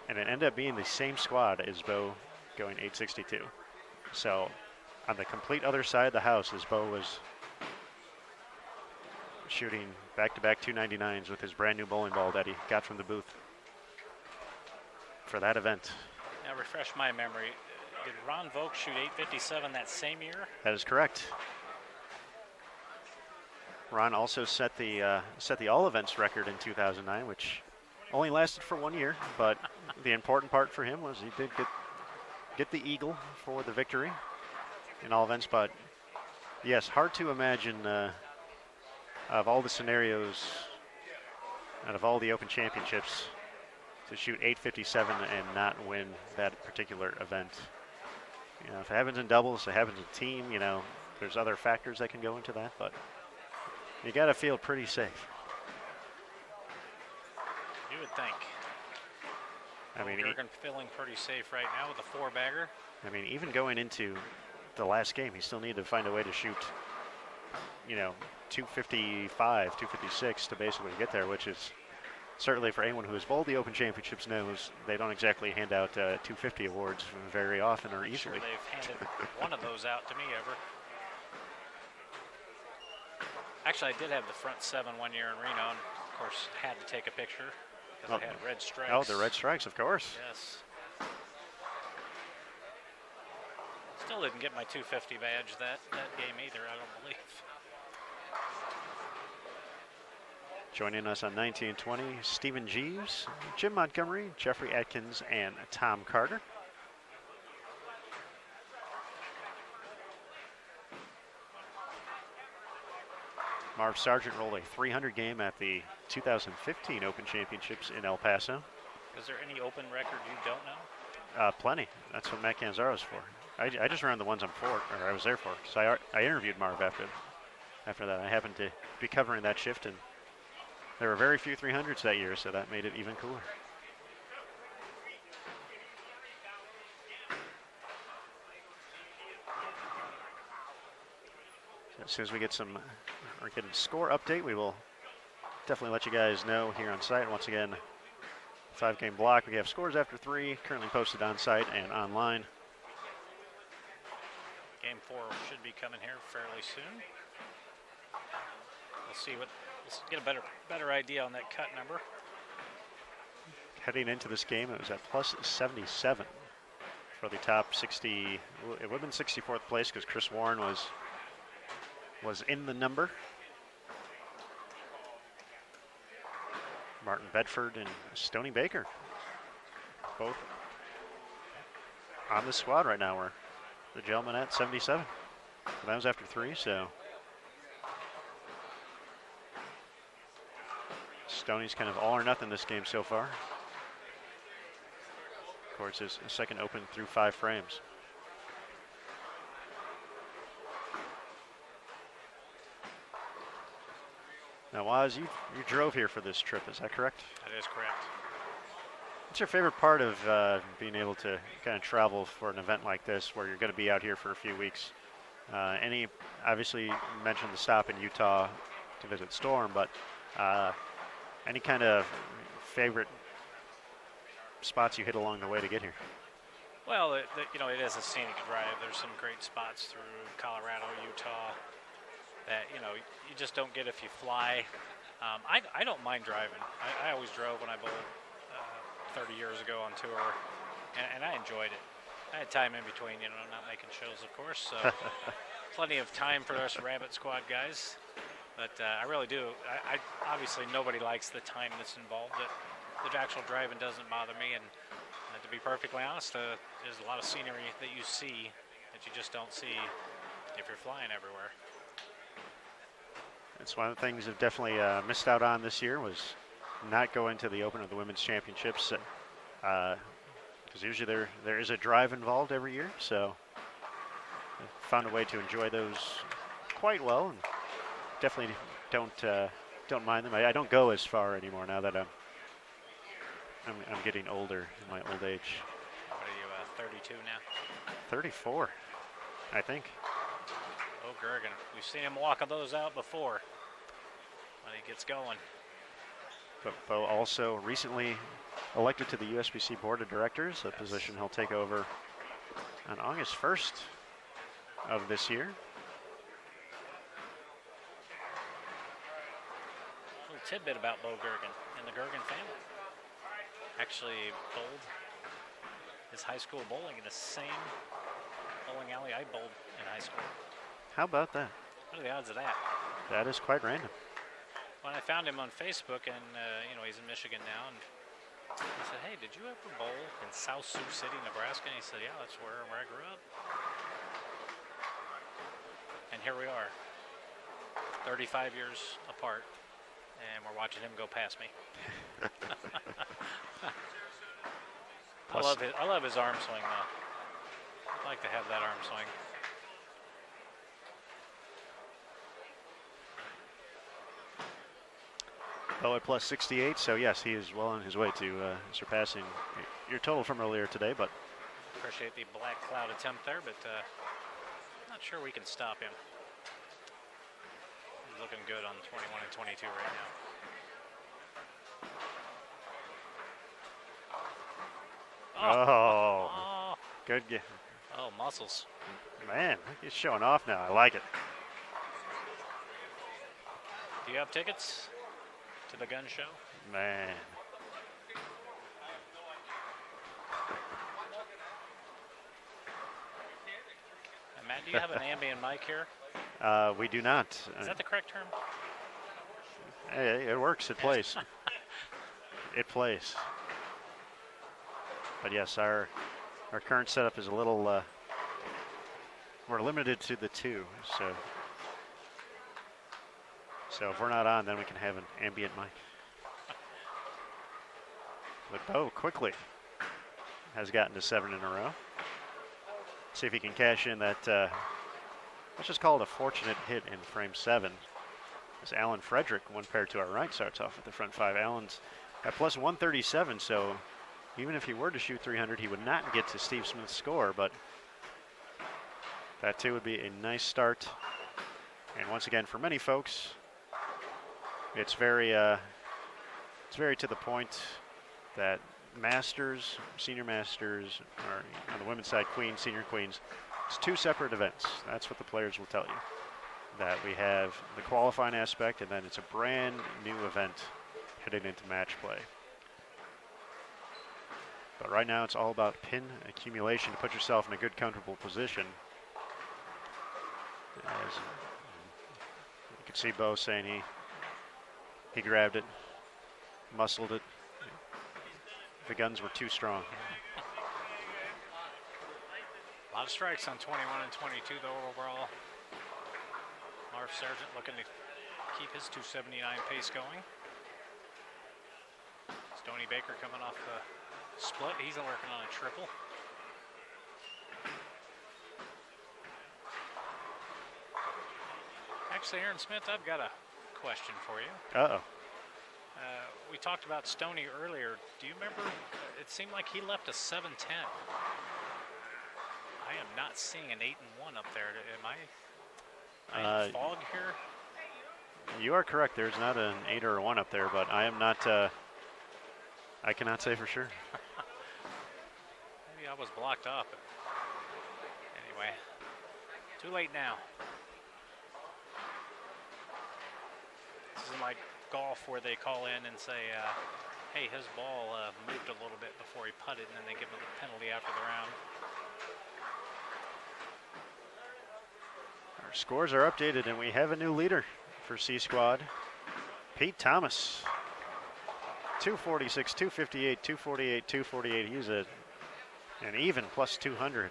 And it ended up being the same squad as Bo going 862. So on the complete other side of the house, as Bo was shooting back-to-back 299s with his brand new bowling ball that he got from the booth for that event. Now refresh my memory. Did Ron Vogt shoot 857 that same year? That is correct. Ron also set the all events record in 2009, which only lasted for 1 year, but the important part for him was he did get the eagle for the victory in all events. But yes, hard to imagine of all the scenarios out of all the Open Championships to shoot 857 and not win that particular event. If it happens in doubles, it happens in team, there's other factors that can go into that, but you got to feel pretty safe. You would think. I mean, Gergen feeling pretty safe right now with a 4-bagger. I mean, even going into the last game, he still needed to find a way to shoot, 255, 256 to basically get there, which is certainly for anyone who has bowled the Open Championships knows they don't exactly hand out 250 awards very often or easily. Sure they've handed one of those out to me ever. Actually, I did have the front 7 1 year in Reno, and of course had to take a picture because I had red stripes. Oh, the red stripes, of course. Yes. Still didn't get my 250 badge that game either, I don't believe. Joining us on 1920, Stephen Jeeves, Jim Montgomery, Jeffrey Atkins, and Tom Carter. Marv Sargent rolled a 300 game at the 2015 Open Championships in El Paso. Is there any open record you don't know? Plenty. That's what Matt Canzaro's for. I just ran the ones I was there for. So I interviewed Marv after that. I happened to be covering that shift, and there were very few 300s that year, so that made it even cooler. So as soon as we get some or get a score update, we will definitely let you guys know here on site. Once again, 5-game block. We have scores after 3 currently posted on site and online. Game 4 should be coming here fairly soon. We'll see let's get a better idea on that cut number. Heading into this game, it was at plus 77 for the top 60. It would have been 64th place because Chris Warren was in the number. Martin Bedford and Stony Baker, both on the squad right now. We're the gentleman at 77. That was after 3, so Stoney's kind of all or nothing this game so far. Of course, his second open through 5 frames. Now, Waz, you drove here for this trip, is that correct? That is correct. What's your favorite part of being able to kind of travel for an event like this where you're going to be out here for a few weeks? Obviously, you mentioned the stop in Utah to visit Storm, but any kind of favorite spots you hit along the way to get here? Well, it is a scenic drive. There's some great spots through Colorado, Utah, that you just don't get if you fly. I don't mind driving. I always drove when I bowled 30 years ago on tour, and I enjoyed it. I had time in between, not making shows, of course, so plenty of time for us Rabbit Squad guys. But I really do. I obviously nobody likes the time that's involved. The actual driving doesn't bother me, and to be perfectly honest, there's a lot of scenery that you see that you just don't see if you're flying everywhere. It's one of the things I've definitely missed out on this year was not going to the Open of the Women's Championships, because usually there is a drive involved every year. So I found a way to enjoy those quite well, and definitely don't mind them. I don't go as far anymore now that I'm getting older in my old age. What are you, 32 now? 34, I think. Oh, Gergen. We've seen him walk those out before when he gets going. But Bo also recently elected to the USBC Board of Directors, a position he'll take over on August 1st of this year. A little tidbit about Bo Gergen and the Gergen family. Actually bowled his high school bowling in the same bowling alley I bowled in high school. How about that? What are the odds of that? That is quite random. When I found him on Facebook, and he's in Michigan now, and I said, "Hey, did you ever bowl in South Sioux City, Nebraska?" And he said, "Yeah, that's where I grew up." And here we are, 35 years apart, and we're watching him go past me. I love his arm swing though. I'd like to have that arm swing. Bo at plus 68, so yes, he is well on his way to surpassing your total from earlier today, but Appreciate the black cloud attempt there, but not sure we can stop him. He's looking good on 21 and 22 right now. oh. Good game. Oh, muscles. Man, he's showing off now. I like it. Do you have tickets to the gun show? Man. And Matt, do you have an ambient mic here? We do not. Is that the correct term? Hey, it works. It plays. It plays. But yes, our current setup is a little. We're limited to the 2, so if we're not on, then we can have an ambient mic. But Bo quickly has gotten to 7 in a row. See if he can cash in that. Let's just call it a fortunate hit in frame 7. As Alan Frederick, one pair to our right, starts off with the front 5. Alan's at plus 137, so even if he were to shoot 300, he would not get to Steve Smith's score, but that too would be a nice start And once again, for many folks, it's very to the point that masters, senior masters, or on the women's side, queens, senior queens, it's two separate events. That's what the players will tell you. That we have the qualifying aspect, and then it's a brand new event heading into match play. But right now, it's all about pin accumulation to put yourself in a good, comfortable position. As you can see Bo saying he grabbed it, muscled it. The guns were too strong. A lot of strikes on 21 and 22 though overall. Marv Sargent looking to keep his 279 pace going. Stoney Baker coming off the split. He's working on a triple. Actually, Aaron Smith, I've got a question for you. Uh-oh. We talked about Stoney earlier. Do you remember? It seemed like he left a 7-10. I am not seeing an 8-1 up there. Am I in fog here? You are correct. There's not an 8 or a 1 up there, but I am not. I cannot say for sure. Maybe I was blocked off. Anyway, too late now. This isn't like golf where they call in and say, hey, his ball moved a little bit before he putted, and then they give him a penalty after the round. Our scores are updated, and we have a new leader for C Squad. Pete Thomas. 246, 258, 248, 248. He's an even plus 200.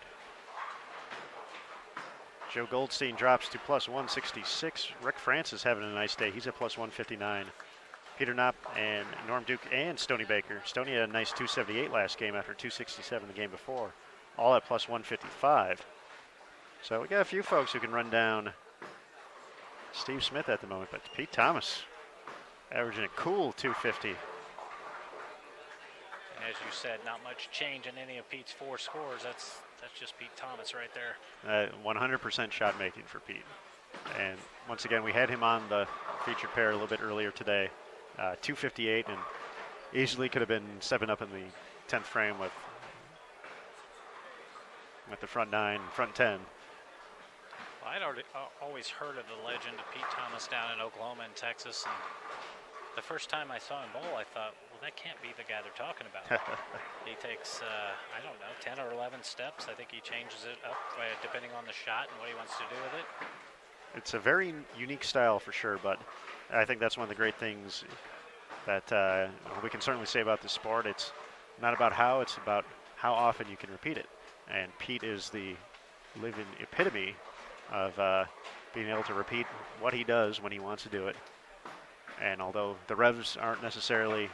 Joe Goldstein drops to plus 166. Rick Francis having a nice day. He's at plus 159. Peter Knopp and Norm Duke and Stoney Baker. Stoney had a nice 278 last game after 267 the game before. All at plus 155. So we got a few folks who can run down Steve Smith at the moment, but Pete Thomas averaging a cool 250. As you said, not much change in any of Pete's 4 scores. That's just Pete Thomas right there. 100% shot making for Pete. And once again, we had him on the featured pair a little bit earlier today. 258, and easily could have been 7 up in the 10th frame with the front 9, front 10. Well, I'd always heard of the legend of Pete Thomas down in Oklahoma and Texas, and the first time I saw him bowl, I thought, well, that can't be the guy they're talking about. He takes, I don't know, 10 or 11 steps. I think he changes it up depending on the shot and what he wants to do with it. It's a very unique style for sure, but I think that's one of the great things that we can certainly say about the sport. It's not about how, it's about how often you can repeat it. And Pete is the living epitome of being able to repeat what he does when he wants to do it. And although the revs aren't necessarily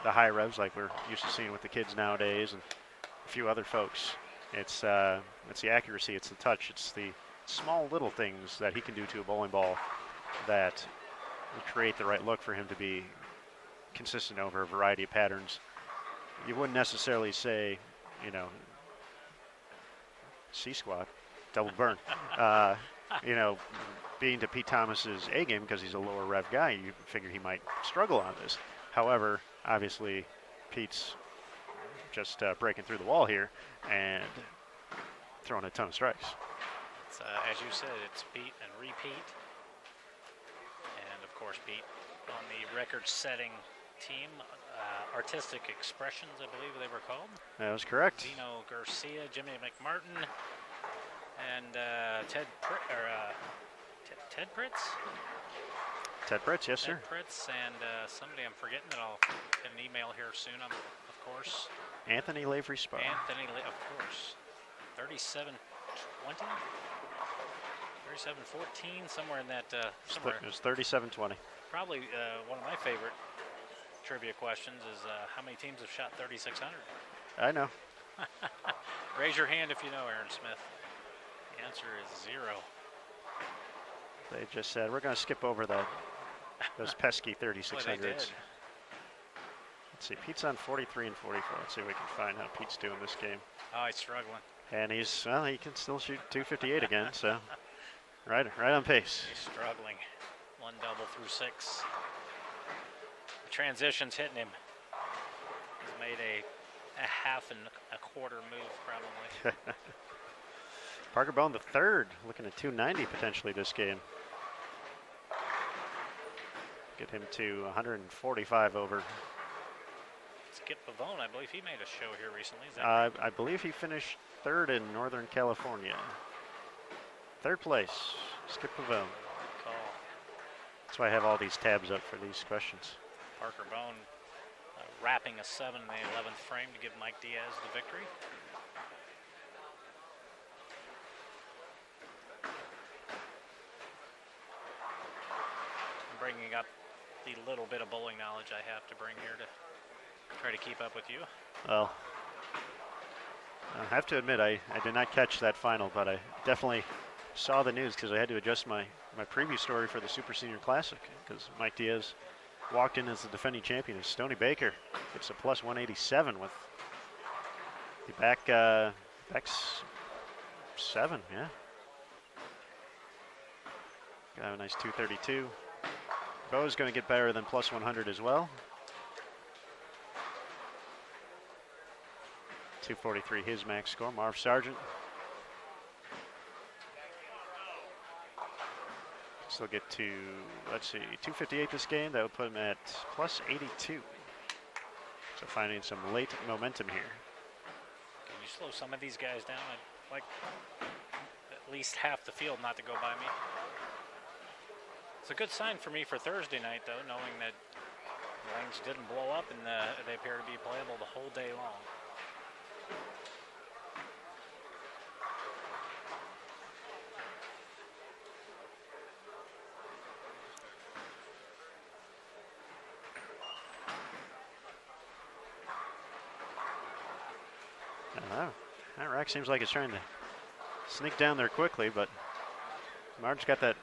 the high revs like we're used to seeing with the kids nowadays and a few other folks, it's the accuracy, it's the touch, it's the small little things that he can do to a bowling ball that will create the right look for him to be consistent over a variety of patterns. You wouldn't necessarily say, C squad, double burn. Being to Pete Thomas's A game because he's a lower rev guy, you figure he might struggle on this. However, obviously, Pete's just breaking through the wall here and throwing a ton of strikes. It's, as you said, it's Pete and repeat. And, of course, Pete on the record-setting team, Artistic Expressions, I believe they were called. That was correct. Dino Garcia, Jimmy McMartin, and Ted Pritz? Ted Pritz, yes, sir. Ted Pritz, and somebody I'm forgetting that I'll get an email here soon, of course. Anthony Lavery Spa. Of course. 37-20? 37-14, somewhere in that. It was 37-20. Probably one of my favorite trivia questions is how many teams have shot 3,600? I know. Raise your hand if you know, Aaron Smith. The answer is 0. They just said, we're going to skip over those pesky 3,600s. Boy, they did. Let's see, Pete's on 43 and 44. Let's see if we can find how Pete's doing this game. Oh, he's struggling. And he can still shoot 258 again, so. Right on pace. He's struggling. One double through 6. The transition's hitting him. He's made a half and a quarter move probably. Parker Bone the third, looking at 290 potentially this game. Get him to 145 over. Skip Pavone, I believe he made a show here recently. Is that right? I believe he finished third in Northern California. Third place, Skip Pavone. Good call. That's why I have all these tabs up for these questions. Parker Bone wrapping a 7 in the 11th frame to give Mike Diaz the victory. I'm bringing up the little bit of bowling knowledge I have to bring here to try to keep up with you. Well, I have to admit, I did not catch that final, but I definitely saw the news because I had to adjust my preview story for the Super Senior Classic because Mike Diaz walked in as the defending champion. And Stoney Baker gets a plus 187 with the back 7, yeah. Got a nice 232. Bo's going to get better than plus 100 as well. 243 his max score. Marv Sargent. Still get to, let's see, 258 this game. That would put him at plus 82. So finding some late momentum here. Can you slow some of these guys down? I'd like at least half the field not to go by me. It's a good sign for me for Thursday night, though, knowing that the lanes didn't blow up and they appear to be playable the whole day long. That rack seems like it's trying to sneak down there quickly, but Marv got that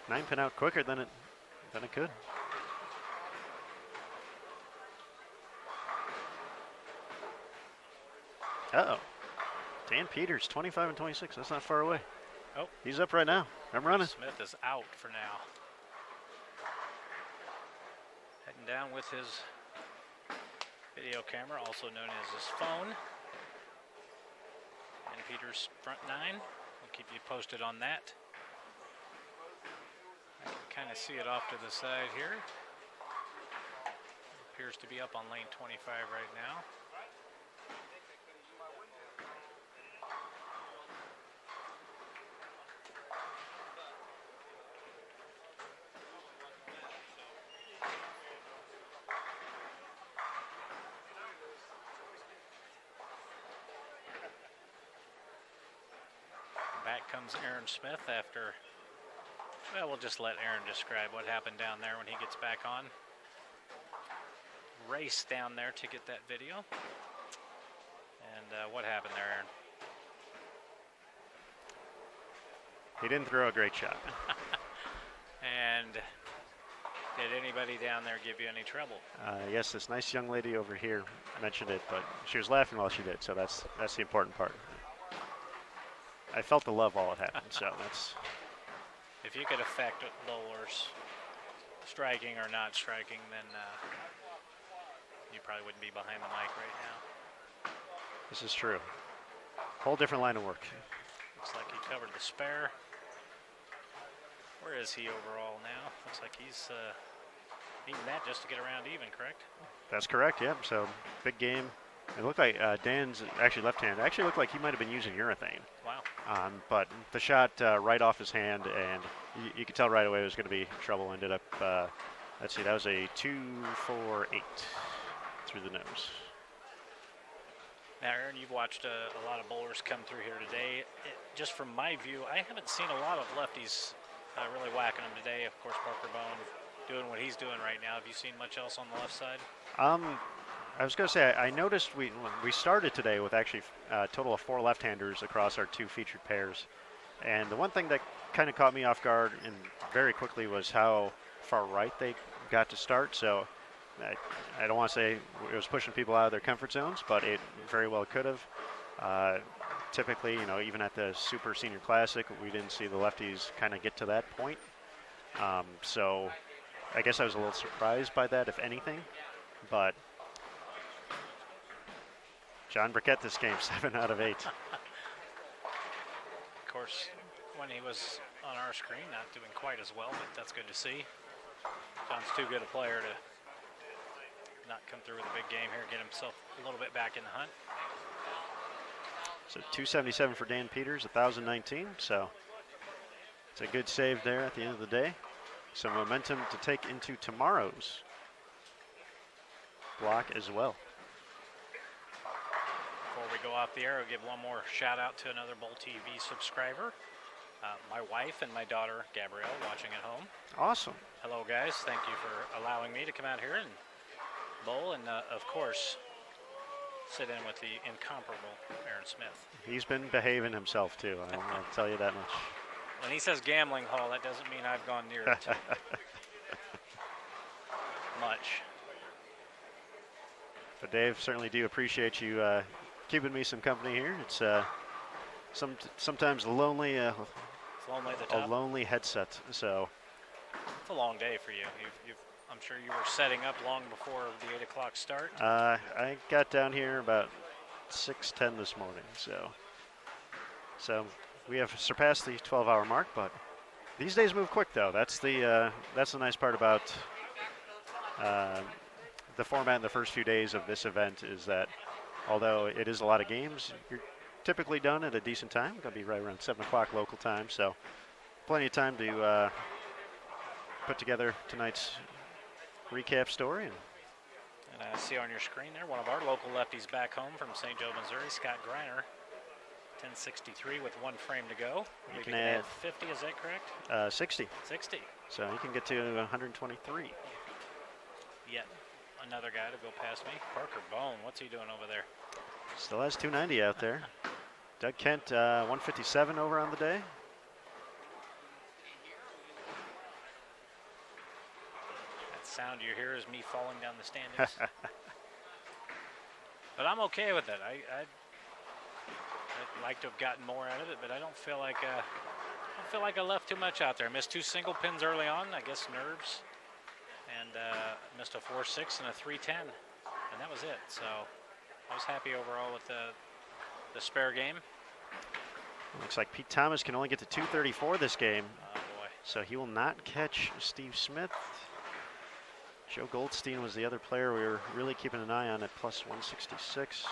9-pin out quicker than it could. Uh-oh. Dan Peters, 25 and 26. That's not far away. Oh. He's up right now. I'm running. Smith is out for now. Heading down with his video camera, also known as his phone. And Peters front 9. We'll keep you posted on that. I can kind of see it off to the side here. Appears to be up on lane 25 right now. Back comes Aaron Smith after, well, we'll just let Aaron describe what happened down there when he gets back on. Race down there to get that video. And what happened there, Aaron? He didn't throw a great shot. And did anybody down there give you any trouble? Yes, this nice young lady over here mentioned it, but she was laughing while she did, so that's the important part. I felt the love while it happened, so that's... If you could affect bowlers striking or not striking, then you probably wouldn't be behind the mic right now. This is true. Whole different line of work. Looks like he covered the spare. Where is he overall now? Looks like he's needing that just to get around even, correct? That's correct, yep. So, big game. It looked like Dan's actually left-handed. Actually looked like he might have been using urethane. Wow. But the shot right off his hand, and you could tell right away it was going to be trouble. Ended up, let's see, that was a 2-4-8 through the nose. Now, Aaron, you've watched a lot of bowlers come through here today. Just from my view, I haven't seen a lot of lefties really whacking them today. Of course, Parker Bone doing what he's doing right now. Have you seen much else on the left side? I was going to say, I noticed we started today with actually a total of 4 left-handers across our 2 featured pairs. And the one thing that kind of caught me off guard and very quickly was how far right they got to start. So I don't want to say it was pushing people out of their comfort zones, but it very well could have. typically, even at the Super Senior Classic, we didn't see the lefties kind of get to that point. So I guess I was a little surprised by that, if anything. But John Burkett this game, 7 out of 8. Of course, when he was on our screen, not doing quite as well, but that's good to see. John's too good a player to not come through with a big game here, get himself a little bit back in the hunt. So 277 for Dan Peters, 1,019. So it's a good save there at the end of the day. Some momentum to take into tomorrow's block as well. Before we go off the air, I'll give one more shout out to another Bowl TV subscriber. My wife and my daughter, Gabrielle, watching at home. Awesome. Hello, guys. Thank you for allowing me to come out here and bowl. And, of course, sit in with the incomparable Aaron Smith. He's been behaving himself, too. I'll tell you that much. When he says gambling hall, that doesn't mean I've gone near it much. But Dave, certainly do appreciate you keeping me some company here. It's sometimes lonely, It's lonely at the top. a lonely headset. So It's a long day for you. I'm sure you were setting up long before the 8 o'clock start. I got down here about 6:10 this morning. So we have surpassed the 12-hour mark, but these days move quick, though. That's the nice part about the format in the first few days of this event is that although it is a lot of games, you're typically done at a decent time. It's going to be right around 7 o'clock local time, so plenty of time to put together tonight's recap story. And I see on your screen there one of our local lefties back home from St. Joe, Missouri, Scott Greiner. 10:63 with 1 frame to go. You can can add add 50, is that correct? 60. 60. So you can get to 123. Yet another guy to go past me. Parker Bone, what's he doing over there? Still has 290 out there. Doug Kent, 157 over on the day. That sound you hear is me falling down the standings. But I'm okay with it. I'd like to have gotten more out of it, but I don't feel like I left too much out there. I missed 2 single pins early on, I guess nerves, and missed a 4-6 and a 3-10, and that was it. So I was happy overall with the spare game. Looks like Pete Thomas can only get to 234 this game. Oh boy. So he will not catch Steve Smith. Joe Goldstein was the other player we were really keeping an eye on at plus 166.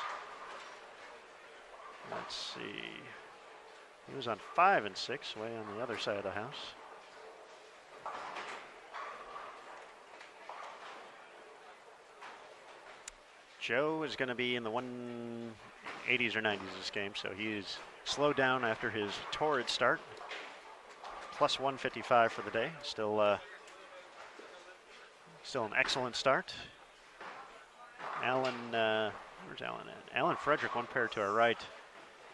Let's see. He was on 5 and 6, way on the other side of the house. Joe is going to be in the 180s or 90s this game, so he's slowed down after his torrid start. Plus 155 for the day. Still an excellent start. Alan, where's Alan at? Alan Frederick, 1 pair to our right.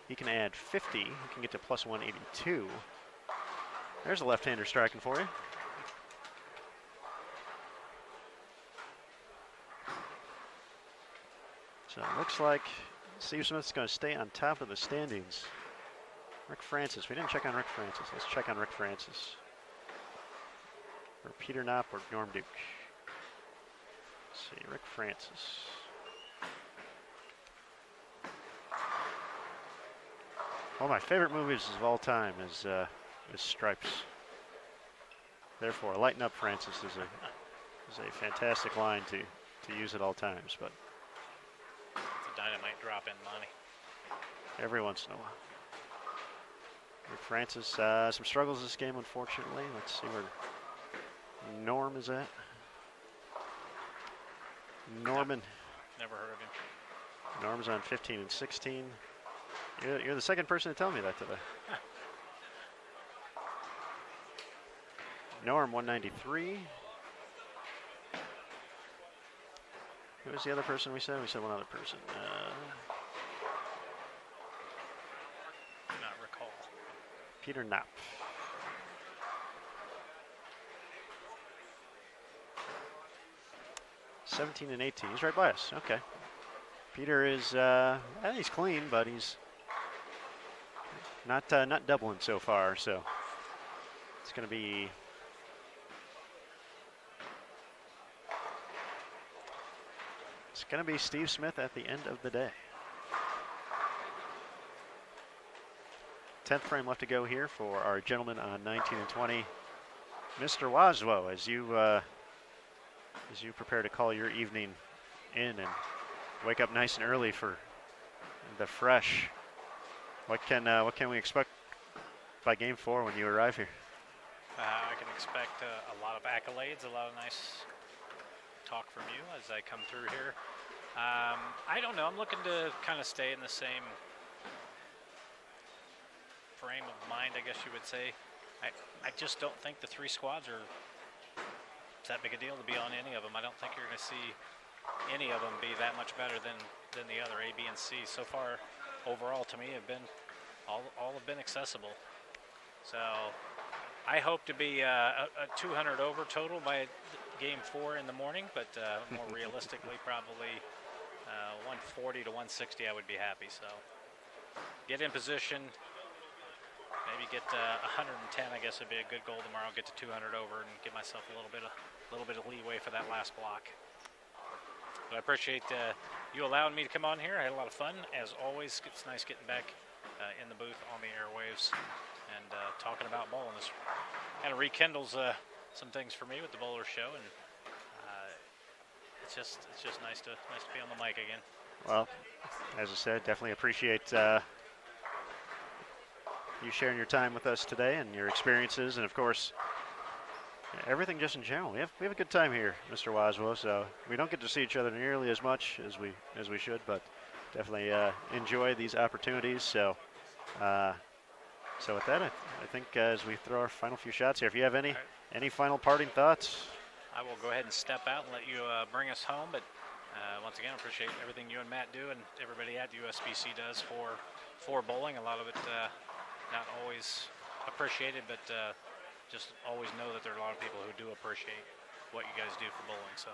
He can add 50. He can get to plus 182. There's a left-hander striking for you. So it looks like Steve Smith's going to stay on top of the standings. Rick Francis. We didn't check on Rick Francis. Let's check on Rick Francis. Or Peter Knopp or Norm Duke. Let's see, Rick Francis. One of my favorite movies of all time is Stripes. Therefore, Lighten Up Francis is a fantastic line to use at all times, but It's a dynamite drop in money. every once in a while. Rick Francis, some struggles this game, unfortunately. Let's see where Norm is at. Norman. Never heard of him. Norm's on 15 and 16. You're the second person to tell me that today. Norm, 193. Who was the other person we said? We said one other person. Not recall. Peter Knopp. $17 and 18. He's right by us. Okay. Peter is, I think he's clean, but he's not Dublin so far. So it's going to be Steve Smith at the end of the day. 10th frame left to go here for our gentleman on 19 and 20, Mr. Waswo, as you prepare to call your evening in and wake up nice and early for the fresh. What can we expect by Game 4 when you arrive here? I can expect a lot of accolades, a lot of nice talk from you as I come through here. I don't know. I'm looking to kind of stay in the same frame of mind, I guess you would say. I just don't think the three squads are that big a deal to be on any of them. I don't think you're going to see any of them be that much better than the other, A, B, and C. So far, overall, to me, have been all have been accessible. So I hope to be a 200 over total by Game 4 in the morning, but more realistically, probably 140 to 160, I would be happy. So get in position, maybe get 110. I guess would be a good goal tomorrow. Get to 200 over and give myself a little bit of leeway for that last block. But I appreciate you allowing me to come on here. I had a lot of fun as always. It's nice getting back in the booth on the airwaves and talking about bowling. This kind of rekindles some things for me with the Bowler Show, and it's just nice to be on the mic again. Well, as I said, definitely appreciate you sharing your time with us today and your experiences, and of course everything just in general. We have a good time here, Mr. Waswo. So we don't get to see each other nearly as much as we should, but definitely enjoy these opportunities. So with that, I think as we throw our final few shots here, if you have any final parting thoughts. I will go ahead and step out and let you bring us home. But once again, I appreciate everything you and Matt do and everybody at USBC does for bowling. A lot of it not always appreciated, but just always know that there are a lot of people who do appreciate what you guys do for bowling. So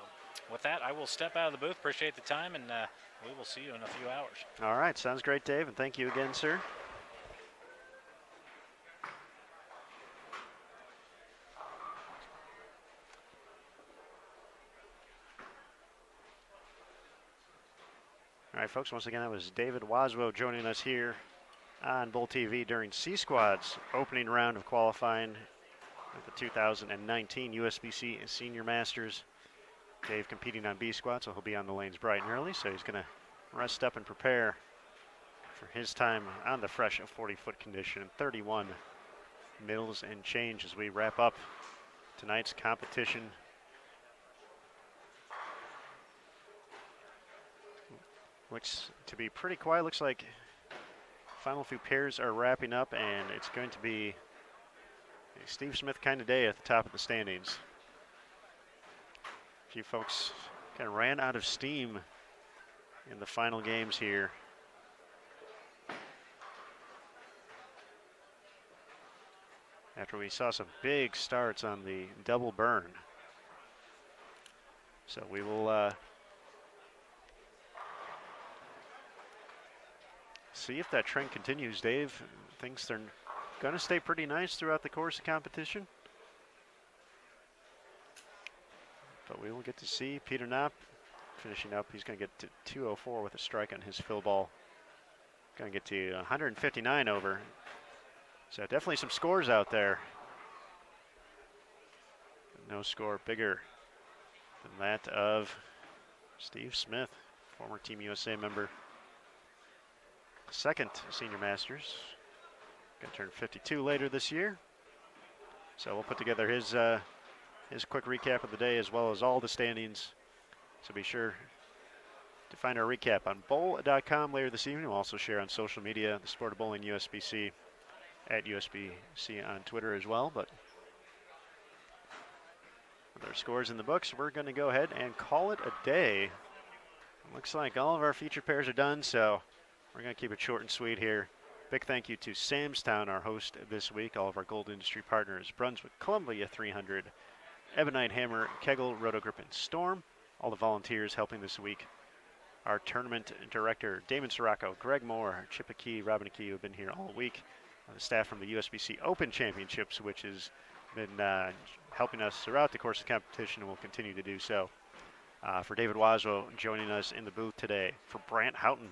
with that, I will step out of the booth. Appreciate the time, and we will see you in a few hours. All right. Sounds great, Dave, and thank you again, sir. All right, folks, once again, that was David Waswo joining us here on Bowl TV during C Squad's opening round of qualifying at the 2019 USBC Senior Masters. Dave competing on B Squad, so he'll be on the lanes bright and early, so he's going to rest up and prepare for his time on the fresh 40-foot condition, 31 mils and change as we wrap up tonight's competition. Looks to be pretty quiet. Looks like final few pairs are wrapping up, and it's going to be a Steve Smith kind of day at the top of the standings. A few folks kind of ran out of steam in the final games here. After we saw some big starts on the double burn. So we will see if that trend continues, Dave. Things are going to stay pretty nice throughout the course of competition. But we will get to see Peter Knopp finishing up. He's going to get to 204 with a strike on his fill ball. Going to get to 159 over. So definitely some scores out there. No score bigger than that of Steve Smith, former Team USA member. Second Senior Masters. Going to turn 52 later this year. So we'll put together his quick recap of the day as well as all the standings. So be sure to find our recap on bowl.com later this evening. We'll also share on social media, the Sport of Bowling USBC, at USBC on Twitter as well. But with our scores in the books, we're going to go ahead and call it a day. Looks like all of our feature pairs are done, so we're going to keep it short and sweet here. Big thank you to Samstown, our host this week, all of our Gold Industry partners, Brunswick, Columbia 300, Ebonite Hammer, Kegel, Rotogrip, and Storm, all the volunteers helping this week. Our tournament director, Damon Sirocco, Greg Moore, Chip Akey, Robin Akey, who have been here all week. staff from the USBC Open Championships, which has been helping us throughout the course of the competition and will continue to do so. For David Waswell joining us in the booth today. For Brant Houghton,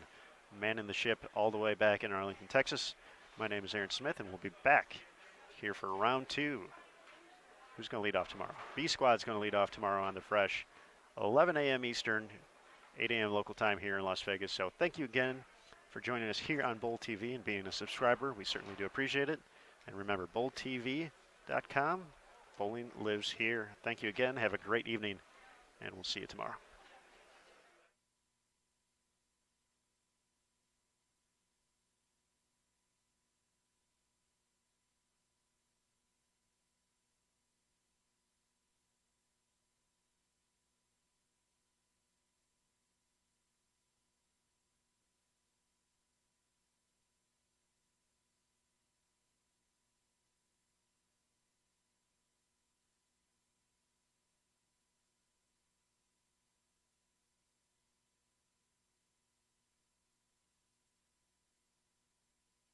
manning the ship all the way back in Arlington, Texas. My name is Aaron Smith, and we'll be back here for round 2. Who's going to lead off tomorrow? B Squad's going to lead off tomorrow on the Fresh, 11 a.m. Eastern, 8 a.m. local time here in Las Vegas. So thank you again for joining us here on Bowl TV and being a subscriber. We certainly do appreciate it. And remember, bowltv.com. Bowling lives here. Thank you again. Have a great evening, and we'll see you tomorrow.